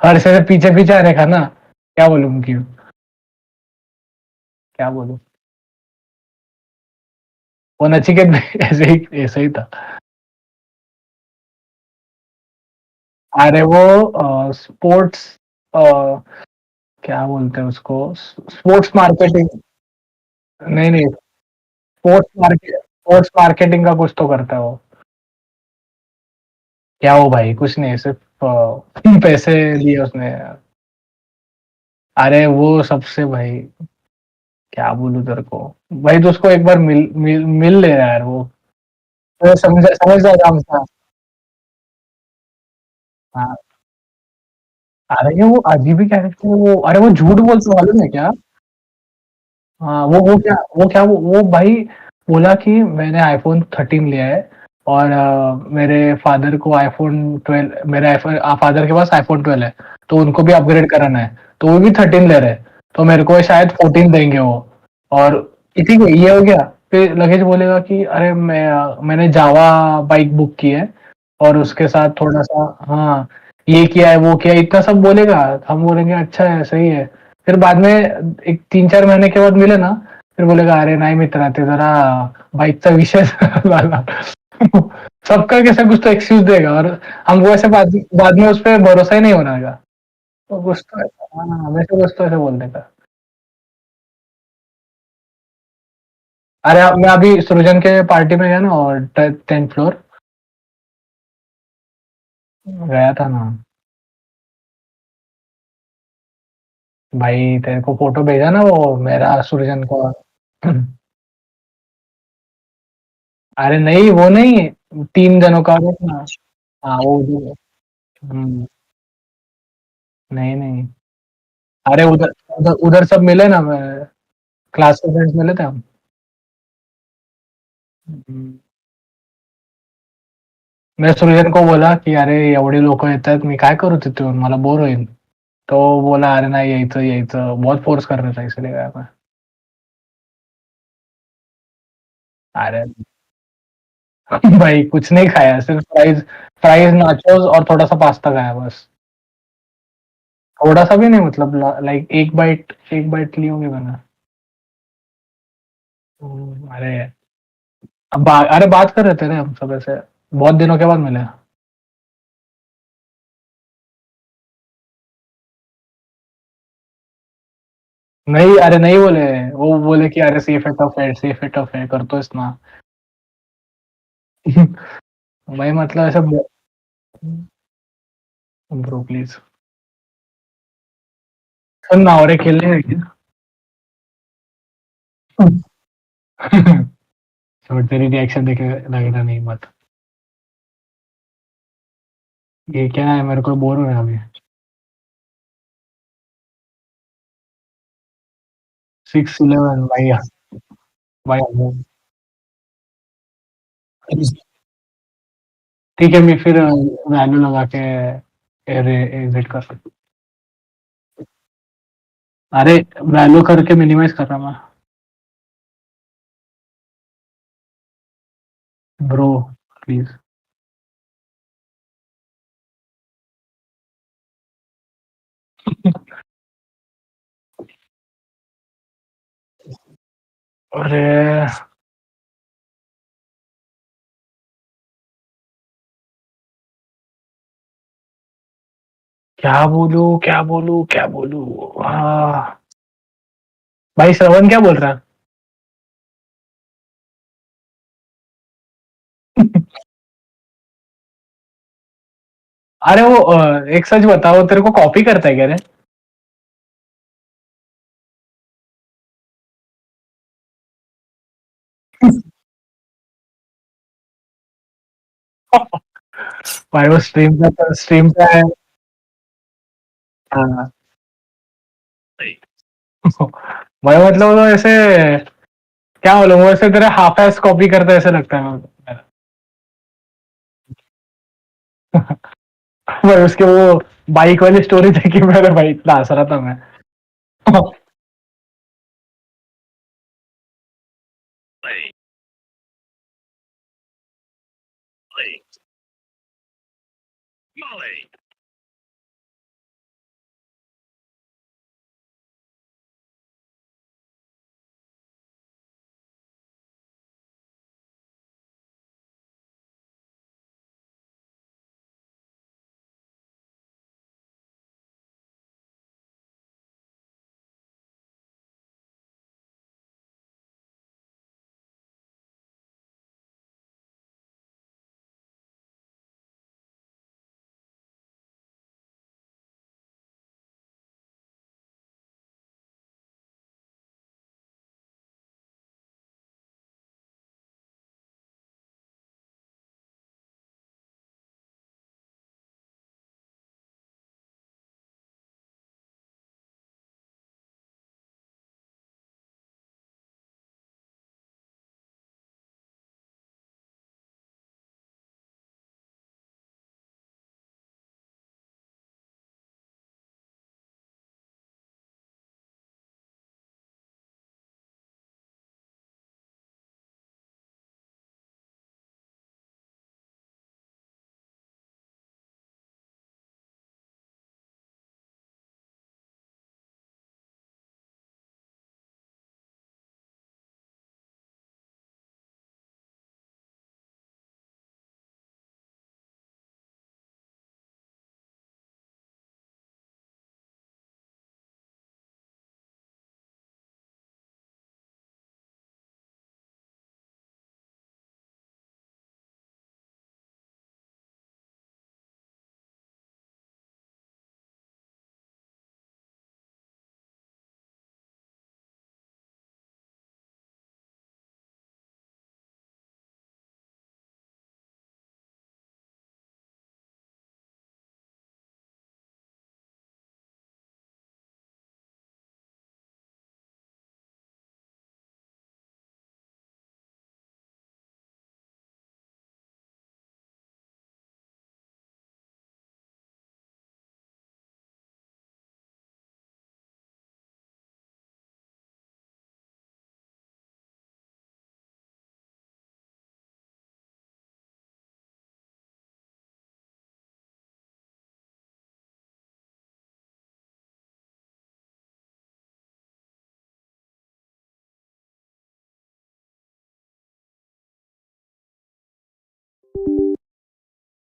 हर से पीछे पीछे आने का ना, क्या बोलूं उनकी, क्या बोलूं। वो नचिकेत भी ऐसे ही था। अरे वो स्पोर्ट्स, क्या बोलते हैं उसको, स्पोर्ट्स मार्केटिंग। नहीं नहीं, स्पोर्ट्स मार्केटिंग का कुछ तो करता है वो। क्या हो भाई, कुछ नहीं, सिर्फ पैसे लिए उसने। अरे वो सबसे भाई, क्या बोलूं तेरे को, भाई तो उसको एक बार मिल ले यार वो। तो समझ जाएगा हमका। हाँ। अरे वो अजीब ही कैरेक्टर है वो, अरे वो झूठ बोलते मालूम है क्या। हाँ वो भाई बोला कि मैंने आईफोन 13 लिया है और मेरे फादर को आईफोन 12, मेरे आईफोन फादर के पास आईफोन 12 है, तो उनको भी अपग्रेड कराना है, तो वो भी 13 ले रहे हैं, तो मेरे को शायद 14 देंगे वो। और इसी को ये हो गया। फिर लगेज बोलेगा कि अरे मैंने जावा बाइक बुक की है और उसके साथ थोड़ा सा, हाँ ये किया है वो किया है, इतना सब बोलेगा। हम बोलेंगे अच्छा है सही है। फिर बाद में एक 3-4 महीने के बाद मिले ना, फिर बोलेगा अरे नहीं मित्रा ते जरा बाईकचा विषय झाला। सबका कैसा कुछ तो एक्सक्यूज देगा और हमको ऐसे बाद में उस पर भरोसा ही नहीं होना का। तो कुछ तो हाँ, हमेशा कुछ तो ऐसे बोलने का। अरे मैं अभी सृजन के पार्टी में गया ना, और 10th फ्लोर गया था ना। भाई तेरे को फोटो भेजा ना वो मेरा सृजन को। अरे नहीं वो नहीं, 3 जनों का था ना। हाँ वो नहीं नहीं। अरे उधर उधर उधर सब मिले ना, मैं क्लास के फ्रेंड्स मिले थे हम। हम्म। मैं सृजन को बोला की अरे एवढे लोक येतात मी काय करू तिथे, मला बोर होईल। तो बोला अरे नाही यायचं यायचं, बहुत फोर्स कर रहा था इसलिए गया मैं। अरे भाई कुछ नहीं खाया, सिर्फ फ्राइज फ्राइज नाचोस और थोड़ा सा पास्ता खाया बस। थोड़ा सा भी नहीं, मतलब लाइक एक बाइट ली होंगी मैंने। अरे अरे बात कर रहे थे ना हम सब ऐसे, बहुत दिनों के बाद मिले। नहीं अरे नहीं बोले, वो बोले कि अरे सेफ है टफ है करतोयस ना। भाई मतलब ऐसे ब्रो प्लीज। सुन ना, और एक खेलने हैं क्या? छोड़, तेरी रिएक्शन देखे लगना नहीं मत। ये क्या है, मेरे को बोर हो रहा है अभी। 6-11 भाई। भाई ठीक है, मैं फिर वैल्यू लगा के एग्जिट कर सकता। अरे वैल्यू करके मिनिमाइज कर रहा मैं। Bro please. अरे क्या बोलू भाई श्रवण क्या बोल रहा है? अरे वो एक सच बताओ, तेरे को कॉपी करता है क्या रे? भाई वो स्ट्रीम पे है। हाँ। भाई मतलब वो ऐसे क्या बोलूं, वो ऐसे तेरे हाफ एस कॉपी करते ऐसे लगता है मेरा। भाई उसके वो बाइक वाली स्टोरी देखी मेरे भाई, इतना हंस रहा था मैं।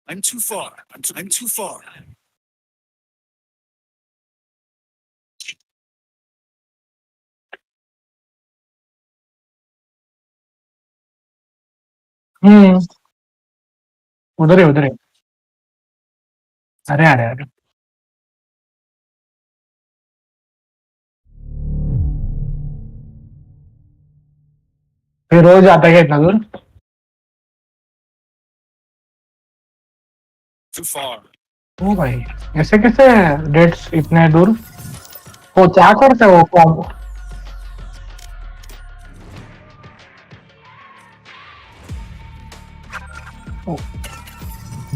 I'm too far. I'm too far. उधर ही उधर ही। अरे अरे अरे, फिर रोज आता है क्या इतना दूर? Too far. ओ भाई, ऐसे कैसे डेट्स इतने दूर? वो क्या करते हो कॉम?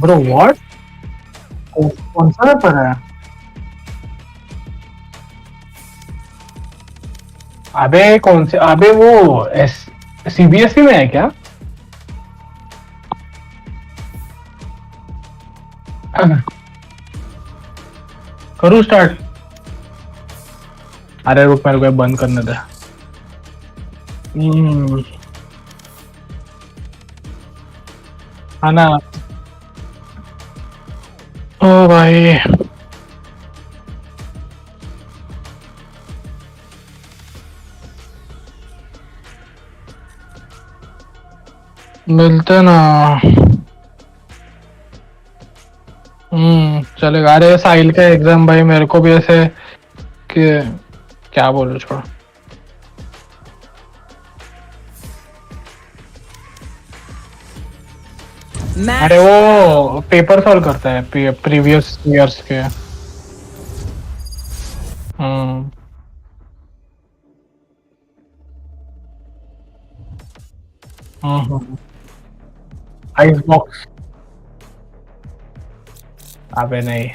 Bro what? कौन सा पेपर है? अबे कौन से, अबे वो एस सीबीएसई में है क्या? करूँ स्टार्ट? अरे रुक, मेरे को बंद करने दे। है ना? ओ भाई, मिलते ना। चलेगा। अरे साहिल का एग्जाम भाई, मेरे को भी ऐसे कि क्या बोलूं, छोड़। अरे वो पेपर सॉल्व करता है प्रीवियस ईयर्स के। आइस बॉक्स अबे नहीं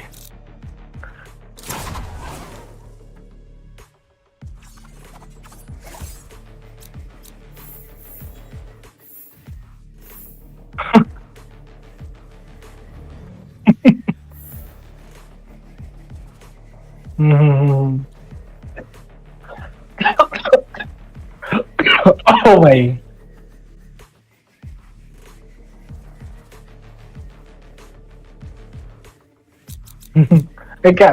ओ भाई ये क्या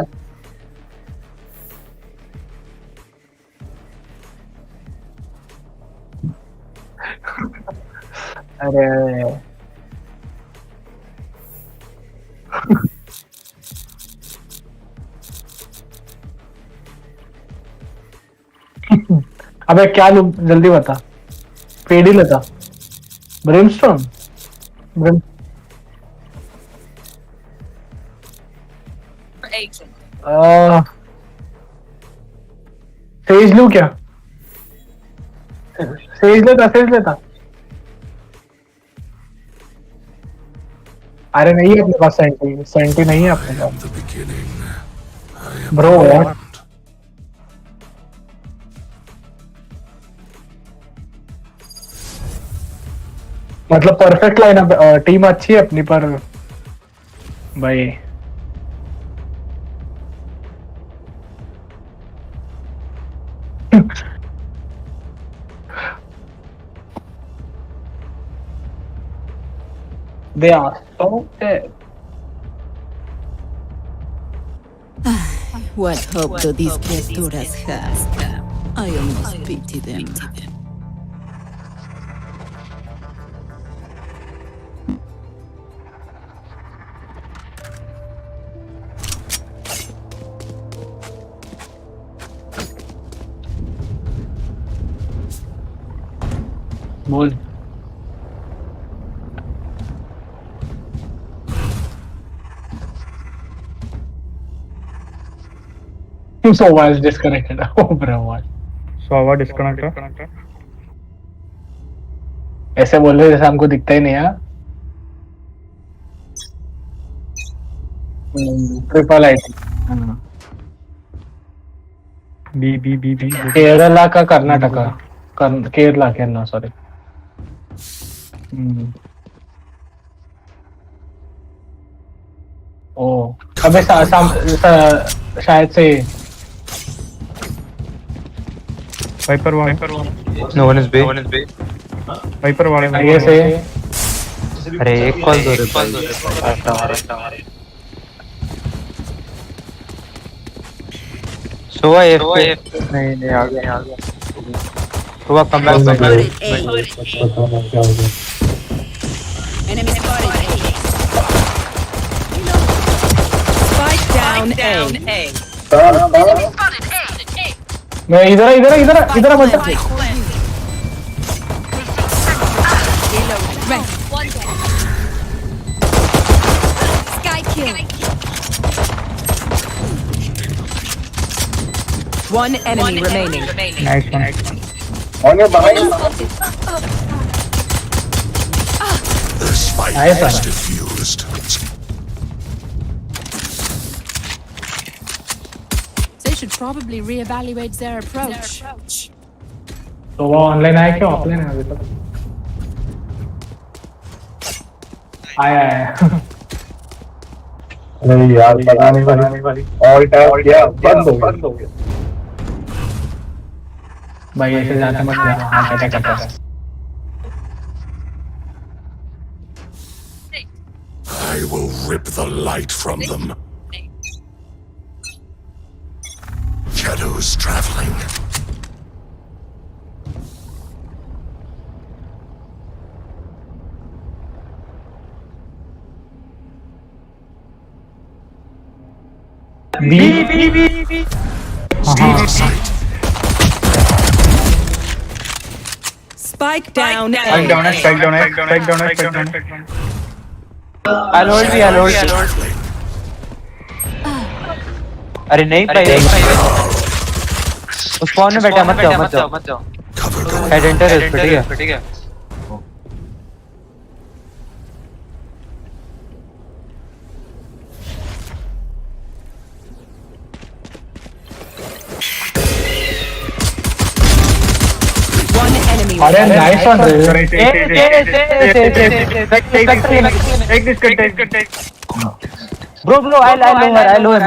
अरे अबे क्या लूं जल्दी बता पेड़ी लेता ब्रिमस्टोन ब्रिम सेज लूं क्या सेज लेता अरे नहीं है अपने पास सेंटी नहीं है अपने पास ब्रो व्हाट मतलब परफेक्ट लाइन अप टीम अच्छी है अपनी पर भाई they are so dead. What hope do these criaturas have? I almost pity them. बोल Sova is disconnected. Oh bro what? Sova disconnected. ऐसे बोल रहे जैसे हमको दिखता ही नहीं है ट्रिपल आईटी बी केरला का कर्नाटका केरला सॉरी ओ अबे शायद से Viper one no one is B Viper one आगे से अरे एक कॉल दो रे सोवा एफ नहीं आ गया Sova come back Enemy spotted Spike down A. मैं इधर बचा Sky kill. One enemy remaining. Nice one. On your behind. The spike is diffused. They should probably reevaluate their approach. तो वो ऑनलाइन आया क्या ऑफलाइन है अभी तक आया अरे यार बनाने वाली ऑल टैप किया बंद हो गया भाई ऐसे जाते मत जाना हां क्या करता है I will rip the light from them. Shadows traveling. B. Spike down A. Spike down. I'll hold you. अरे नहीं भाई उस फोन में बैठा मत जाओ हेड एंटर है ठीक है अरे nice one Bro, I low him.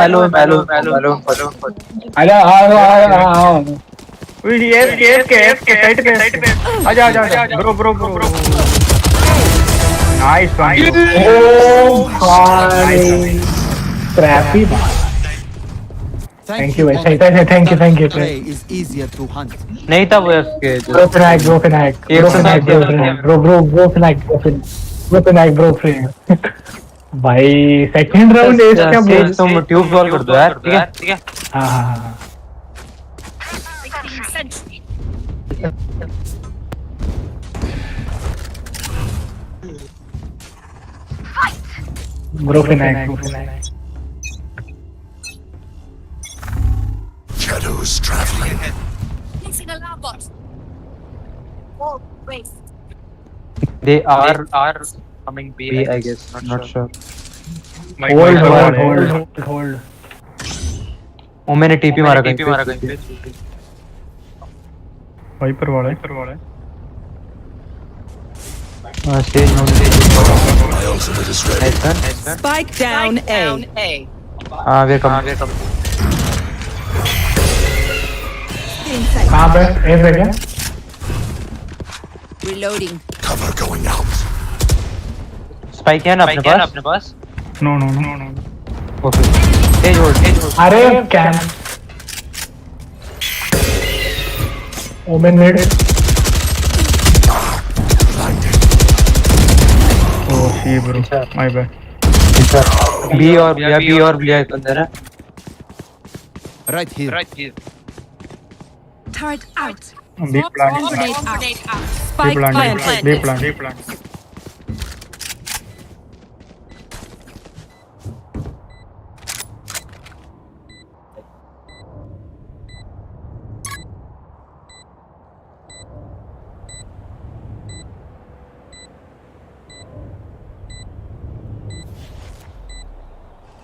Side पे आजा bro nice one Scrappy thank you भाई thank you is easier to hunt. नहीं था वो उसके Bro Finac भाई सेकंड राउंड एज क्या बोल तुम ट्यूब सॉल्व कर दो यार ठीक है हां Bro Finac Shadows traveling. Placing alarm bot. Oh, wait. they are coming B I guess not sure hold वो मैंने टीपी मारा कहीं पे वाइपर वाला हां stage no My ultimate is ready. Spike down A. हां वे कम कहां पे ए पे क्या Reloading. Cover going out. Spike है ना अपने पास नो ओके स्टेज होल्ड अरे कैम Omen mid oh C bro my bad B और बी अंदर है Right here. Turret out. B plant Grenade out. Spike planted. B plant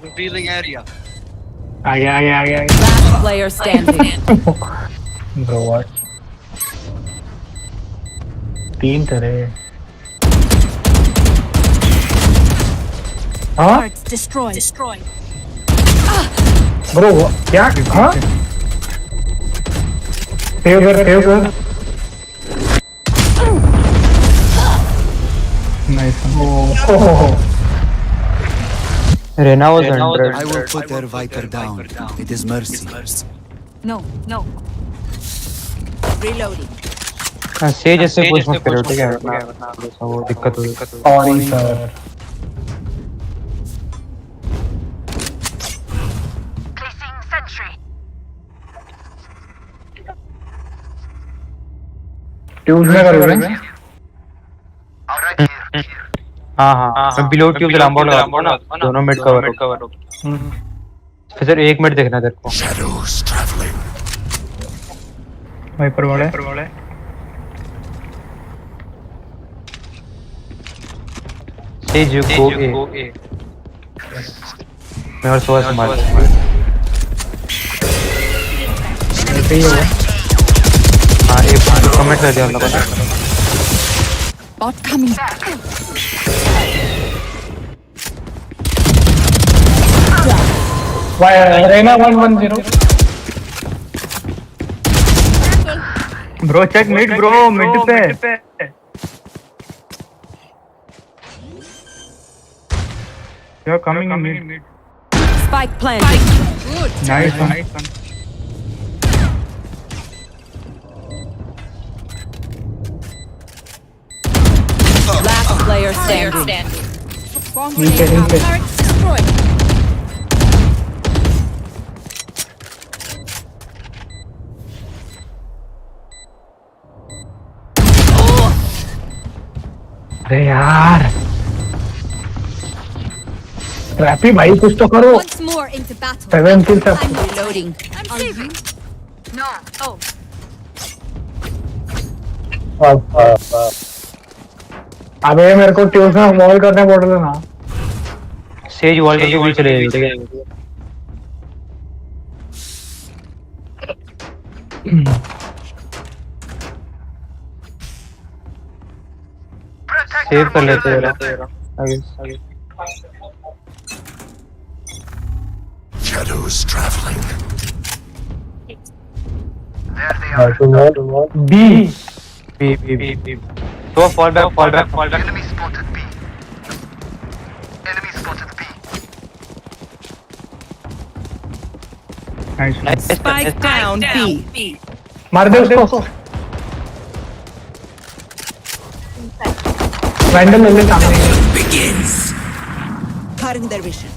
Revealing area. आ गया Last player standing. Bro what तीन तरह हाँ Turrets destroyed. ब्रो क्या हाँ सेव कर nice Rena was 100 I will put their Viper down. It is mercy. No. Reloading. से जैसे कुछ मत करो ठीक है वरना वो दिक्कत होगी sorry sir Placing sentry. Tube में करोगे Alright, here. हाँ बिलो ट्यूब लंबा लगा ना दोनों मिड कवर हो फिर एक मिनट देखना तेरे को Shadows traveling. वाइपर वाले स्टेज गो ए मैं और सोच मार ऐसे ही होगा हाँ एक कमेंट कर दिया हम लोगों ने Bot coming back. Why Reina 110 bro check mid पे You're coming in mid. Spike planted. Nice one. Last player standing. नीचे Destroyed. अरे यार स्क्रैपी भाई कुछ तो करो Once more into battle. 7 kills I'm Reloading. I'm saving. No. Oh. अबे मेरे को ट्यूब में मॉल करने पड़ रहा ना सेज वॉल के भी चले जाएगी ठीक है सेव कर लेते हैं आगे Shadows traveling. There they are. B. So fall back. Enemy spotted B. Enemy spotted B. Nice. Spike down B. मार दे उसको. Vandal ले सामने. Begins. Cutting their vision.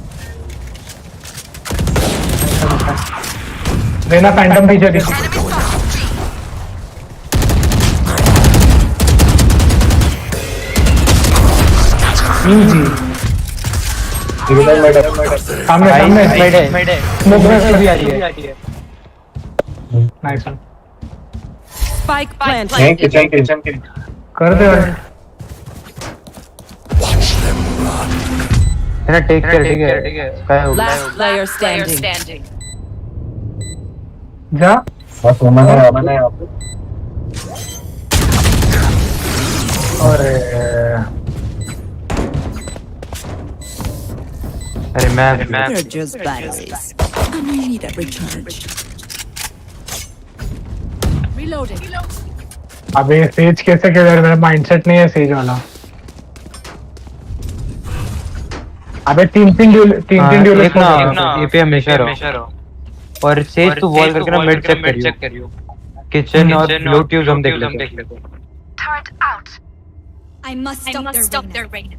देना फैंटम पीछे थी. Easy. सामने स्मोक भी आ रही है. Nice one. Spike planted. Thank you. कर दे. है ना टेक केयर ठीक है क्या हो गया Last player standing. जा. बस मैंने अरे मैं They're just batteries. I need a recharge. Reloading. अबे सेज कैसे खेल रहा है? मेरा माइंडसेट नहीं है सेज वाला. अबे तीन ड्यूल एक ना एपी हमेशा रहो और सेज तो वॉल करके ना मिड चेक करियो किचन और लो ट्यूब्स हम देख लेते हैं. Turret out. I must stop their rain.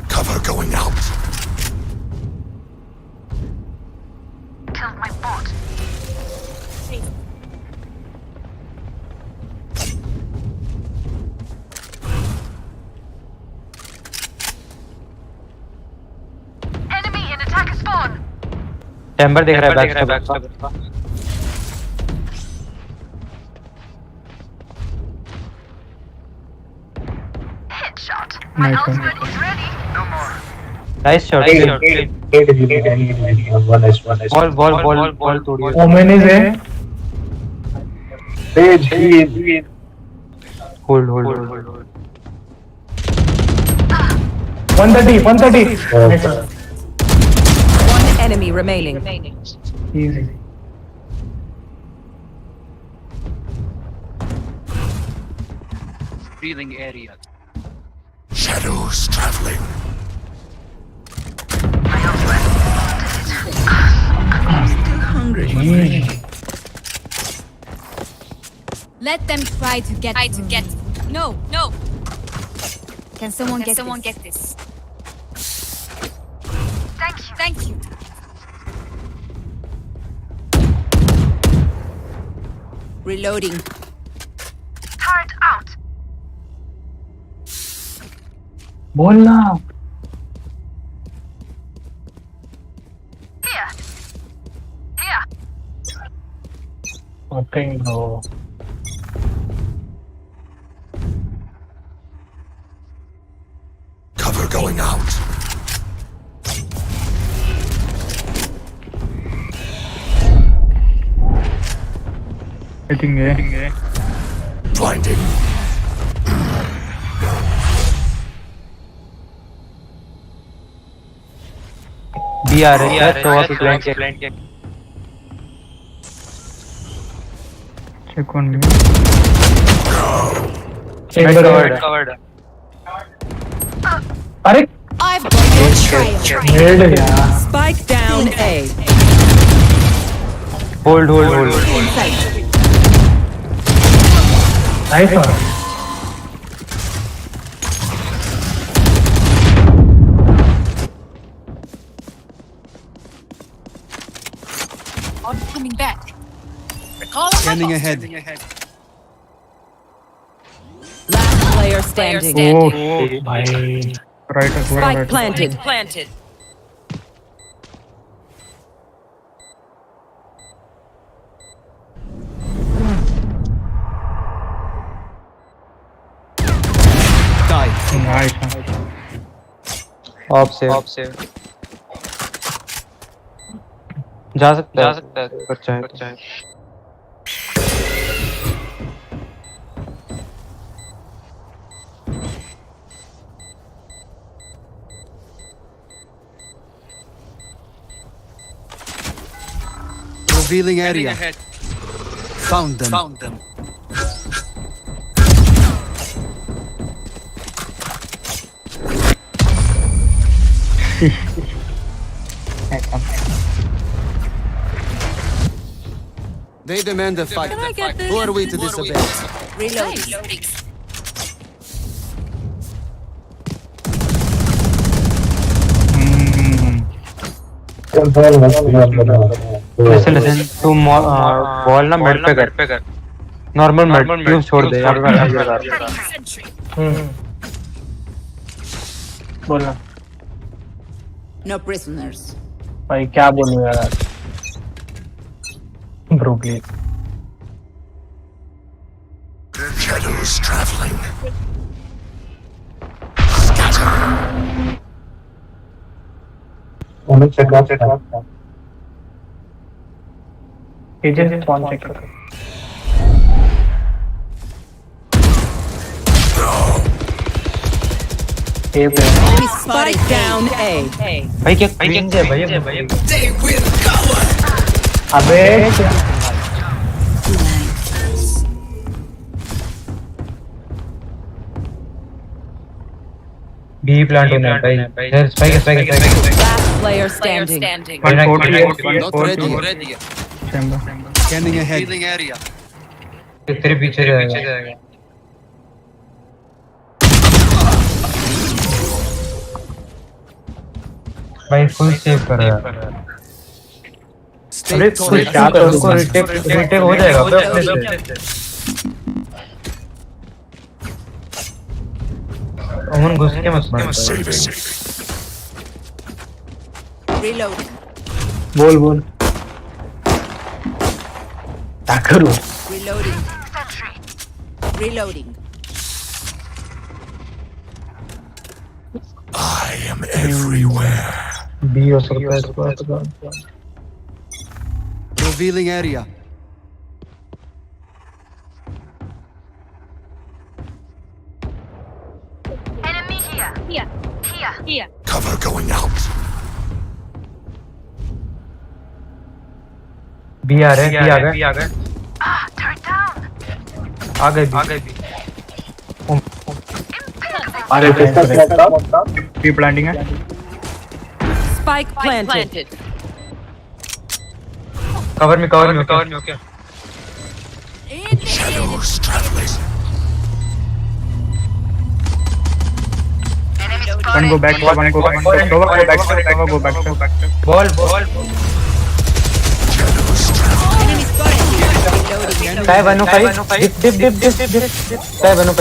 Cover going out. Killed my bot. Enemy in attack spawn. Chamber देख रहा है back step. Headshot. My ultimate is ready. No more. Nice shot. Ball तोड़िए. Omen is है. Hold 130. One enemy remaining. Easy. Breathing area. Shadows traveling. Still hungry. Let them try to get. No. Can someone get this? Thank you. Reloading. Turret out. बोलना. Here. Fucking no. Cover going out. Hitting है. Blinding. B आ रही है तो आप blank के check on me. Covered. अरे I've got your trail. Head यार. Spike down A. Hold. Nice one. I'm coming back. Scanning ahead. Last player standing. Oh भाई. Spike planted. Nice. Of से जा सकता है बच्चा है. Revealing area. Found them. They demand a fight. Who are we to disobey? Reloading. Listen, तू ball ना mid पे कर, नॉर्मल मिड क्यों छोड़ दे यार। बोलना No prisoners. भाई, क्या बोलूं यार, ब्रूकली। Shadows traveling. Only check out. Agent कौन चेक कर? Spike down A. भाई क्या क्रिंज है भाई। अबे बी प्लांट होना है भाई। Spike. Last player standing. 140 Not ready. Scanning ahead. Revealing area. तेरे पीछे जाएगा। भाई फुल सेव कर रहा है। अरे कोई क्या तो उसको रिटेक हो जाएगा अपने से। अमन घुस के मत मार। Reloading. बोल क्या करूं? Reloading. I am everywhere. B हो सकता है। Revealing area. Enemy here. Cover going out. B आ गए। आ गए भी। अरे बी प्लांटिंग है। Spike planted. कवर में okay. Shadows traveling. One go back. Ball. Enemy spotted. काय बनू डिप काय बनू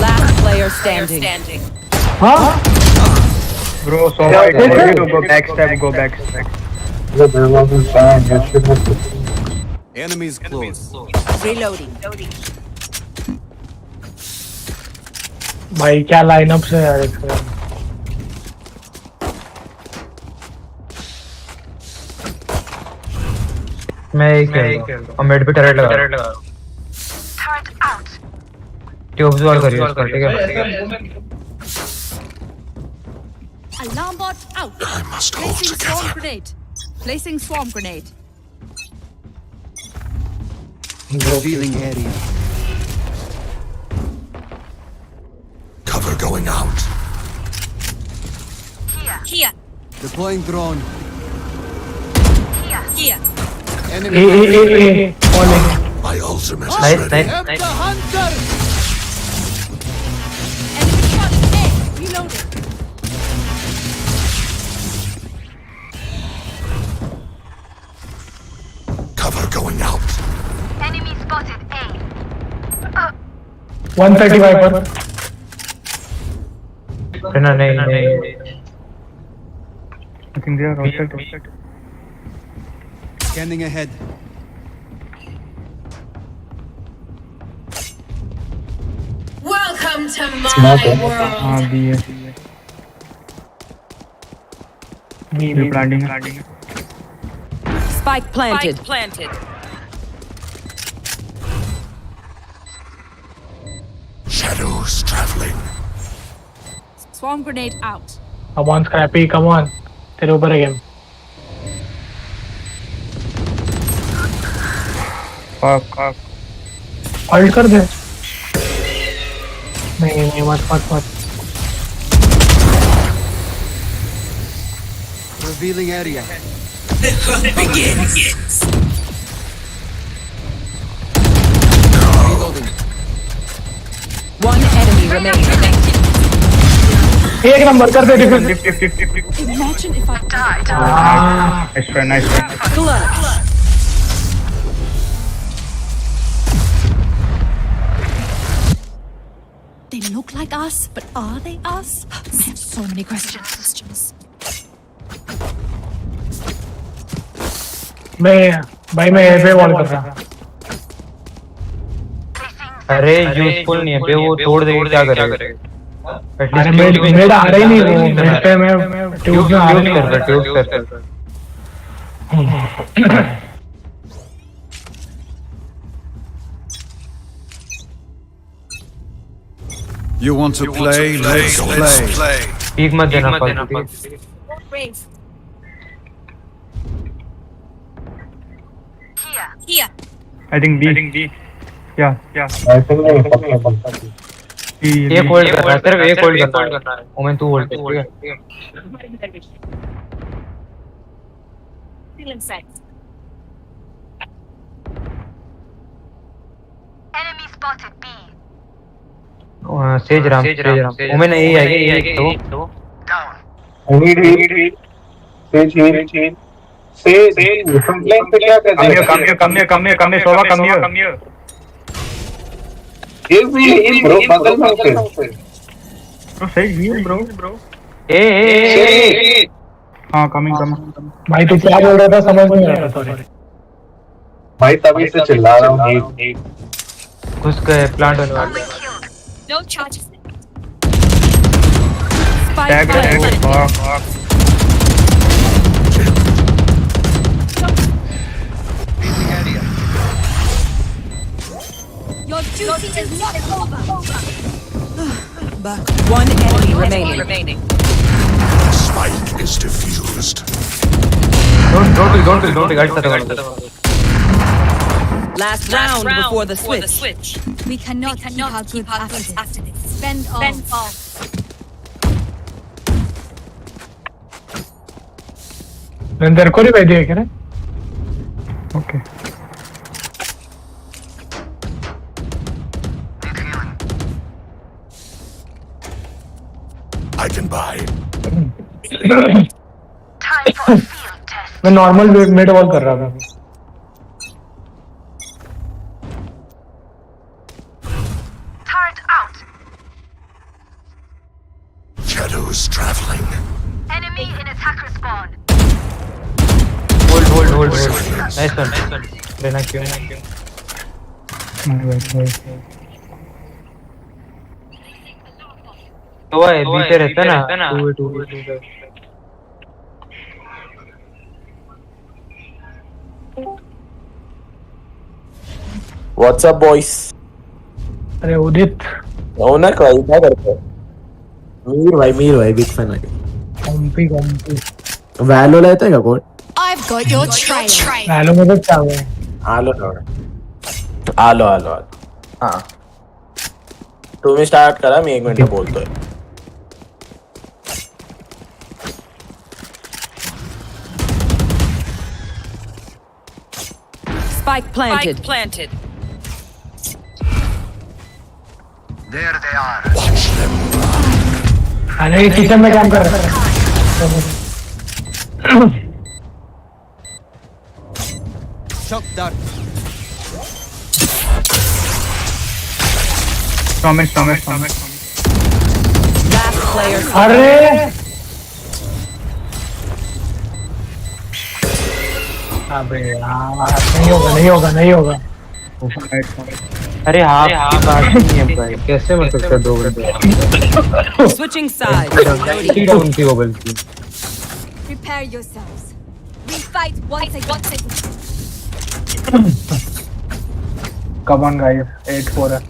Last player standing. हाँ bro, so I told you to go backstep. There wasn't time. You should have. Enemies close. Reloading. भाई क्या lineup से यार इसका। मैं एक खेल रहा हूँ। मिड पे टरेट लगा। ट्यूब्स वाल करिए उसका, ठीक है। Alarm bot out. I must hold together. Placing swarm grenade. Revealing area. Cover going out. Here. Deploying drone. Here. Enemy. My ultimate is ready. Help the hunter! Enemy spotted A. Reloading. Cover going out. Enemy spotted A. 135 पर। नहीं। I think they are outside. Scanning ahead. Welcome to my world. हाँ B है। B planting. Spike planted. Shadows traveling. Swarm grenade out. Come on, Scrappy, come on. तेरे ऊपर है game. Alt कर दे। नहीं मत। Revealing area. The hunt begins. Reloading. One enemy remaining. एक number कर दे। Imagine if I died. Nice. Clutch. They look like us, but are they us? I have so many questions. मैं ये पे wall कर रहा। अरे यूजफुल नहीं है बे, वो तोड़ देगा क्या करेगा? अरे मेड आ रहा ही नहीं वो, मेड पे मैं ट्यूब में आ रहा नहीं कर tube You want to play? Let's play. Peak मत देना फालतू। Here. I think B. Yeah. I think नहीं एक होल्ड कर रहा है, सिर्फ एक होल्ड कर रहा है। ओमेन तू होल्ड कर, ठीक है? Still inside. Enemy spotted B. Sage Ram. Omen यही आएगी तो। I need heal. Sage. Front line पे क्या कर रहे हैं? कम शोभा कम। Give me heal bro, बदल मत कर। तो सही heal bro। ए हाँ कमिंग। भाई तू क्या बोल रहा था समझ नहीं आ रहा। सॉरी भाई तभी से चिल्ला रहा हूँ। घुस गए, प्लांट होने वाला है। No charges. Tag Your duty is not over. Back. One enemy remaining. Spike is diffused. Don't take. Last round before the switch. We cannot keep our good after this. Spend all. अंदर को नहीं भेजिए क्या? Okay. I can buy. मैं normal mid wall कर रहा था। Shadows traveling. Enemy in attacker spawn. Hold. Nice one. लेना क्यों? तो वो बीते रहता ना 2v2 What's up boys? अरे उदित ओनर भाई क्या करते हो? मीर भाई बिग फैन है। कॉम्पी वैलो लेते हैं क्या code? I've got your trail. वैलो में तो क्या हुआ? आलो हाँ तुम्हें स्टार्ट करा, मैं 1 मिनट में बोलता है। Spike planted. There they are. Watch them run. अरे किचन में काम कर रहा है। Shock dart. Comment. Last player. अरे अबे यार नहीं होगा। अरे हाफ की बात नहीं है भाई, कैसे मत सकता 2 घंटे। Switching sides. उनकी वो बल्कि Prepare yourselves. We fight once again. Come on guys, 8-4 है।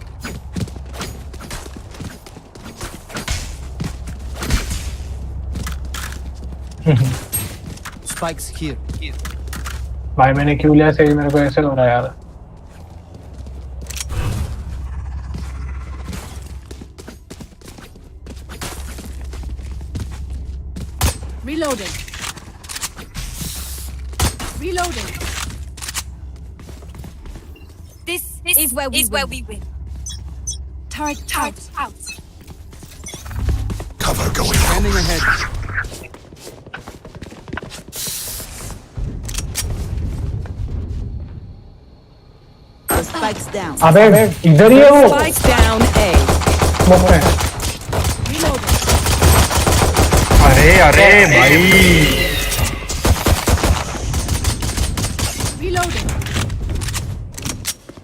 Spikes here. भाई मैंने क्यों लिया सही, मेरे को ऐसे हो रहा है यार। Reloading. Reloading. This is where we win. Turret out. Cover going Scanning ahead. Spikes down. अबे इधर ही है वो। Spikes down A. स्मोक में। अरे भाई। Reloading.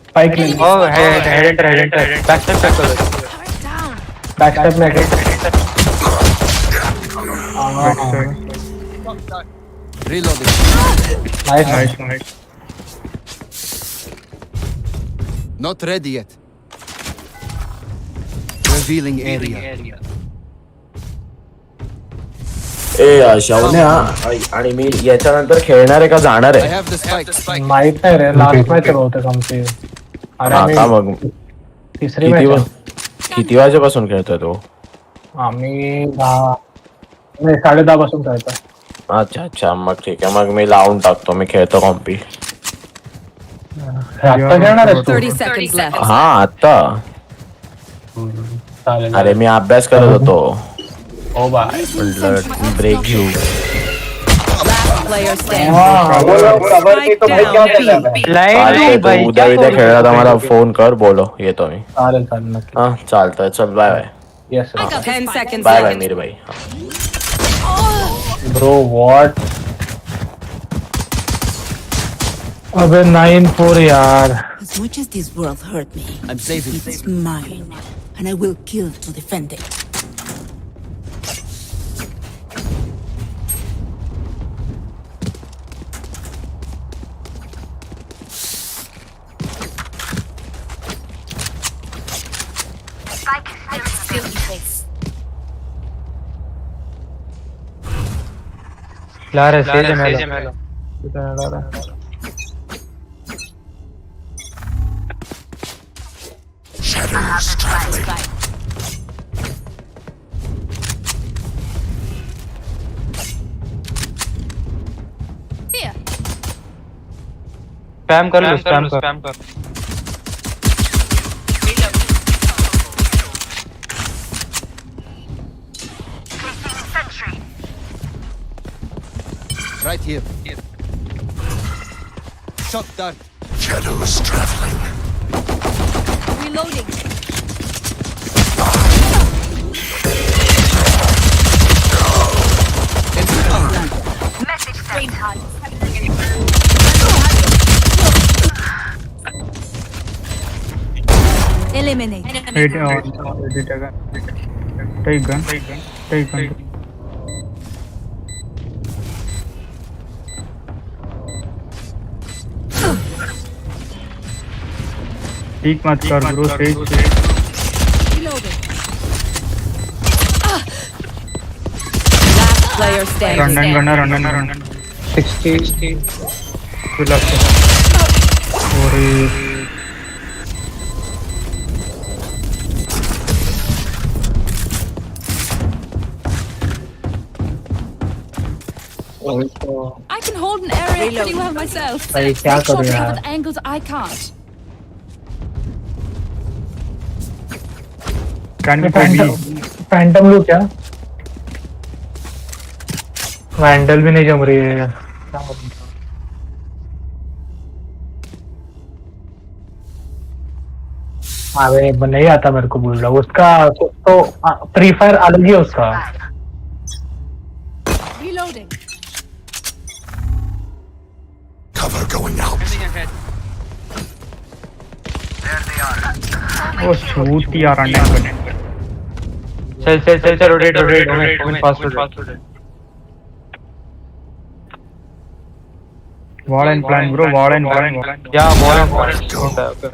स्पाइक ले। Oh, head enter. Backstep check करो। बैकस्टेप में head. Reloading. Nice. Not ready yet. Revealing area. ए शौन्या आणि मी याच्यानंतर खेळणार आहे का जाणार I आहे? have the spike. माहित नाही रे, लास्ट मॅच होतं आमची. आता मग तिसरी मॅच. किती वाजेपासून खेळतोय तो? आम्ही 10:30 पासून खेळतो. अच्छा मग ठीक आहे, मग मी लावून टाकतो, मी खेळतो कॉम्पी. आता खेळणार आहेस तू? 30 seconds left. हा आता. चालेल. अरे मी अभ्यास करत होतो. ओ बाय. ब्रेक घेऊ. Last player standing. तू उद्या खेळला तर मला फोन कर, बोलो येतो मी. चालेल नक्की. हा चालतंय, चल बाय. येस. 10 seconds बाय left. मीर भाई. Bro what? अबे 9-4 यार. As much as this world hurt me, I'm saving. it's mine, and I will kill to defend it. Clara, stage melo. Shadows traveling. Here. Spam कर. Right here. Shock dart. Shadows traveling. Reloading. Eliminate. Take gun. Peek मत कर bro, stage. Reloading. Last player standing. Run. 60. Good luck. I can hold an area pretty well myself. भाई क्या करूँ Shot यार? with angles I can't. Can we Phantom लू क्या? Vandal भी नहीं जम रही है यार. अबे नहीं आता मेरे को बोल रहा, उसका तो फ्री फायर अलग ही है उसका. Reloading. Cover going out. Oh shoot यार, रन. चल rotate. Fast. Wall and plan bro, wall and plan. Yeah, wall and plan. Okay.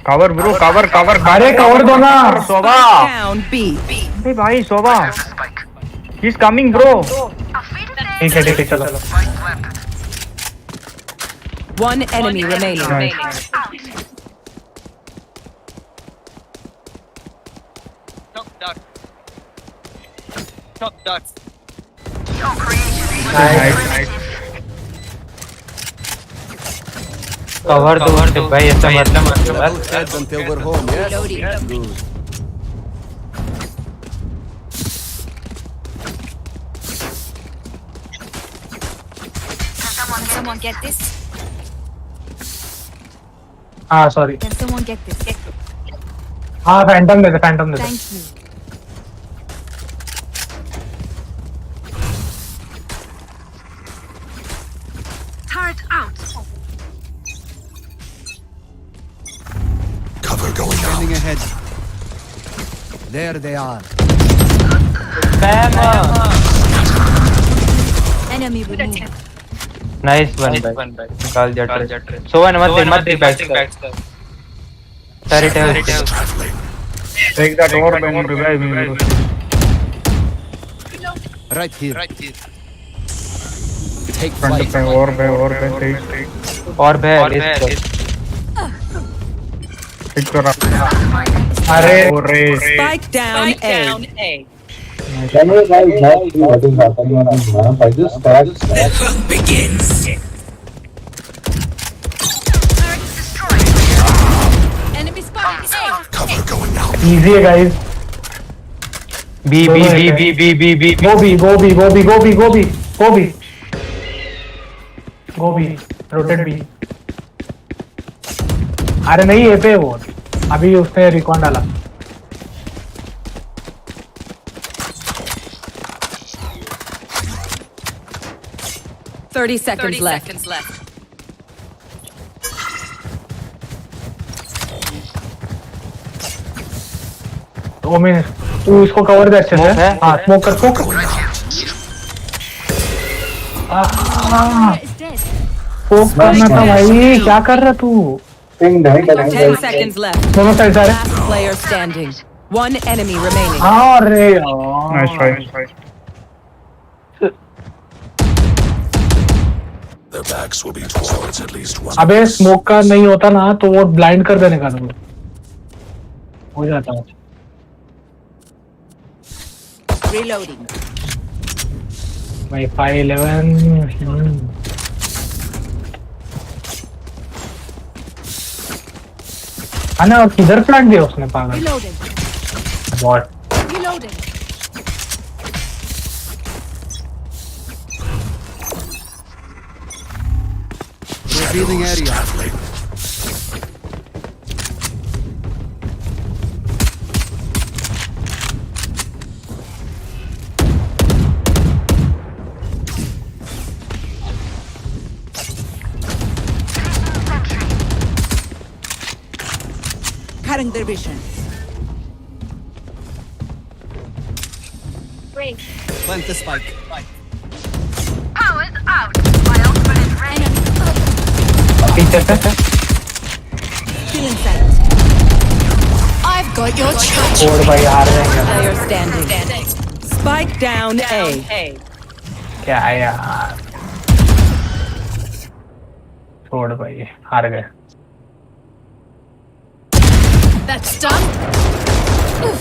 Cover bro, cover. अरे cover दो ना. सोवा. Down B. अरे भाई सोवा. He's coming bro. ठीक है चलो. One enemy remaining. Nice. Cover the भाई ऐसा मतलब Heads until we're home, yes? Good. Can someone get this? Sorry. Can someone get this? Phantom they they. Thank you. Turret out. Cover going out. Standing ahead. There they are. Enemy removed. Nice one भाई. निकाल दिया trace. So one मत दे back. Sorry tell. Take that orb and revive me. Right here. Take Front flight. पे orb है take. Orb है. Pick तो रहा. अरे Spike down A. Begins. Enemy spotted. Cover going out. easy है guys. B. Go B. Rotate B. अरे नहीं ए पे वो अभी उसने रिकॉन डाला. Thirty seconds left. तो मैं तू इसको कवर दे अच्छे से. हाँ स्मोक कर. स्मोक करना था भाई. क्या कर रहा तू? 10 seconds left. दोनों साइड सारे. Last player standing. One enemy remaining. अरे Nice try. Their backs will be towards at least one. अबे स्मोक का नहीं होता ना तो वो ब्लाइंड कर देने का हो जाता है. Reloading. भाई 5-11. ना और किधर प्लांट दिया उसने पागल. Reloading. Bot. Reloading. Revealing area. Cutting their vision. Break. Plant the spike. Powers out. My ultimate is ready. पीछे से. Feeling sight. I've got your trash. और भाई हार जाएंगे. Player standing. Spike down A. क्या यार. छोड़ भाई हार गए. That's done. Oof.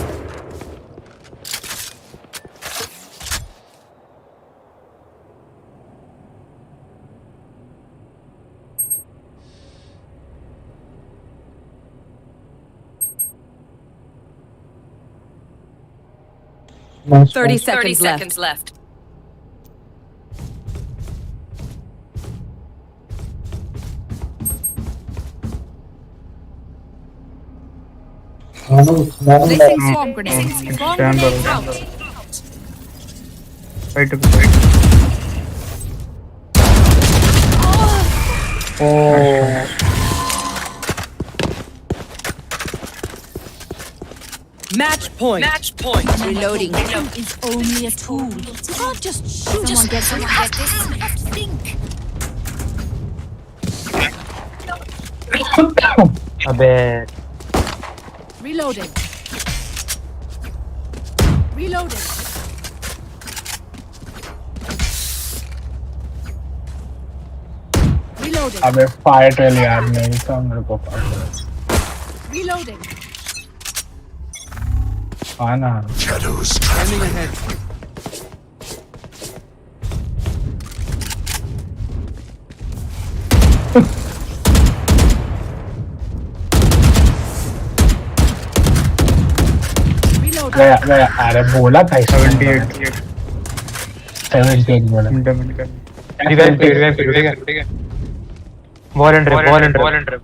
Nice 30 one. seconds left. Placing swarm grenade. Swarm grenade out. Right to the right. Oh. Match point. Reloading. Is only a tool. You can't just shoot. Someone get this. Have to think. अबे. Reloading. Reloading. Reloading. अबे fight वाली यार नहीं तो मेरे को fight. Reloading. आना. Shadows traveling ahead. गया अरे बोला था 78 बोला बॉल एंड ट्रिप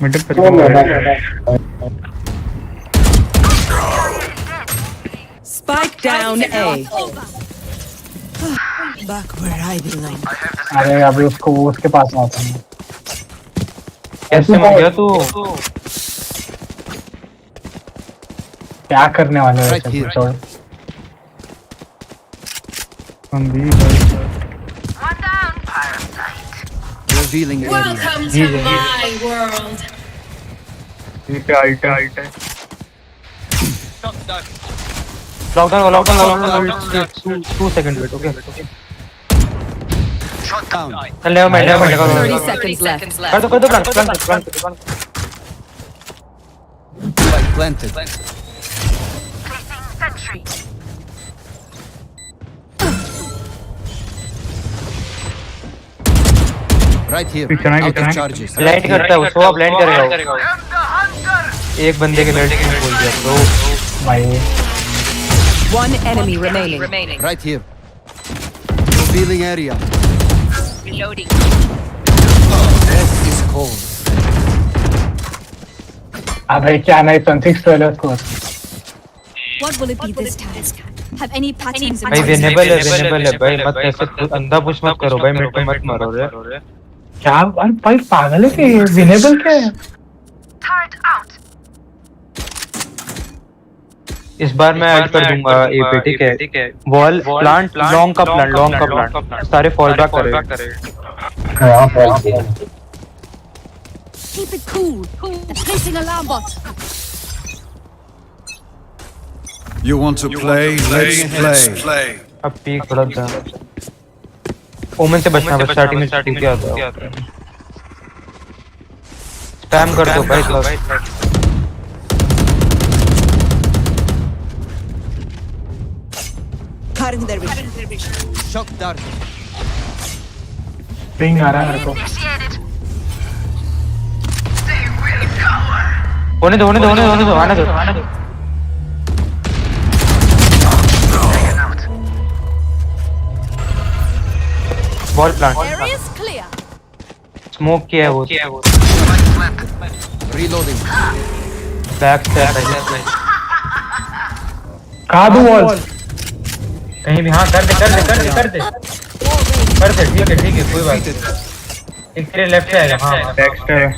मिड पे Spike down A. Back where I belong. अरे अभी उसके पास आता हूँ कैसे मर गया तू क्या करने वाले हो छोड़ Revealing area. Welcome to my world. Lockdown 2 seconds wait okay Shut down. चल ले 30 seconds left. कर दो plan Spike planted. Right here. Out of charges. Blind करता है उसको ब्लाइंड करेगा वो एक बंदे के लड़के को बोल दिया तो भाई One enemy remaining. Right here. Revealing area. Reloading. Death is cold. अबे क्या नहीं 6-12 score What will it be this time? Have any patterns in भाई mind? विनेबल है भाई मत ऐसे अंधा पुश मत करो भाई मेरे को मत मारो रे क्या अरे भाई पागल है कि विनेबल क्या है इस बार मैं ऐड कर दूंगा एपी ठीक है वॉल प्लांट लॉन्ग का प्लांट सारे फॉल बैक करेगा Keep it cool. They're placing alarm bot. You want to play? Let's play. अब पीक थोड़ा सा ओमन से बचना बस स्टार्टिंग में क्या आता है स्पैम कर दो भाई Cutting their vision. Shock dart. Ping आ रहा है मेरे को होने दो आने दो ball plant Area's clear. Smoke किया है वो Reloading. बैक स्टेप कहाँ दो वॉल कहीं भी हाँ कर दे ठीक है कोई बात नहीं एक तेरे लेफ्ट से आएगा हाँ बैक स्टेप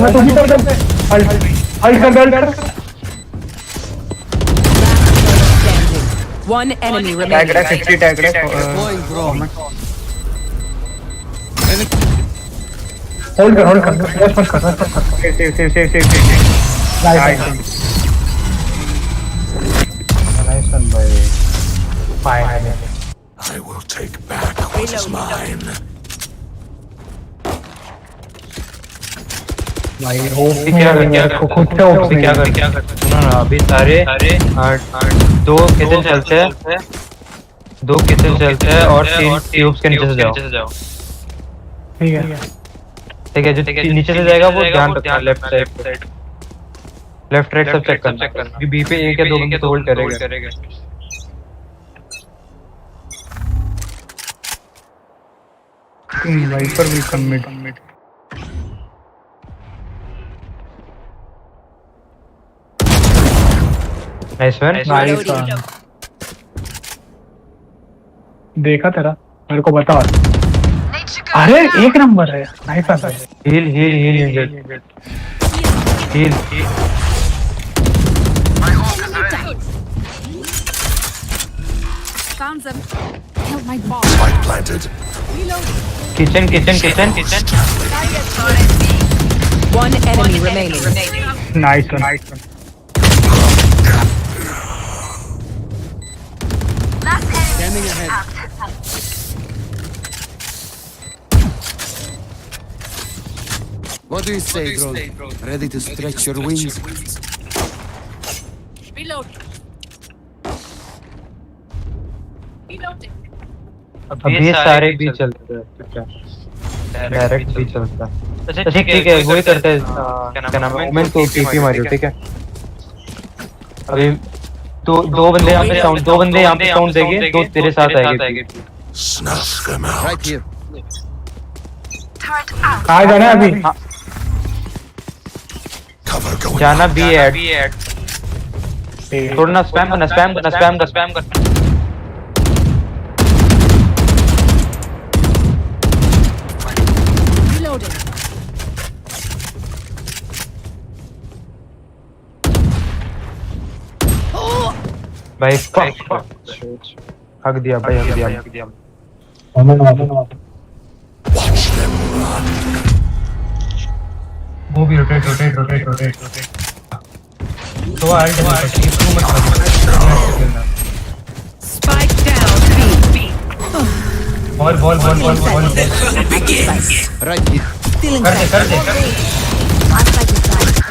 मैं तो भी कर One enemy remaining. Deploying drone. Hold कर सेव नाइस वन भाई I will take back what is mine. भाई हो क्या खुद से क्या कर सुनो ना अभी सारे दो किचन चलते हैं और 3 ट्यूब्स के नीचे से जाओ ठीक है जो नीचे से जाएगा वो ध्यान रखना लेफ्ट राइट सब चेक करना बी पे एक या दो बंदे तो होल्ड करेगा Viper will commit nice one देखा तेरा मेरे को बता अरे एक नंबर है nice one heal Found them. Held my ball. Spike planted. Kitchen One enemy remaining. Nice one Scanning ahead. What do you say, drone? Ready to stretch your wings? अब ये सारे भी चलते हैं, डायरेक्ट भी चलता है। अच्छा ठीक है, वही करते हैं, क्या नाम है, ओमेन को टीपी मारियो, ठीक है। अभी तो दो बंदे यहाँ पे साउंड देंगे, दो तेरे साथ आएंगे। कहाँ जाना है अभी? जाना भी ऐड, थोड़ा स्पैम करना। भाई हक दिया भाई, हक दिया। वो भी रोटेट। तो alt Spike down B. Ball Right here. कर दे।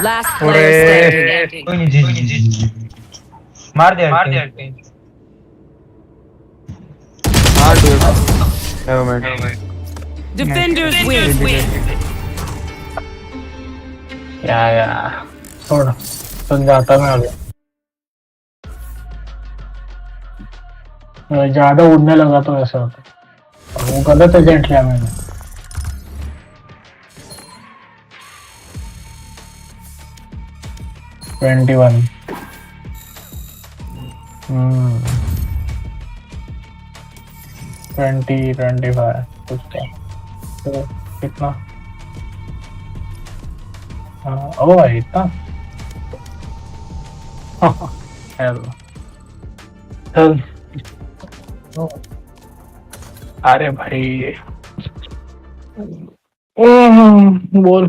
Last player standing. कोई नहीं, जी मार दिया। Defenders win. या छोड़, सुन जाता मैं अभी। ज्यादा उड़ने लगा तो ऐसा होता, और वो गलत एजेंट लिया मैंने। $21 $20-25 कुछ तो कितना? ओ भाई इतना चल। अरे भाई बोल।